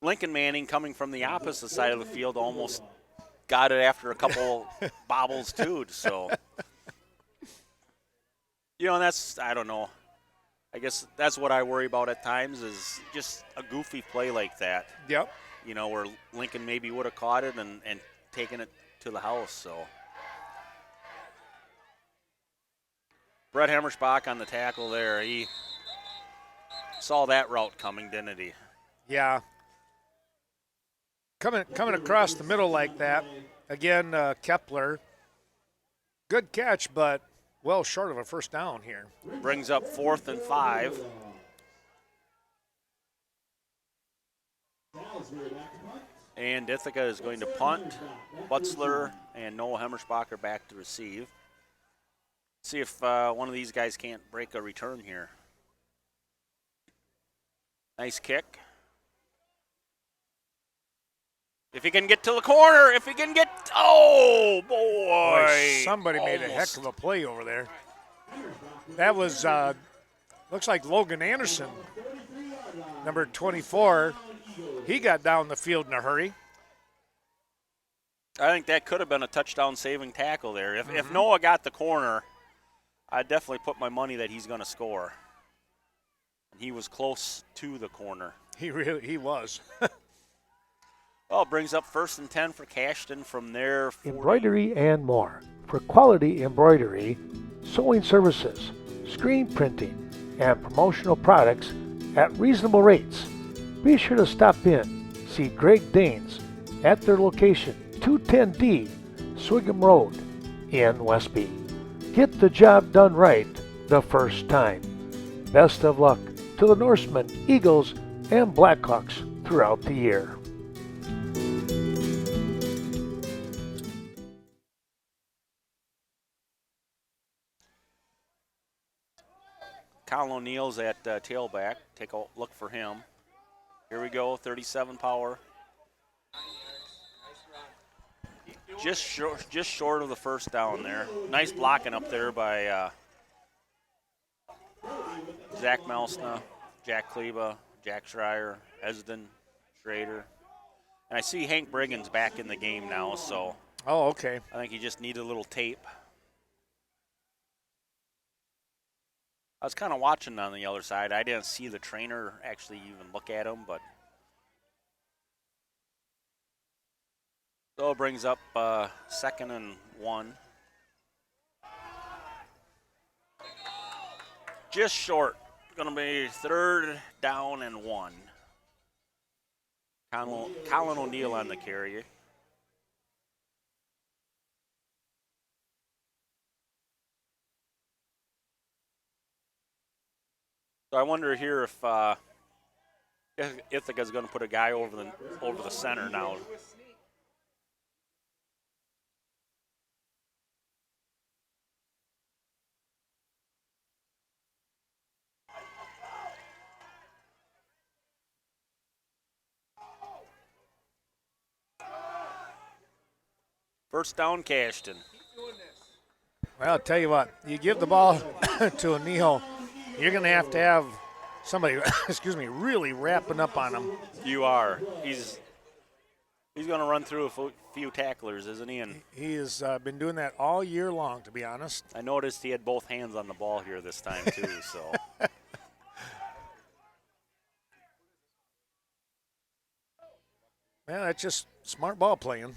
Lincoln Manning coming from the opposite side of the field almost got it after a couple bobbles too. So, you know, and that's, I don't know. I guess that's what I worry about at times is just a goofy play like that. Yep. You know, where Lincoln maybe would have caught it and taken it to the house. So Brett Hemmersbach on the tackle there. He saw that route coming, didn't he? Yeah. Coming across the middle like that. Again, Kepler. Good catch, but well short of a first down here. Brings up 4th and 5. And Ithaca is going to punt. Butzler and Noah Hemmersbach are back to receive. See if one of these guys can't break a return here. Nice kick. If he can get to the corner, oh, boy. Somebody made a heck of a play over there. That was, looks like Logan Anderson, number 24. He got down the field in a hurry. I think that could have been a touchdown-saving tackle there. If Noah got the corner, I'd definitely put my money that he's going to score. And he was close to the corner. He was. Well, it brings up 1st and 10 for Cashton from there. Embroidery and more. For quality embroidery, sewing services, screen printing, and promotional products at reasonable rates. Be sure to stop in, see Greg Danes at their location, 210D, Swigum Road, in Westby. Get the job done right the first time. Best of luck to the Norsemen, Eagles, and Blackhawks throughout the year. Colin O'Neill's at tailback. Take a look for him. Here we go, 37 power. Just short of the first down there. Nice blocking up there by Zach Melsna, Jack Kleba, Jack Schreier, Esden, Schrader. And I see Hank Briggan's back in the game now, so Oh, okay. I think he just needed a little tape. I was kind of watching on the other side. I didn't see the trainer actually even look at him, but so it brings up 2nd and 1. Just short. Going to be 3rd down and 1. Colin O'Neill on the carry. So I wonder here if Ithaca's going to put a guy over the center now. First down, Cashton. Well, I'll tell you what, you give the ball to O'Neill, you're going to have somebody, really wrapping up on him. You are. He's going to run through a few tacklers, isn't he? And He has been doing that all year long, to be honest. I noticed he had both hands on the ball here this time, too, so. Yeah, that's just smart ball playing.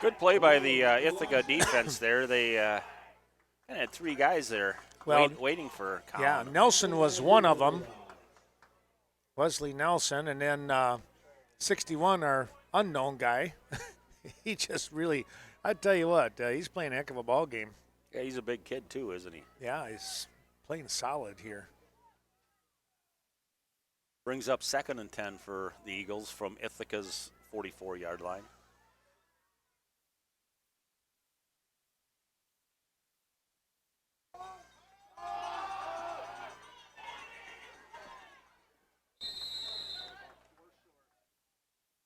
Good play by the Ithaca defense there. They kind of had 3 guys there waiting for Colin. Yeah, Nelson was one of them. Wesley Nelson, and then 61, our unknown guy. He just really, I tell you what, he's playing a heck of a ball game. Yeah, he's a big kid too, isn't he? Yeah, he's playing solid here. Brings up 2nd and 10 for the Eagles from Ithaca's 44-yard line.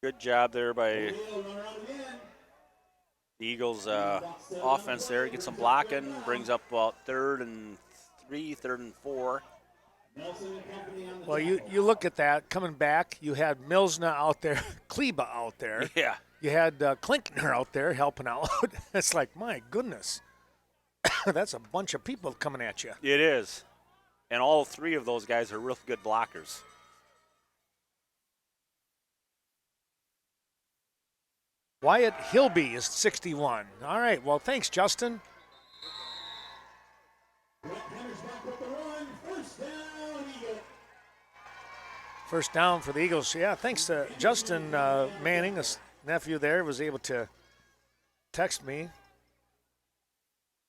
Good job there by the Eagles' offense there. Gets some blocking, brings up about 3rd and 3, 3rd and 4. Well, you look at that coming back. You had Milsna out there, Kleba out there. Yeah. You had Klinkner out there helping out. It's like, my goodness, that's a bunch of people coming at you. It is. And all 3 of those guys are real good blockers. Wyatt Hilby is 61. All right, well, thanks, Justin. First down for the Eagles. Yeah, thanks to Justin Manning, his nephew there, was able to text me.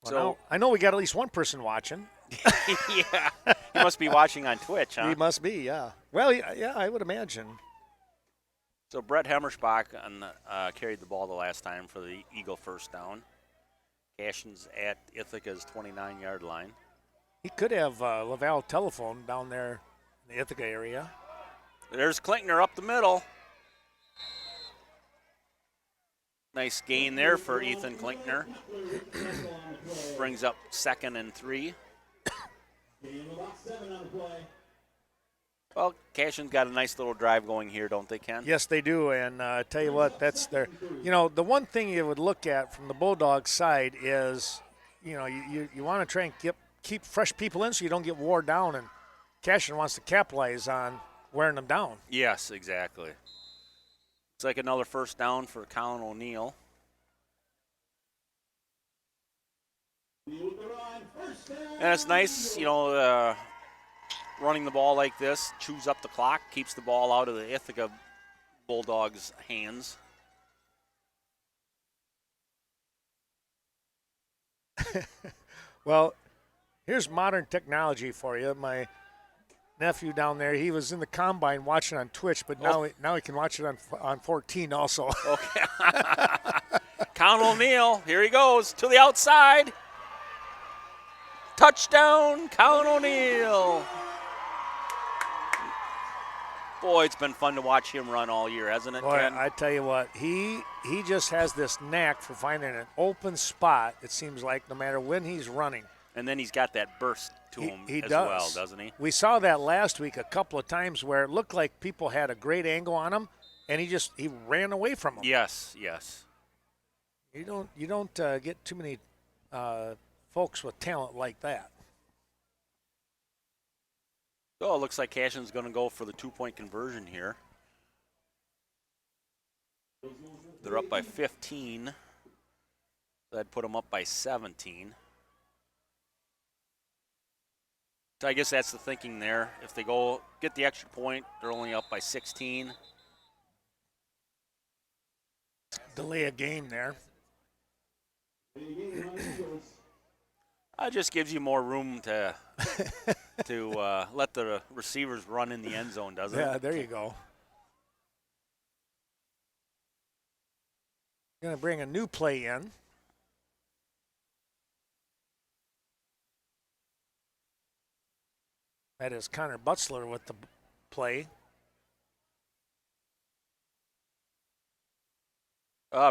Well, So I know we got at least one person watching. Yeah. He must be watching on Twitch, huh? He must be, yeah. Well, yeah, I would imagine. So Brett Hemmerschbach carried the ball the last time for the Eagle first down. Cashton's at Ithaca's 29-yard line. He could have Laval telephone down there in the Ithaca area. There's Klinkner up the middle. Nice gain there for Ethan Klinkner. Brings up 2nd and 3. Well, Cashton's got a nice little drive going here, don't they, Ken? Yes, they do, and I tell you what, that's their. You know, the one thing you would look at from the Bulldogs side is, you want to try and keep fresh people in so you don't get wore down, and Cashton wants to capitalize on wearing them down. Yes, exactly. It's like another first down for Colin O'Neill. And it's nice, running the ball like this, chews up the clock, keeps the ball out of the Ithaca Bulldogs' hands. Well, here's modern technology for you. My nephew down there, he was in the combine watching on Twitch, but now he can watch it on 14 also. Okay. Count O'Neill, here he goes to the outside. Touchdown, Count O'Neill. Boy, it's been fun to watch him run all year, hasn't it, Boy, Ken? I tell you what, he just has this knack for finding an open spot, it seems like, no matter when he's running. And then he's got that burst to him He as does. well, doesn't he? We saw that last week a couple of times where it looked like people had a great angle on him, and he ran away from them. Yes. You don't get too many folks with talent like that. So it looks like Cashton's going to go for the 2-point conversion here. They're up by 15. That'd put them up by 17. So I guess that's the thinking there. If they go get the extra point, they're only up by 16. Delay a game there. It just gives you more room to let the receivers run in the end zone, doesn't it? Yeah, there you go. Going to bring a new play in. That is Connor Butzler with the play.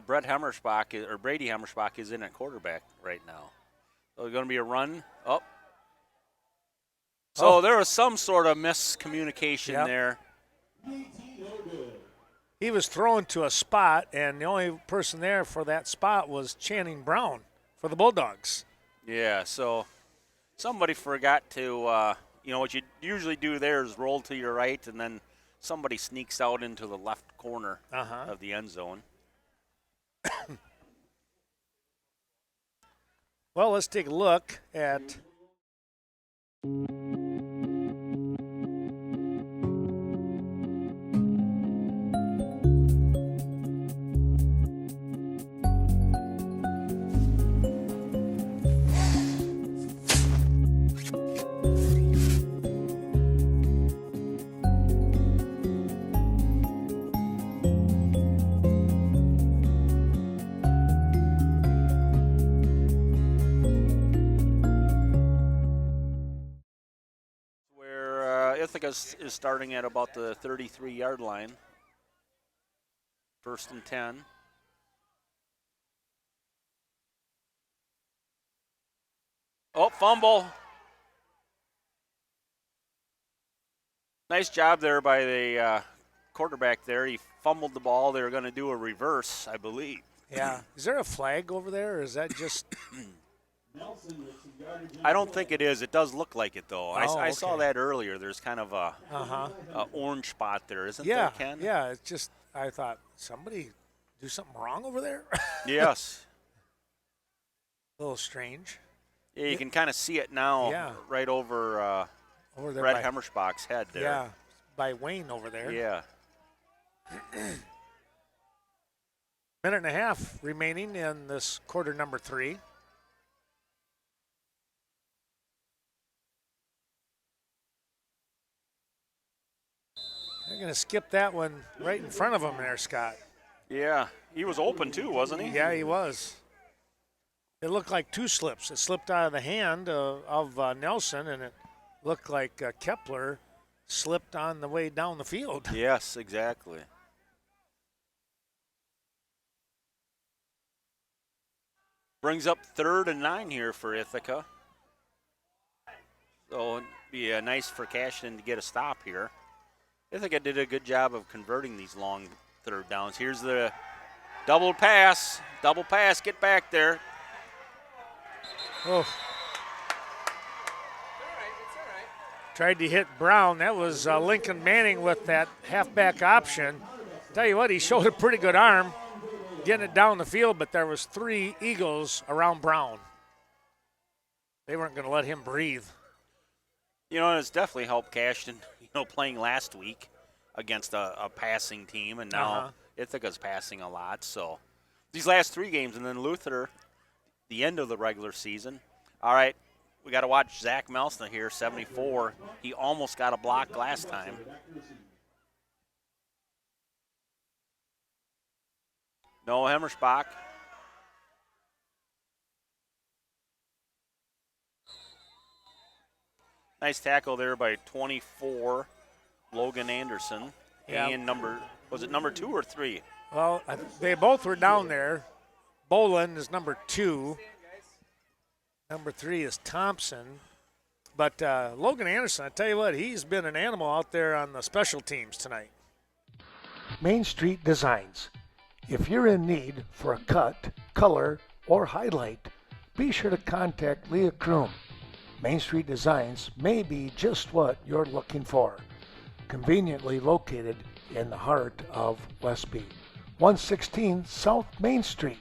Brady Hammerschbach is in at quarterback right now. So there's going to be a run up. So there was some sort of miscommunication there. He was thrown to a spot, and the only person there for that spot was Channing Brown for the Bulldogs. Yeah, so somebody forgot to, what you usually do there is roll to your right, and then somebody sneaks out into the left corner of the end zone. Well, let's take a look at Ithaca is starting at about the 33-yard line. 1st and 10. Oh, fumble. Nice job there by the quarterback there. He fumbled the ball. They were going to do a reverse, I believe. Yeah. Is there a flag over there, or is that just... I don't think it is. It does look like it, though. I saw okay. that earlier. There's kind of a orange spot there, isn't there, Ken? Yeah, it's just, I thought, somebody do something wrong over there? Yes. A little strange. Yeah, you can kind of see it now right over there Brett Hammerschbach's head there. Yeah, by Wayne over there. Yeah. Minute and a half remaining in this quarter number 3. They're going to skip that one right in front of him there, Scott. Yeah, he was open too, wasn't he? Yeah, he was. It looked like 2 slips. It slipped out of the hand of Nelson, and it looked like Kepler slipped on the way down the field. Yes, exactly. Brings up 3rd and 9 here for Ithaca. So it'd be nice for Cashton to get a stop here. Ithaca did a good job of converting these long 3rd downs. Here's the double pass. Double pass, get back there. Oh. It's all right. Tried to hit Brown. That was Lincoln Manning with that halfback option. Tell you what, he showed a pretty good arm getting it down the field, but there was 3 Eagles around Brown. They weren't going to let him breathe. You know, it's definitely helped Cashton, playing last week against a passing team, and now Ithaca's passing a lot. So these last 3 games, and then Luther, the end of the regular season. All right, we got to watch Zach Melsna here, 74. He almost got a block last time. Noah Hemmersbach. Nice tackle there by 24, Logan Anderson. Yeah. And number 2 or 3? Well, they both were down there. Bolin is number 2. Number 3 is Thompson. But Logan Anderson, I tell you what, he's been an animal out there on the special teams tonight. Main Street Designs. If you're in need for a cut, color, or highlight, be sure to contact Leah Kroom. Main Street Designs may be just what you're looking for. Conveniently located in the heart of Westby. 116 South Main Street.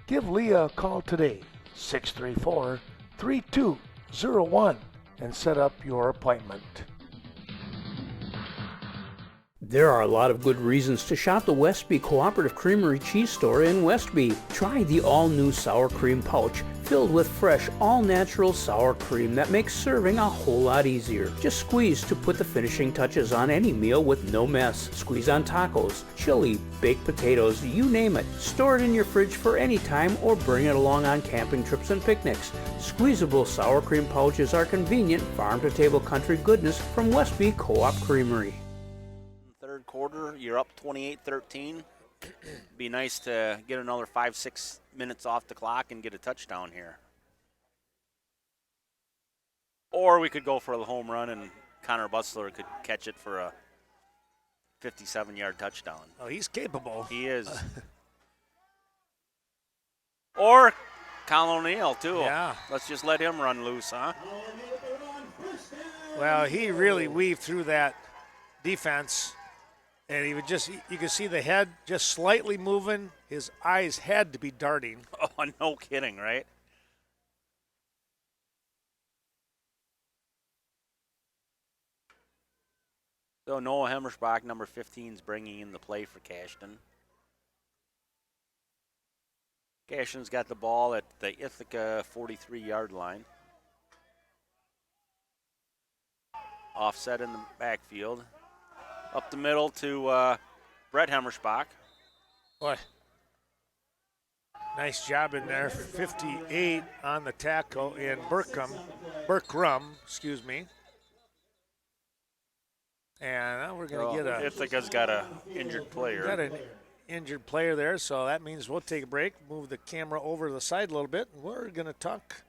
Give Leah a call today, 634-3201, and set up your appointment. There are a lot of good reasons to shop the Westby Cooperative Creamery Cheese Store in Westby. Try the all-new sour cream pouch filled with fresh, all-natural sour cream that makes serving a whole lot easier. Just squeeze to put the finishing touches on any meal with no mess. Squeeze on tacos, chili, baked potatoes, you name it. Store it in your fridge for any time or bring it along on camping trips and picnics. Squeezable sour cream pouches are convenient farm-to-table country goodness from Westby Co-op Creamery. Third quarter, you're up 28-13. Be nice to get another 5-6 minutes off the clock and get a touchdown here. Or we could go for the home run and Connor Butzler could catch it for a 57-yard touchdown. Oh, he's capable. He is. Or Colin O'Neill, too. Yeah. Let's just let him run loose, huh? Well, he really weaved through that defense. And he would you could see the head just slightly moving. His eyes had to be darting. Oh, no kidding, right? So Noah Hemmersbach, number 15, is bringing in the play for Cashton. Cashton's got the ball at the Ithaca 43-yard line. Offset in the backfield. Up the middle to Brett Hemmersbach. Boy, nice job in there. 58 on the tackle in Berkrum, excuse me. And now we're going to get Ithaca's got an injured player. Got an injured player there, so that means we'll take a break, move the camera over to the side a little bit, and we're going to talk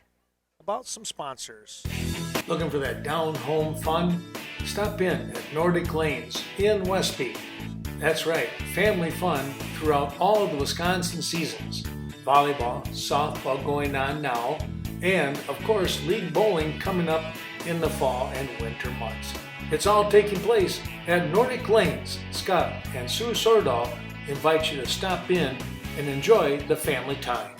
about some sponsors. Looking for that down-home fun? Stop in at Nordic Lanes in Westby. That's right, family fun throughout all of the Wisconsin seasons. Volleyball, softball going on now, and of course league bowling coming up in the fall and winter months. It's all taking place at Nordic Lanes. Scott and Sue Sordahl invite you to stop in and enjoy the family time.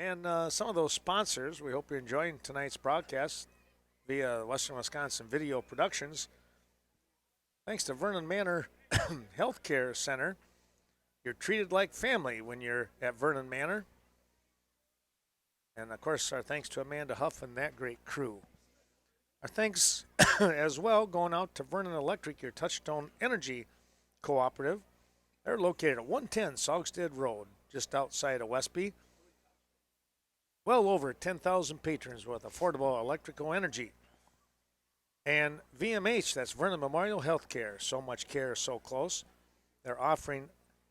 And some of those sponsors, we hope you're enjoying tonight's broadcast via Western Wisconsin Video Productions. Thanks to Vernon Manor Healthcare Center. You're treated like family when you're at Vernon Manor. And, of course, our thanks to Amanda Huff and that great crew. Our thanks as well going out to Vernon Electric, your Touchstone Energy Cooperative. They're located at 110 Saugstead Road, just outside of Westby. Well over 10,000 patrons with affordable electrical energy. And VMH, that's Vernon Memorial Healthcare. So much care, so close.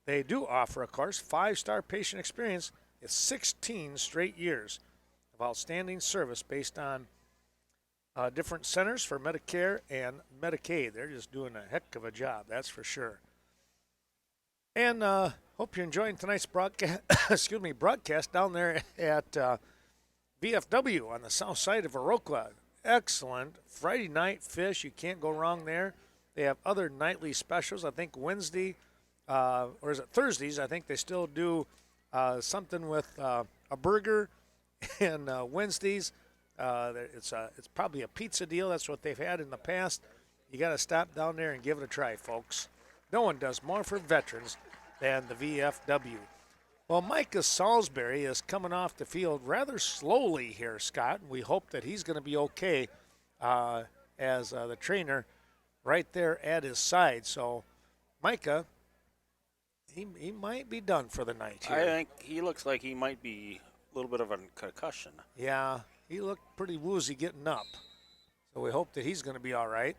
They do offer, of course, 5-star patient experience. It's 16 straight years of outstanding service based on different centers for Medicare and Medicaid. They're just doing a heck of a job, that's for sure. And hope you're enjoying tonight's broadcast down there at VFW on the south side of Arokla. Excellent Friday night fish. You can't go wrong there. They have other nightly specials. I think Wednesday, or is it Thursdays? I think they still do something with a burger And Wednesdays, it's probably a pizza deal. That's what they've had in the past. You got to stop down there and give it a try, folks. No one does more for veterans than the VFW. Well, Micah Salisbury is coming off the field rather slowly here, Scott, and we hope that he's going to be okay as the trainer right there at his side. So, Micah, he might be done for the night here. I think he looks like he might be a little bit of a concussion. Yeah, he looked pretty woozy getting up. So we hope that he's going to be all right.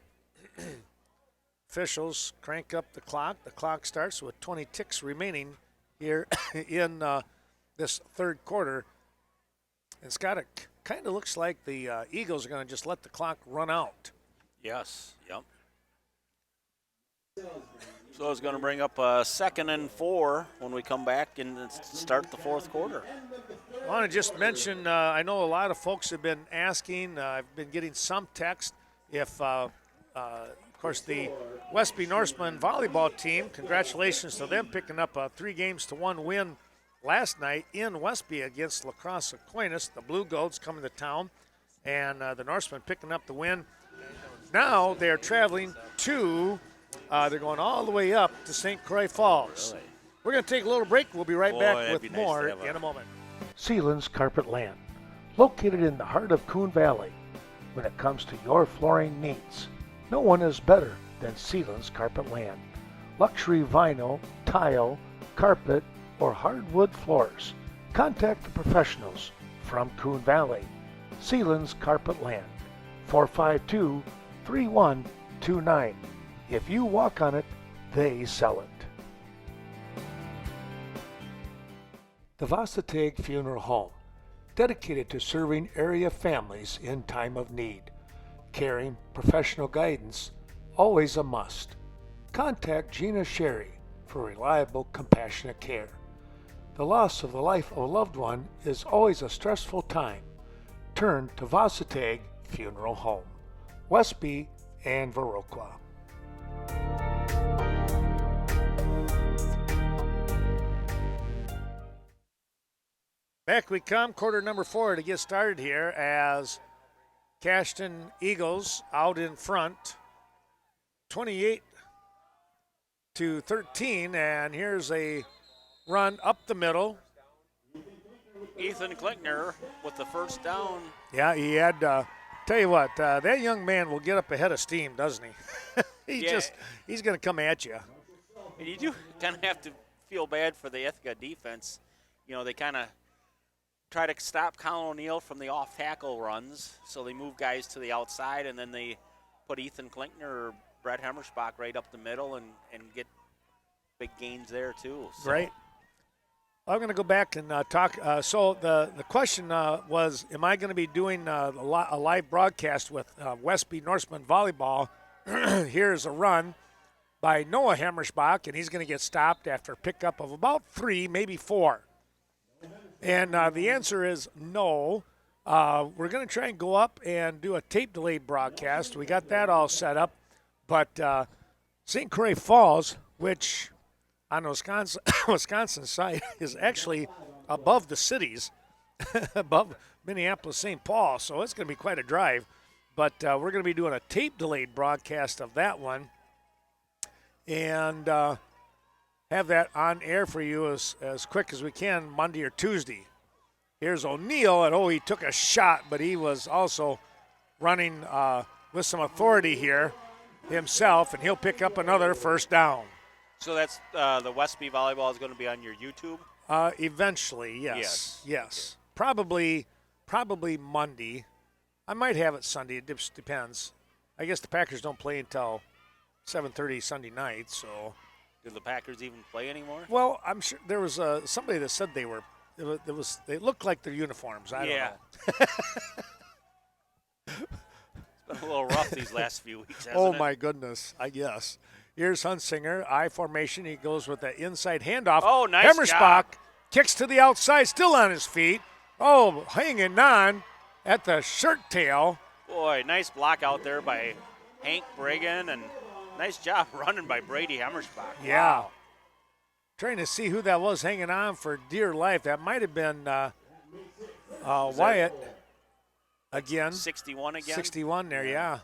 Officials crank up the clock. The clock starts with 20 ticks remaining here in this third quarter. And Scott, it kind of looks like the Eagles are going to just let the clock run out. Yes, yep. So it's going to bring up 2nd and 4 when we come back and start the fourth quarter. I want to just mention, I know a lot of folks have been asking, I've been getting some text if, of course, the Westby Norseman volleyball team, congratulations to them picking up a 3-1 win last night in Westby against La Crosse Aquinas. The Blue Goats coming to town, and the Norsemen picking up the win. Now they're traveling to, they're going all the way up to St. Croix Falls. Really? We're going to take a little break. We'll be right back that'd with be nice more to have in a moment. Sealands Carpet Land, located in the heart of Coon Valley. When it comes to your flooring needs, no one is better than Sealands Carpet Land. Luxury vinyl, tile, carpet, or hardwood floors. Contact the professionals from Coon Valley. Sealands Carpet Land, 452-3129. If you walk on it, they sell it. The Vasatag Funeral Home, dedicated to serving area families in time of need. Caring, professional guidance, always a must. Contact Gina Sherry for reliable, compassionate care. The loss of the life of a loved one is always a stressful time. Turn to Vasatag Funeral Home, Westby and Viroqua. Back we come, quarter number 4 to get started here as Cashton Eagles out in front, 28-13, and here's a run up the middle. Ethan Klickner with the first down. Yeah, he had, tell you what, that young man will get up ahead of steam, doesn't he? He's going to come at you. And you do kind of have to feel bad for the Ithaca defense. You know, they kind of try to stop Colin O'Neill from the off-tackle runs, so they move guys to the outside, and then they put Ethan Klinkner or Brett Hemmerschbach right up the middle and get big gains there too. So. Right. I'm going to go back and talk. So the question was, am I going to be doing a live broadcast with Westby Norseman Volleyball? Here's a run by Noah Hemmerschbach, and he's going to get stopped after a pickup of about 3, maybe 4. And the answer is no. We're going to try and go up and do a tape-delayed broadcast. We got that all set up. But St. Croix Falls, which on the Wisconsin side is actually above the cities, above Minneapolis, St. Paul. So it's going to be quite a drive. But we're going to be doing a tape-delayed broadcast of that one. And have that on air for you as quick as we can Monday or Tuesday. Here's O'Neill, and he took a shot, but he was also running with some authority here himself, and he'll pick up another first down. So that's the Westby volleyball is going to be on your YouTube? Eventually, yes. Yes. Okay. Probably Monday. I might have it Sunday. It just depends. I guess the Packers don't play until 7:30 Sunday night, so. Do the Packers even play anymore? Well, I'm sure there was somebody that said they looked like their uniforms. I don't know. It's been a little rough these last few weeks, hasn't Oh, it? my goodness, I guess. Here's Hunsinger, I formation. He goes with the inside handoff. Oh, nice Hemmerschbach job. kicks to the outside, still on his feet. Oh, hanging on at the shirt tail. Boy, nice block out there by Hank Brigham, and nice job running by Brady Hemmerschbach. Yeah. Wow. Trying to see who that was hanging on for dear life. That might have been Wyatt again. 61 again? 61 there, yeah.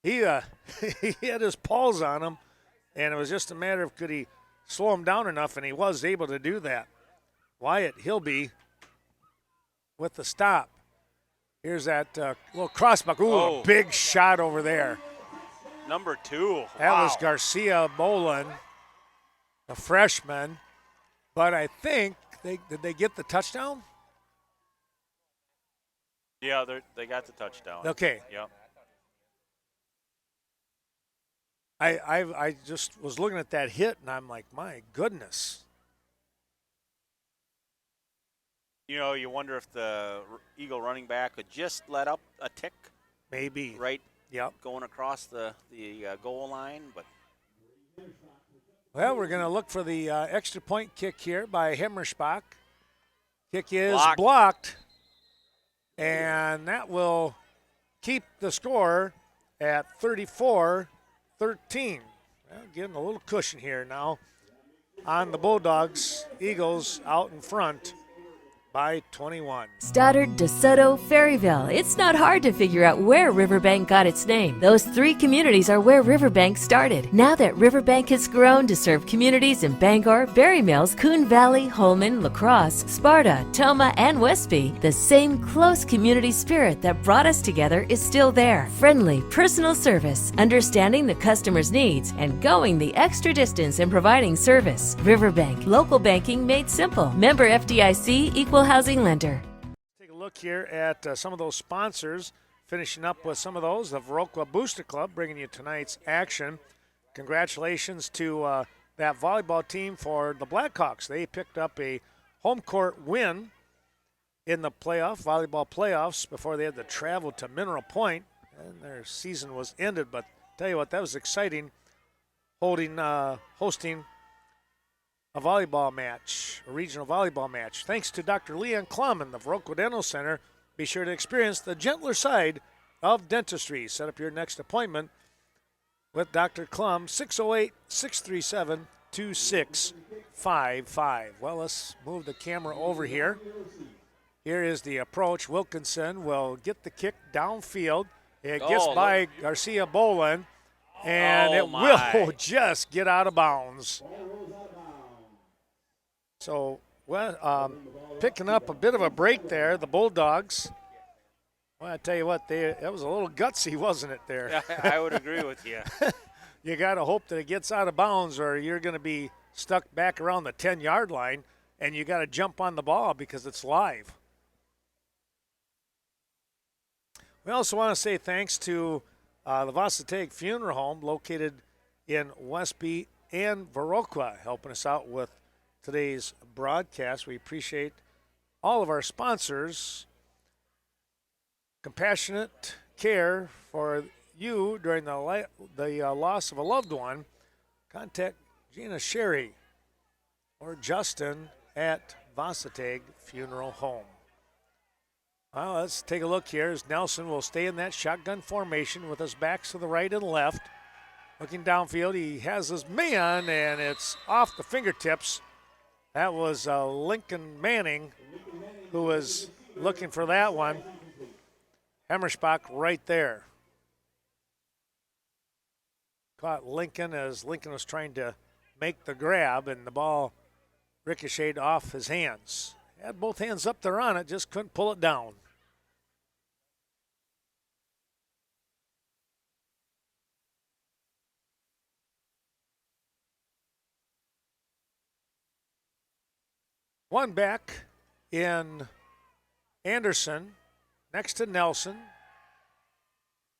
He he had his paws on him, and it was just a matter of could he slow him down enough, and he was able to do that. Wyatt Hilby with the stop. Here's that little crossbuck. Ooh, a big shot over there. Number 2. That Wow. was Garcia Bolin, a freshman. But I think, did they get the touchdown? Yeah, they got the touchdown. Okay. Yep. I just was looking at that hit, and I'm like, my goodness. You know, you wonder if the Eagle running back could just let up a tick. Maybe. Right. Yep. Going across the goal line, but. Well, we're going to look for the extra point kick here by Hemmerschbach. Kick is blocked, and that will keep the score at 34-13. Well, getting a little cushion here now on the Bulldogs. Eagles out in front by 21. Stoddard, DeSoto, Ferryville. It's not hard to figure out where Riverbank got its name. Those 3 communities are where Riverbank started. Now that Riverbank has grown to serve communities in Bangor, Berry Mills, Coon Valley, Holman, La Crosse, Sparta, Toma, and Westby, the same close community spirit that brought us together is still there. Friendly, personal service, understanding the customer's needs, and going the extra distance in providing service. Riverbank, local banking made simple. Member FDIC, equal housing lender. Take a look here at some of those sponsors. Finishing up with some of those, the Viroqua Booster Club bringing you tonight's action. Congratulations to that volleyball team for the Blackhawks. They picked up a home court win in the volleyball playoffs before they had to travel to Mineral Point, and their season was ended. But tell you what, that was exciting, hosting a volleyball match, a regional volleyball match. Thanks to Dr. Leon Klum and the Viroqua Dental Center. Be sure to experience the gentler side of dentistry. Set up your next appointment with Dr. Klum, 608-637-2655. Well, let's move the camera over here. Here is the approach. Wilkinson will get the kick downfield. It gets by Garcia Bolin, and it will just get out of bounds. So, picking up a bit of a break there, the Bulldogs. Well, I tell you what, that was a little gutsy, wasn't it there? I would agree with you. You got to hope that it gets out of bounds or you're going to be stuck back around the 10-yard line, and you got to jump on the ball because it's live. We also want to say thanks to the Vasateg Funeral Home located in Westby and Viroqua, helping us out with today's broadcast. We appreciate all of our sponsors. Compassionate care for you during the loss of a loved one. Contact Gina Sherry or Justin at Vasateg Funeral Home. Well, let's take a look here as Nelson will stay in that shotgun formation with his backs to the right and left. Looking downfield, he has his man, and it's off the fingertips. That was Lincoln Manning who was looking for that one. Hemmerschbach right there. Caught Lincoln as Lincoln was trying to make the grab, and the ball ricocheted off his hands. Had both hands up there on it, just couldn't pull it down. One back in Anderson, next to Nelson.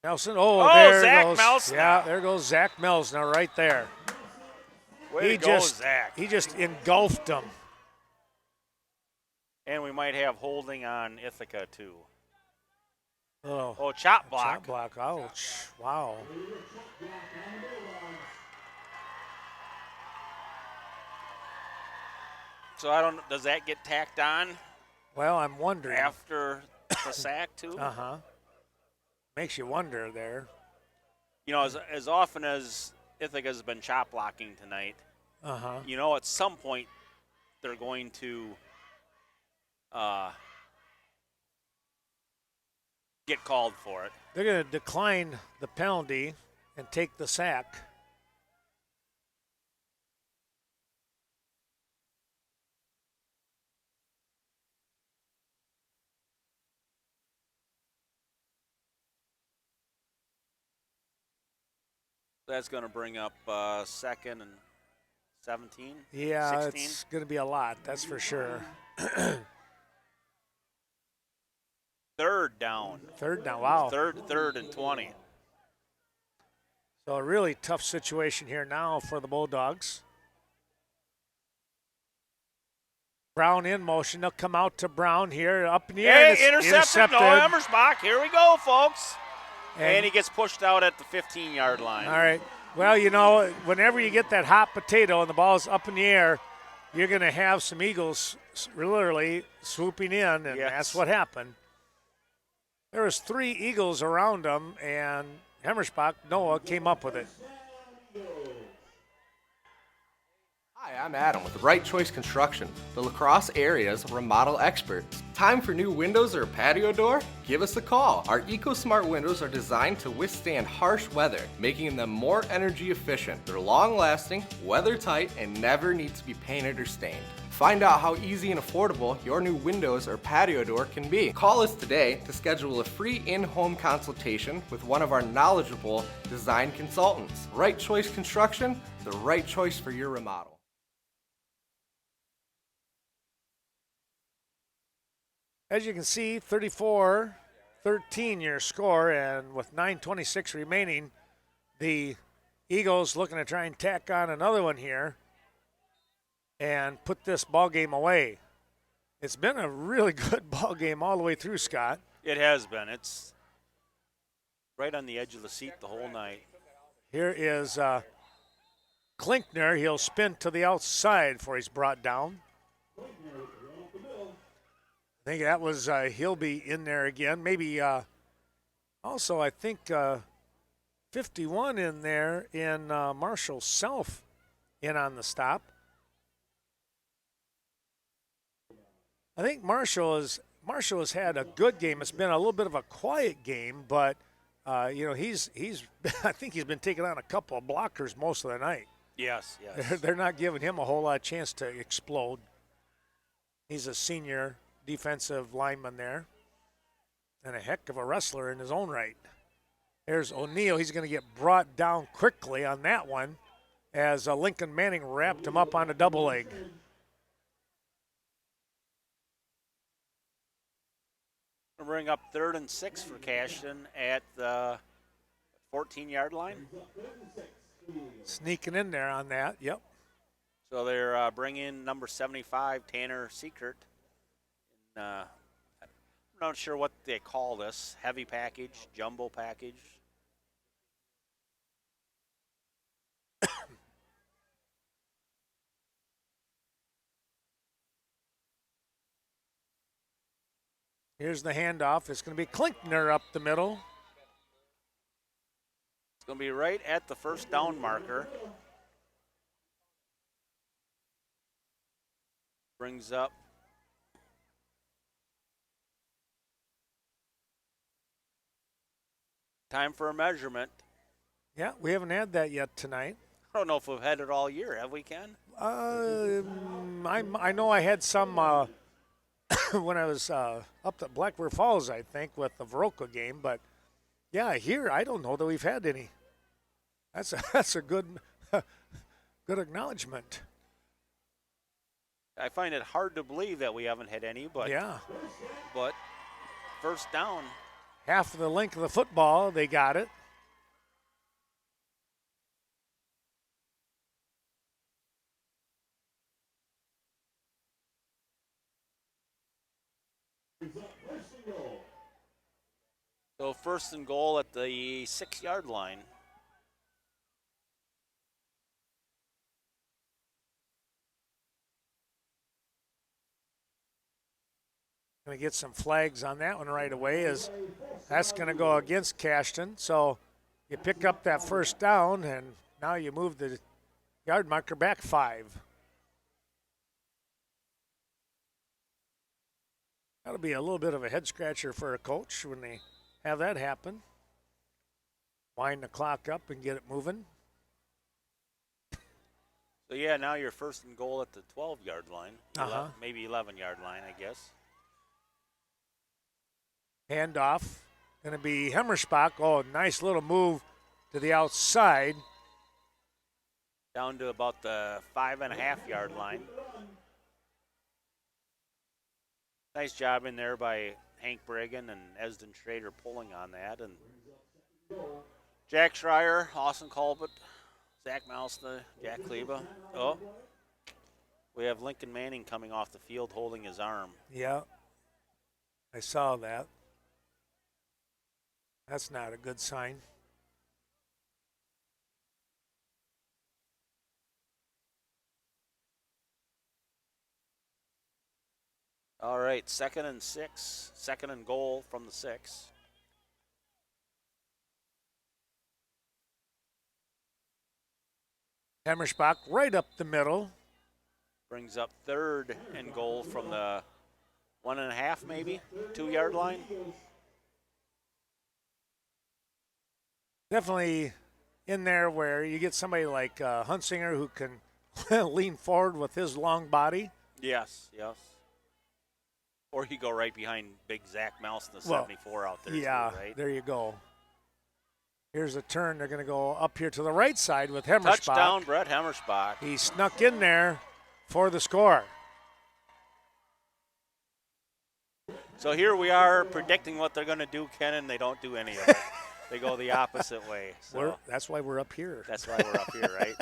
Nelson, there Zach goes. Melsner. Yeah, there goes Zach Melsner right there. Way to go, Zach. He just engulfed him. And we might have holding on Ithaca, too. Oh, chop block. Chop block, ouch. Wow. So does that get tacked on? Well, I'm wondering. After the sack, too? Uh-huh. Makes you wonder there. You know, as often as Ithaca's been chop blocking tonight, uh-huh. you know, at some point they're going to get called for it. They're going to decline the penalty and take the sack. That's going to bring up second and 17. Yeah, 16. it's going to be a lot, that's for sure. Third down. Third down, wow. Third and 20. So a really tough situation here now for the Bulldogs. Brown in motion. They'll come out to Brown here, up in the air. Hey, intercepted. No, Emmersbach. Here we go, folks. And he gets pushed out at the 15-yard line. All right. Well, you know, whenever you get that hot potato and the ball's up in the air, you're going to have some Eagles literally swooping in, and that's what happened. There was 3 Eagles around him, and Hemmersbach, Noah, came up with it. Hi, I'm Adam with Right Choice Construction, the La Crosse area's remodel experts. Time for new windows or a patio door? Give us a call. Our EcoSmart windows are designed to withstand harsh weather, making them more energy efficient. They're long-lasting, weather-tight, and never need to be painted or stained. Find out how easy and affordable your new windows or patio door can be. Call us today to schedule a free in-home consultation with one of our knowledgeable design consultants. Right Choice Construction, the right choice for your remodel. As you can see, 34-13 your score, and with 9:26 remaining, the Eagles looking to try and tack on another one here and put this ball game away. It's been a really good ball game all the way through, Scott. It has been. It's right on the edge of the seat the whole night. Here is Klinkner. He'll spin to the outside before he's brought down. I think that was, he'll be in there again. Maybe also, I think 51 in there in Marshall Self in on the stop. I think Marshall has had a good game. It's been a little bit of a quiet game, but you know, he's I think he's been taking on a couple of blockers most of the night. Yes. They're not giving him a whole lot of chance to explode. He's a senior defensive lineman there, and a heck of a wrestler in his own right. There's O'Neal. He's going to get brought down quickly on that one as Lincoln Manning wrapped him up on a double leg. We'll bring up 3rd and 6 for Cashton at the 14-yard line. Sneaking in there on that, yep. So they're bringing number 75, Tanner Seekert. I'm not sure what they call this, heavy package, jumbo package. Here's the handoff. It's going to be Klinkner up the middle. It's going to be right at the first down marker. Brings up time for a measurement. Yeah, we haven't had that yet tonight. I don't know if we've had it all year, have we, Ken? I know I had some when I was up at Blackbird Falls, I think, with the Viroqua game. But, yeah, here I don't know that we've had any. That's a good good acknowledgement. I find it hard to believe that we haven't had any, but yeah. But first down. Half of the length of the football, they got it. So 1st and goal at the 6-yard line. Going to get some flags on that one right away, as that's going to go against Cashton. So you pick up that first down, and now you move the yard marker back 5. That'll be a little bit of a head scratcher for a coach when they have that happen. Wind the clock up and get it moving. So, yeah, now you're first and goal at the 12-yard line. Uh-huh. Maybe 11-yard line, I guess. Handoff. Going to be Hemmerspach. Oh, nice little move to the outside. Down to about the 5.5-yard line. Nice job in there by Hank Brigham and Esden Schrader pulling on that. And Jack Schreier, Austin Colbert, Zach Malsna, Jack Kleba. Oh, we have Lincoln Manning coming off the field holding his arm. Yeah, I saw that. That's not a good sign. All right, 2nd and 6, 2nd and goal from the 6. Hemmerspach right up the middle. Brings up 3rd and goal from the 1.5, maybe 2-yard line. Definitely in there where you get somebody like Hunsinger who can lean forward with his long body. Yes, yes. Or you go right behind big Zach Mouse in the Well, 74 out there. Yeah, too, right? there you go. Here's a turn. They're going to go up here to the right side with Hemmerspach. Touchdown, Brett Hemmerspach. He snuck in there for the score. So here we are predicting what they're going to do, Ken, and they don't do any of it. They go the opposite way. So That's why we're up here. that's why we're up here, right?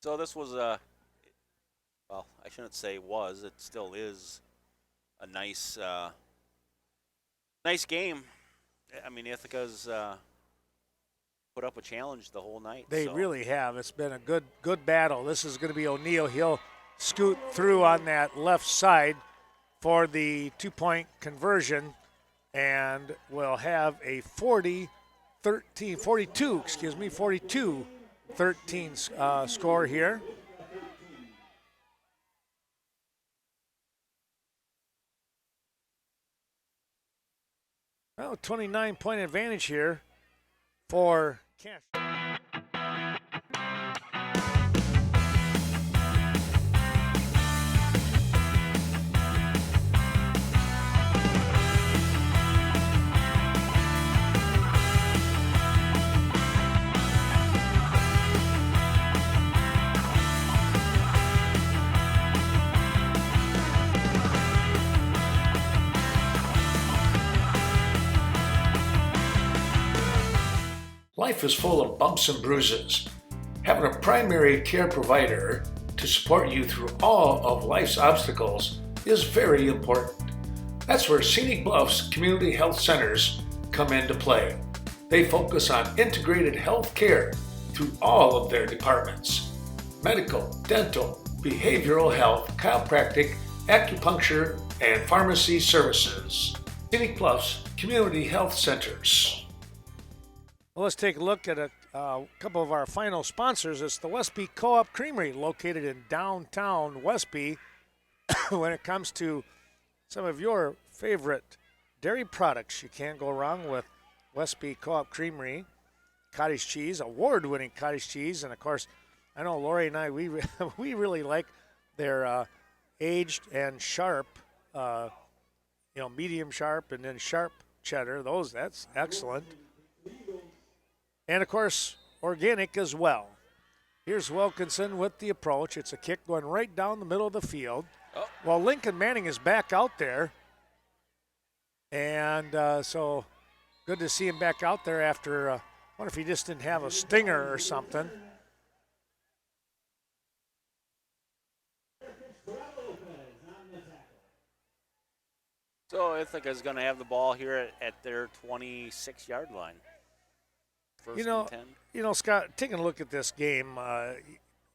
So this was well, I shouldn't say was, it still is a nice nice game. I mean, Ithaca's put up a challenge the whole night. They so. really have. It's been a good battle. This is going to be O'Neill. He'll scoot through on that left side for the 2-point conversion, and we'll have a 42-13 score here. Well, 29-point advantage here for Cashton. Life is full of bumps and bruises. Having a primary care provider to support you through all of life's obstacles is very important. That's where Scenic Bluffs Community Health Centers come into play. They focus on integrated health care through all of their departments: medical, dental, behavioral health, chiropractic, acupuncture, and pharmacy services. Scenic Bluffs Community Health Centers. Well, let's take a look at a couple of our final sponsors. It's the Westby Co-op Creamery, located in downtown Westby. When it comes to some of your favorite dairy products, you can't go wrong with Westby Co-op Creamery. Cottage cheese, award-winning cottage cheese, and of course, I know Lori and I, we really like their aged and sharp, medium sharp and then sharp cheddar. That's excellent. And, of course, organic as well. Here's Wilkinson with the approach. It's a kick going right down the middle of the field. Oh. Well, Lincoln Manning is back out there. And so good to see him back out there after, I wonder if he just didn't have a stinger or something. So Ithaca's going to have the ball here at their 26-yard line. First and 10. Scott, taking a look at this game,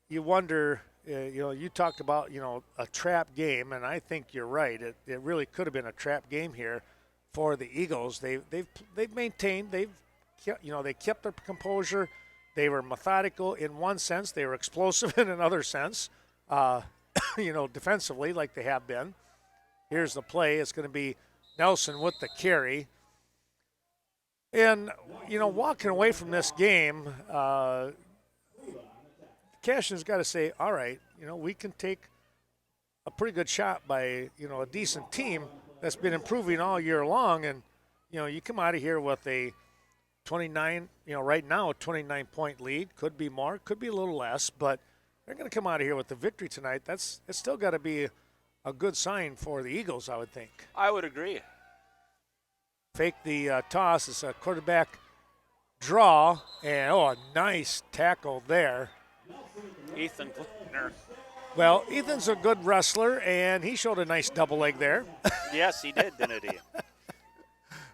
you wonder, you talked about, a trap game, and I think you're right. It really could have been a trap game here for the Eagles. They've maintained. They kept their composure. They were methodical in one sense. They were explosive in another sense. Defensively like they have been. Here's the play. It's going to be Nelson with the carry. And, walking away from this game, Cashton's got to say, all right, we can take a pretty good shot by, a decent team that's been improving all year long. And, you come out of here with a 29, right now a 29-point lead. Could be more, could be a little less, but they're going to come out of here with the victory tonight. It's still got to be a good sign for the Eagles, I would think. I would agree. Fake the toss. It's a quarterback draw, and a nice tackle there. Ethan Klickner. Well, Ethan's a good wrestler, and he showed a nice double leg there. Yes, he did, didn't he?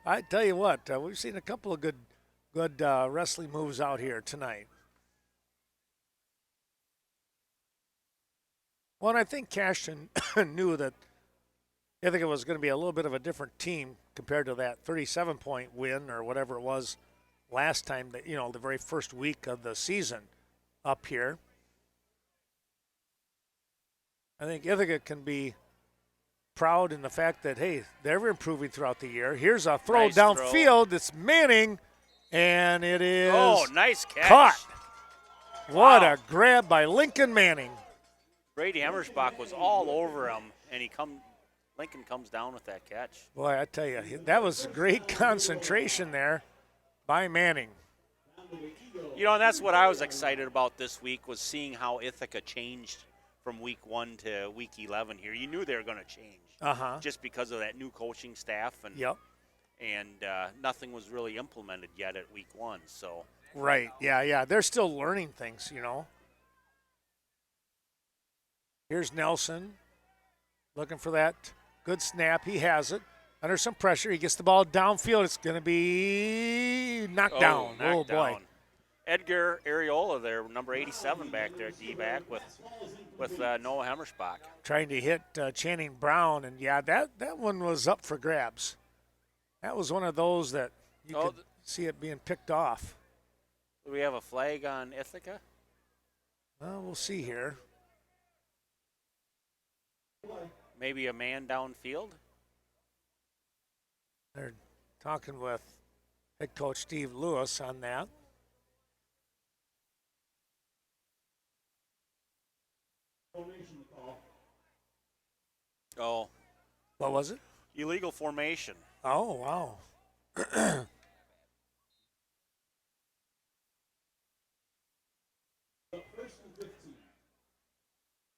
I tell you what, we've seen a couple of good wrestling moves out here tonight. Well, and I think Cashton knew that I think it was going to be a little bit of a different team compared to that 37-point win or whatever it was last time, that the very first week of the season up here. I think Ithaca can be proud in the fact that, hey, they're improving throughout the year. Here's a throw nice downfield. It's Manning, and it is nice catch. Caught. What Wow. a grab by Lincoln Manning. Brady Hemmersbach was all over him, and Lincoln comes down with that catch. Boy, I tell you, that was great concentration there by Manning. And that's what I was excited about this week, was seeing how Ithaca changed from week 1 to week 11 here. You knew they were going to change just because of that new coaching staff. And nothing was really implemented yet at week 1. So Right, yeah. They're still learning things, Here's Nelson looking for that good snap. He has it. Under some pressure, he gets the ball downfield. It's going to be knocked down. Knocked boy. down. Edgar Areola there, number 87 back there, D-back with Noah Hemmersbach. Trying to hit Channing Brown, and that one was up for grabs. That was one of those that you could see it being picked off. Do we have a flag on Ithaca? Well, we'll see here. Maybe a man downfield? They're talking with head coach Steve Lewis on that. Oh. What was it? Illegal formation. Oh, wow.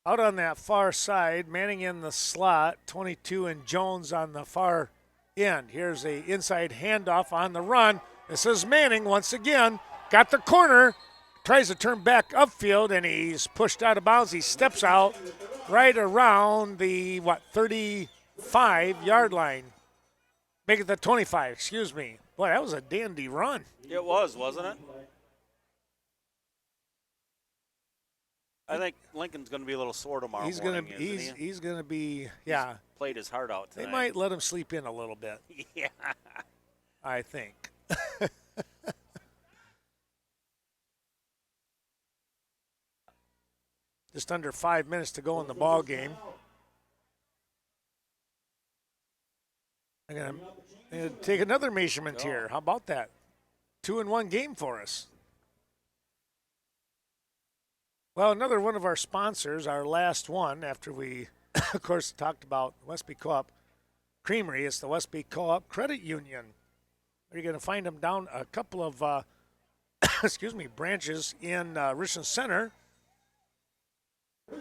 Out on that far side, Manning in the slot, 22 and Jones on the far end. Here's a inside handoff on the run. This is Manning once again. Got the corner, tries to turn back upfield, and he's pushed out of bounds. He steps out right around the, 35-yard line. Make it the 25, excuse me. Boy, that was a dandy run. It was, wasn't it? I think Lincoln's going to be a little sore tomorrow He's morning, going to be, He's played his heart out tonight. They might let him sleep in a little bit. Yeah. I think. Just under 5 minutes to go in the ball game. I'm going to take another measurement here. How about that? 2-1 game for us. Well, another one of our sponsors, our last one, after we, of course, talked about Westby Co-op Creamery, is the Westby Co-op Credit Union. You're going to find them down a couple of, branches in Richland Center,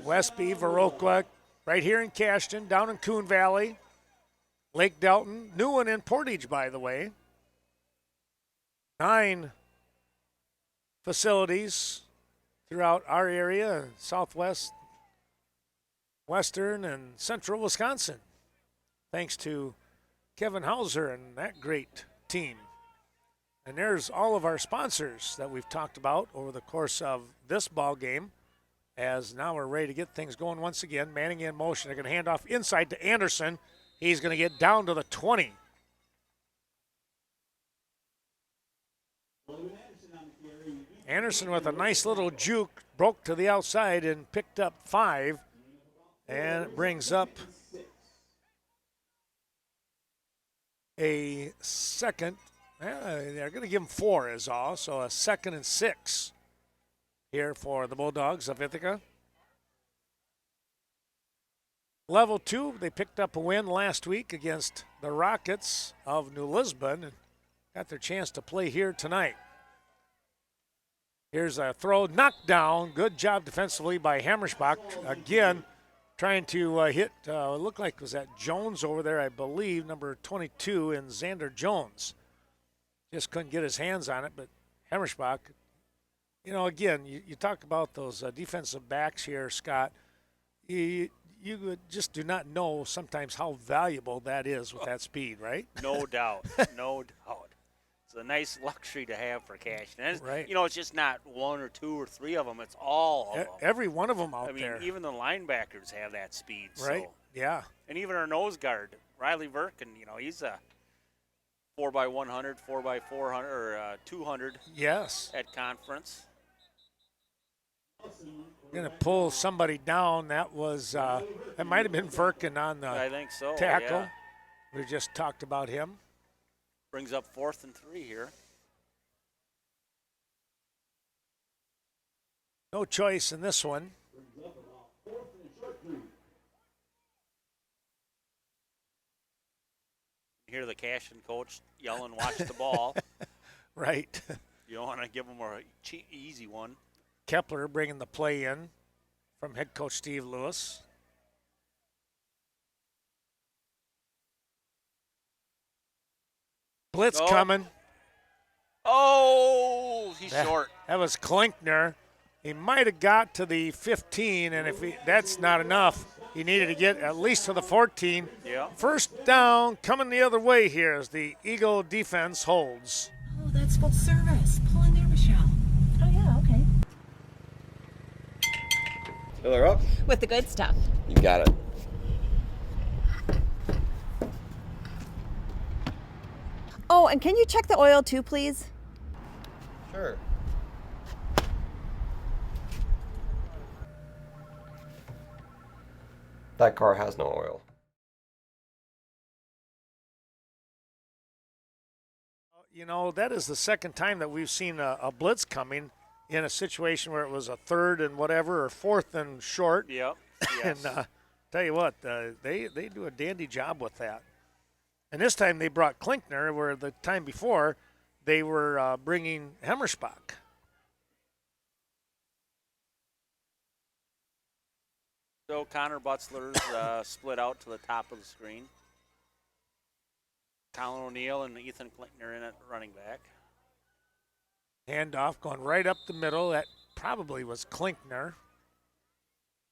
Westby, Viroqua, right here in Cashton, down in Coon Valley, Lake Delton, new one in Portage, by the way. 9 facilities throughout our area, southwest, western, and central Wisconsin. Thanks to Kevin Hauser and that great team. And there's all of our sponsors that we've talked about over the course of this ball game, as now we're ready to get things going once again. Manning in motion. They're going to hand off inside to Anderson. He's going to get down to the 20. Anderson with a nice little juke, broke to the outside and picked up 5. And it brings up a second. They're going to give him 4 is all, so a 2nd and 6 here for the Bulldogs of Ithaca. Level 2, they picked up a win last week against the Rockets of New Lisbon and got their chance to play here tonight. Here's a throw, knocked down. Good job defensively by Hammersbach. Again, trying to hit, looked like it was that Jones over there, I believe, number 22, and Xander Jones. Just couldn't get his hands on it, but Hammersbach, you know, again, you talk about those defensive backs here, Scott. You just do not know sometimes how valuable that is with that speed, right? No doubt, no doubt. It's a nice luxury to have for Cashton. Right. You know, it's just not 1 or 2 or 3 of them. It's all of them. Every one of them out there. I mean, even the linebackers have that speed. Right, so. yeah. And even our nose guard, Riley Verkin, you know, he's a 4x100, 4x400, or 200 yes. at conference. Going to pull somebody down. That was, that might have been Verkin on the I think so, tackle. yeah. We just talked about him. Brings up 4th and 3 here. No choice in this one. You hear the Cashton coach yelling, watch the ball. Right. You don't want to give them a easy one. Kepler bringing the play in from head coach Steve Lewis. Blitz coming. Oh, he's short. That was Klinkner. He might have got to the 15, and if that's not enough, he needed to get at least to the 14. Yeah. First down coming the other way here as the Eagle defense holds. Oh, that's full service. Pull in there, Michelle. Oh, yeah, okay. Fill her up? With the good stuff. You got it. Oh, and can you check the oil too, please? Sure. That car has no oil. You know, that is the second time that we've seen a blitz coming in a situation where it was a 3rd and whatever or 4th and short. Yep. Yes. And tell you what, they do a dandy job with that. And this time they brought Klinkner, where the time before they were bringing Hammersbach. So Connor Butzler's split out to the top of the screen. Colin O'Neill and Ethan Klinkner in at running back. Handoff going right up the middle. That probably was Klinkner.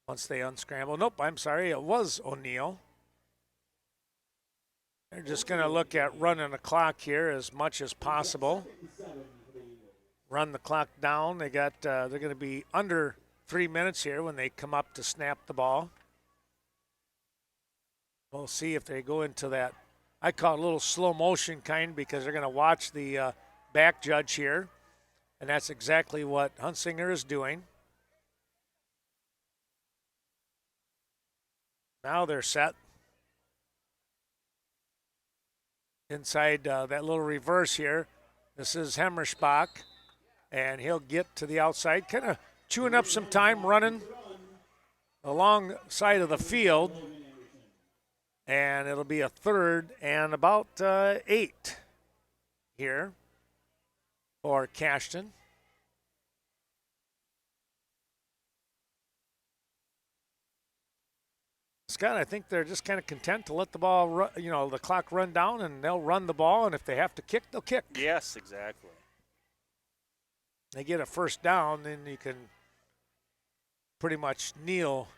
Once they unscrambled. Nope, I'm sorry. It was O'Neill. They're just going to look at running the clock here as much as possible. Run the clock down. They're going to be under 3 minutes here when they come up to snap the ball. We'll see if they go into that. I call it a little slow motion kind because they're going to watch the back judge here. And that's exactly what Hunsinger is doing. Now they're set. Inside that little reverse here. This is Hammersbach. And he'll get to the outside, kind of chewing up some time, running along side of the field. And it'll be a 3rd and about 8 here for Cashton. Scott, I think they're just kind of content to let the ball run, the clock run down, and they'll run the ball, and if they have to kick, they'll kick. Yes, exactly. They get a first down, then you can pretty much kneel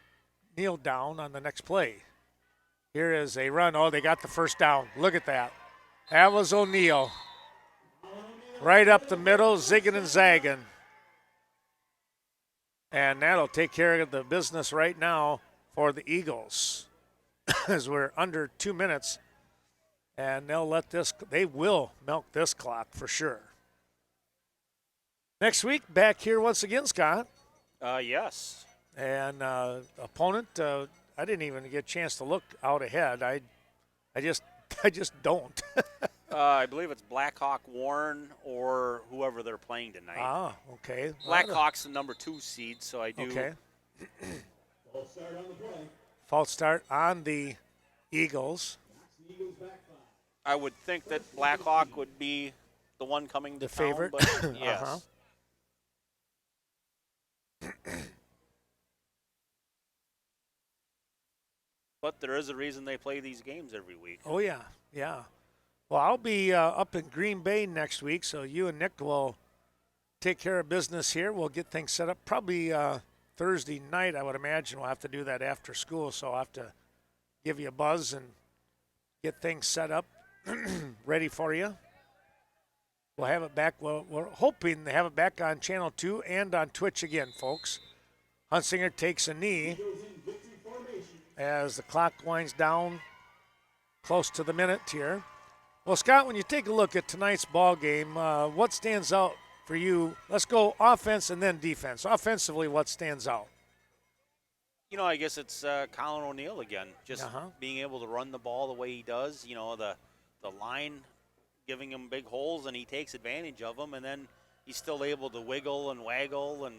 down on the next play. Here is a run. Oh, they got the first down. Look at that. That was O'Neill. Right up the middle, zigging and zagging. And that'll take care of the business right now for the Eagles as we're under 2 minutes. And they will milk this clock for sure. Next week, back here once again, Scott. Yes. And opponent, I didn't even get a chance to look out ahead. I just don't. I believe it's Blackhawk Warren or whoever they're playing tonight. Ah, okay. Blackhawk's the number 2 seed, so I do. Okay. False start on the play. False start on the Eagles. Eagles back 5. I would think that Blackhawk would be the one coming to The town, favorite? but yes. Uh-huh. But there is a reason they play these games every week. Oh, yeah, yeah. Well, I'll be up in Green Bay next week, so you and Nick will take care of business here. We'll get things set up. Probably Thursday night, I would imagine. We'll have to do that after school, so I'll have to give you a buzz and get things set up, ready for you. We'll have it back. Well, we're hoping to have it back on Channel 2 and on Twitch again, folks. Hunsinger takes a knee as the clock winds down close to the minute here. Well, Scott, when you take a look at tonight's ball game, what stands out for you? Let's go offense and then defense. Offensively, what stands out? You know, I guess it's Colin O'Neill again, just being able to run the ball the way he does. You know, the line giving him big holes, and he takes advantage of them, and then he's still able to wiggle and waggle and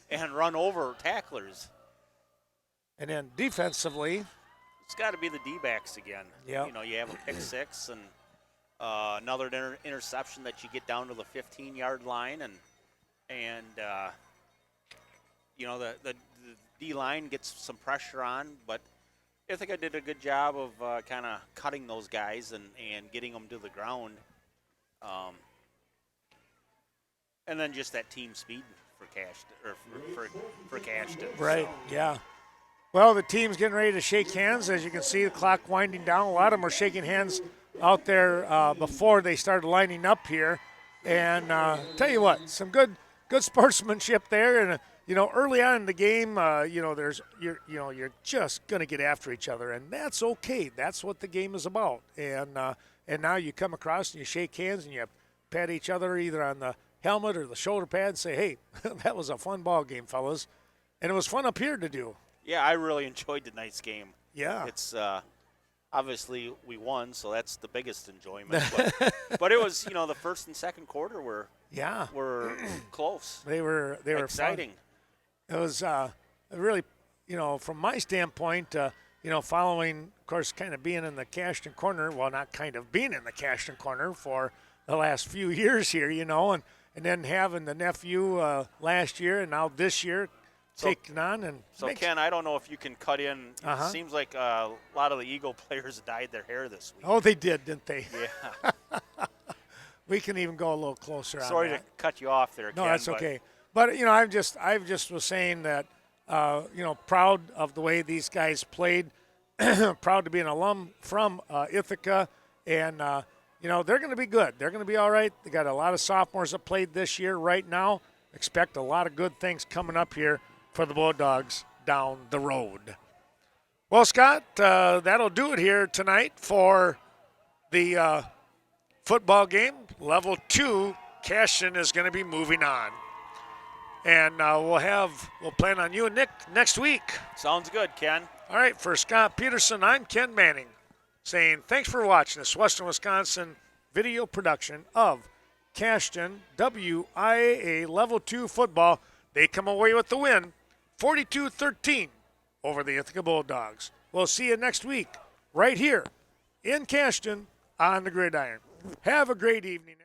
and run over tacklers. And then defensively, it's got to be the D-backs again. Yeah. You know, you have a pick six and another interception that you get down to the 15-yard line, and you know the D-line gets some pressure on, but Ithaca did a good job of kind of cutting those guys and getting them to the ground. And then just that team speed for Cashton. Right, so. yeah. Well, the team's getting ready to shake hands. As you can see, the clock winding down. A lot of them are shaking hands out there before they started lining up here. And tell you what, some good sportsmanship there. And you know, early on in the game, you know, you're just going to get after each other, and that's okay. That's what the game is about. And now you come across and you shake hands and you pat each other either on the helmet or the shoulder pad and say, "Hey, that was a fun ball game, fellas," and it was fun up here to do. Yeah, I really enjoyed tonight's game. Yeah, it's obviously we won, so that's the biggest enjoyment. But it was, you know, the first and second quarter were close. They were exciting. Fun. It was really, you know, from my standpoint, you know, following, of course, kind of being in the Cashton corner. Well, not kind of being in the Cashton corner for the last few years here, you know, and then having the nephew last year and now this year taking on. And so, Ken, I don't know if you can cut in. It seems like a lot of the Eagle players dyed their hair this week. Oh, they did, didn't they? Yeah. We can even go a little closer on that. Sorry to cut you off there, Ken. No, that's okay. But, you know, I just was saying that, you know, proud of the way these guys played, proud to be an alum from Ithaca, and, you know, they're going to be good. They're going to be all right. They got a lot of sophomores that played this year right now. Expect a lot of good things coming up here for the Bulldogs down the road. Well, Scott, that'll do it here tonight for the football game. Level 2, Cashton is going to be moving on. And we'll plan on you and Nick next week. Sounds good, Ken. All right, for Scott Peterson, I'm Ken Manning, saying thanks for watching this Western Wisconsin video production of Cashton WIAA Level 2 football. They come away with the win, 42-13 over the Ithaca Bulldogs. We'll see you next week right here in Cashton on the Gridiron. Have a great evening.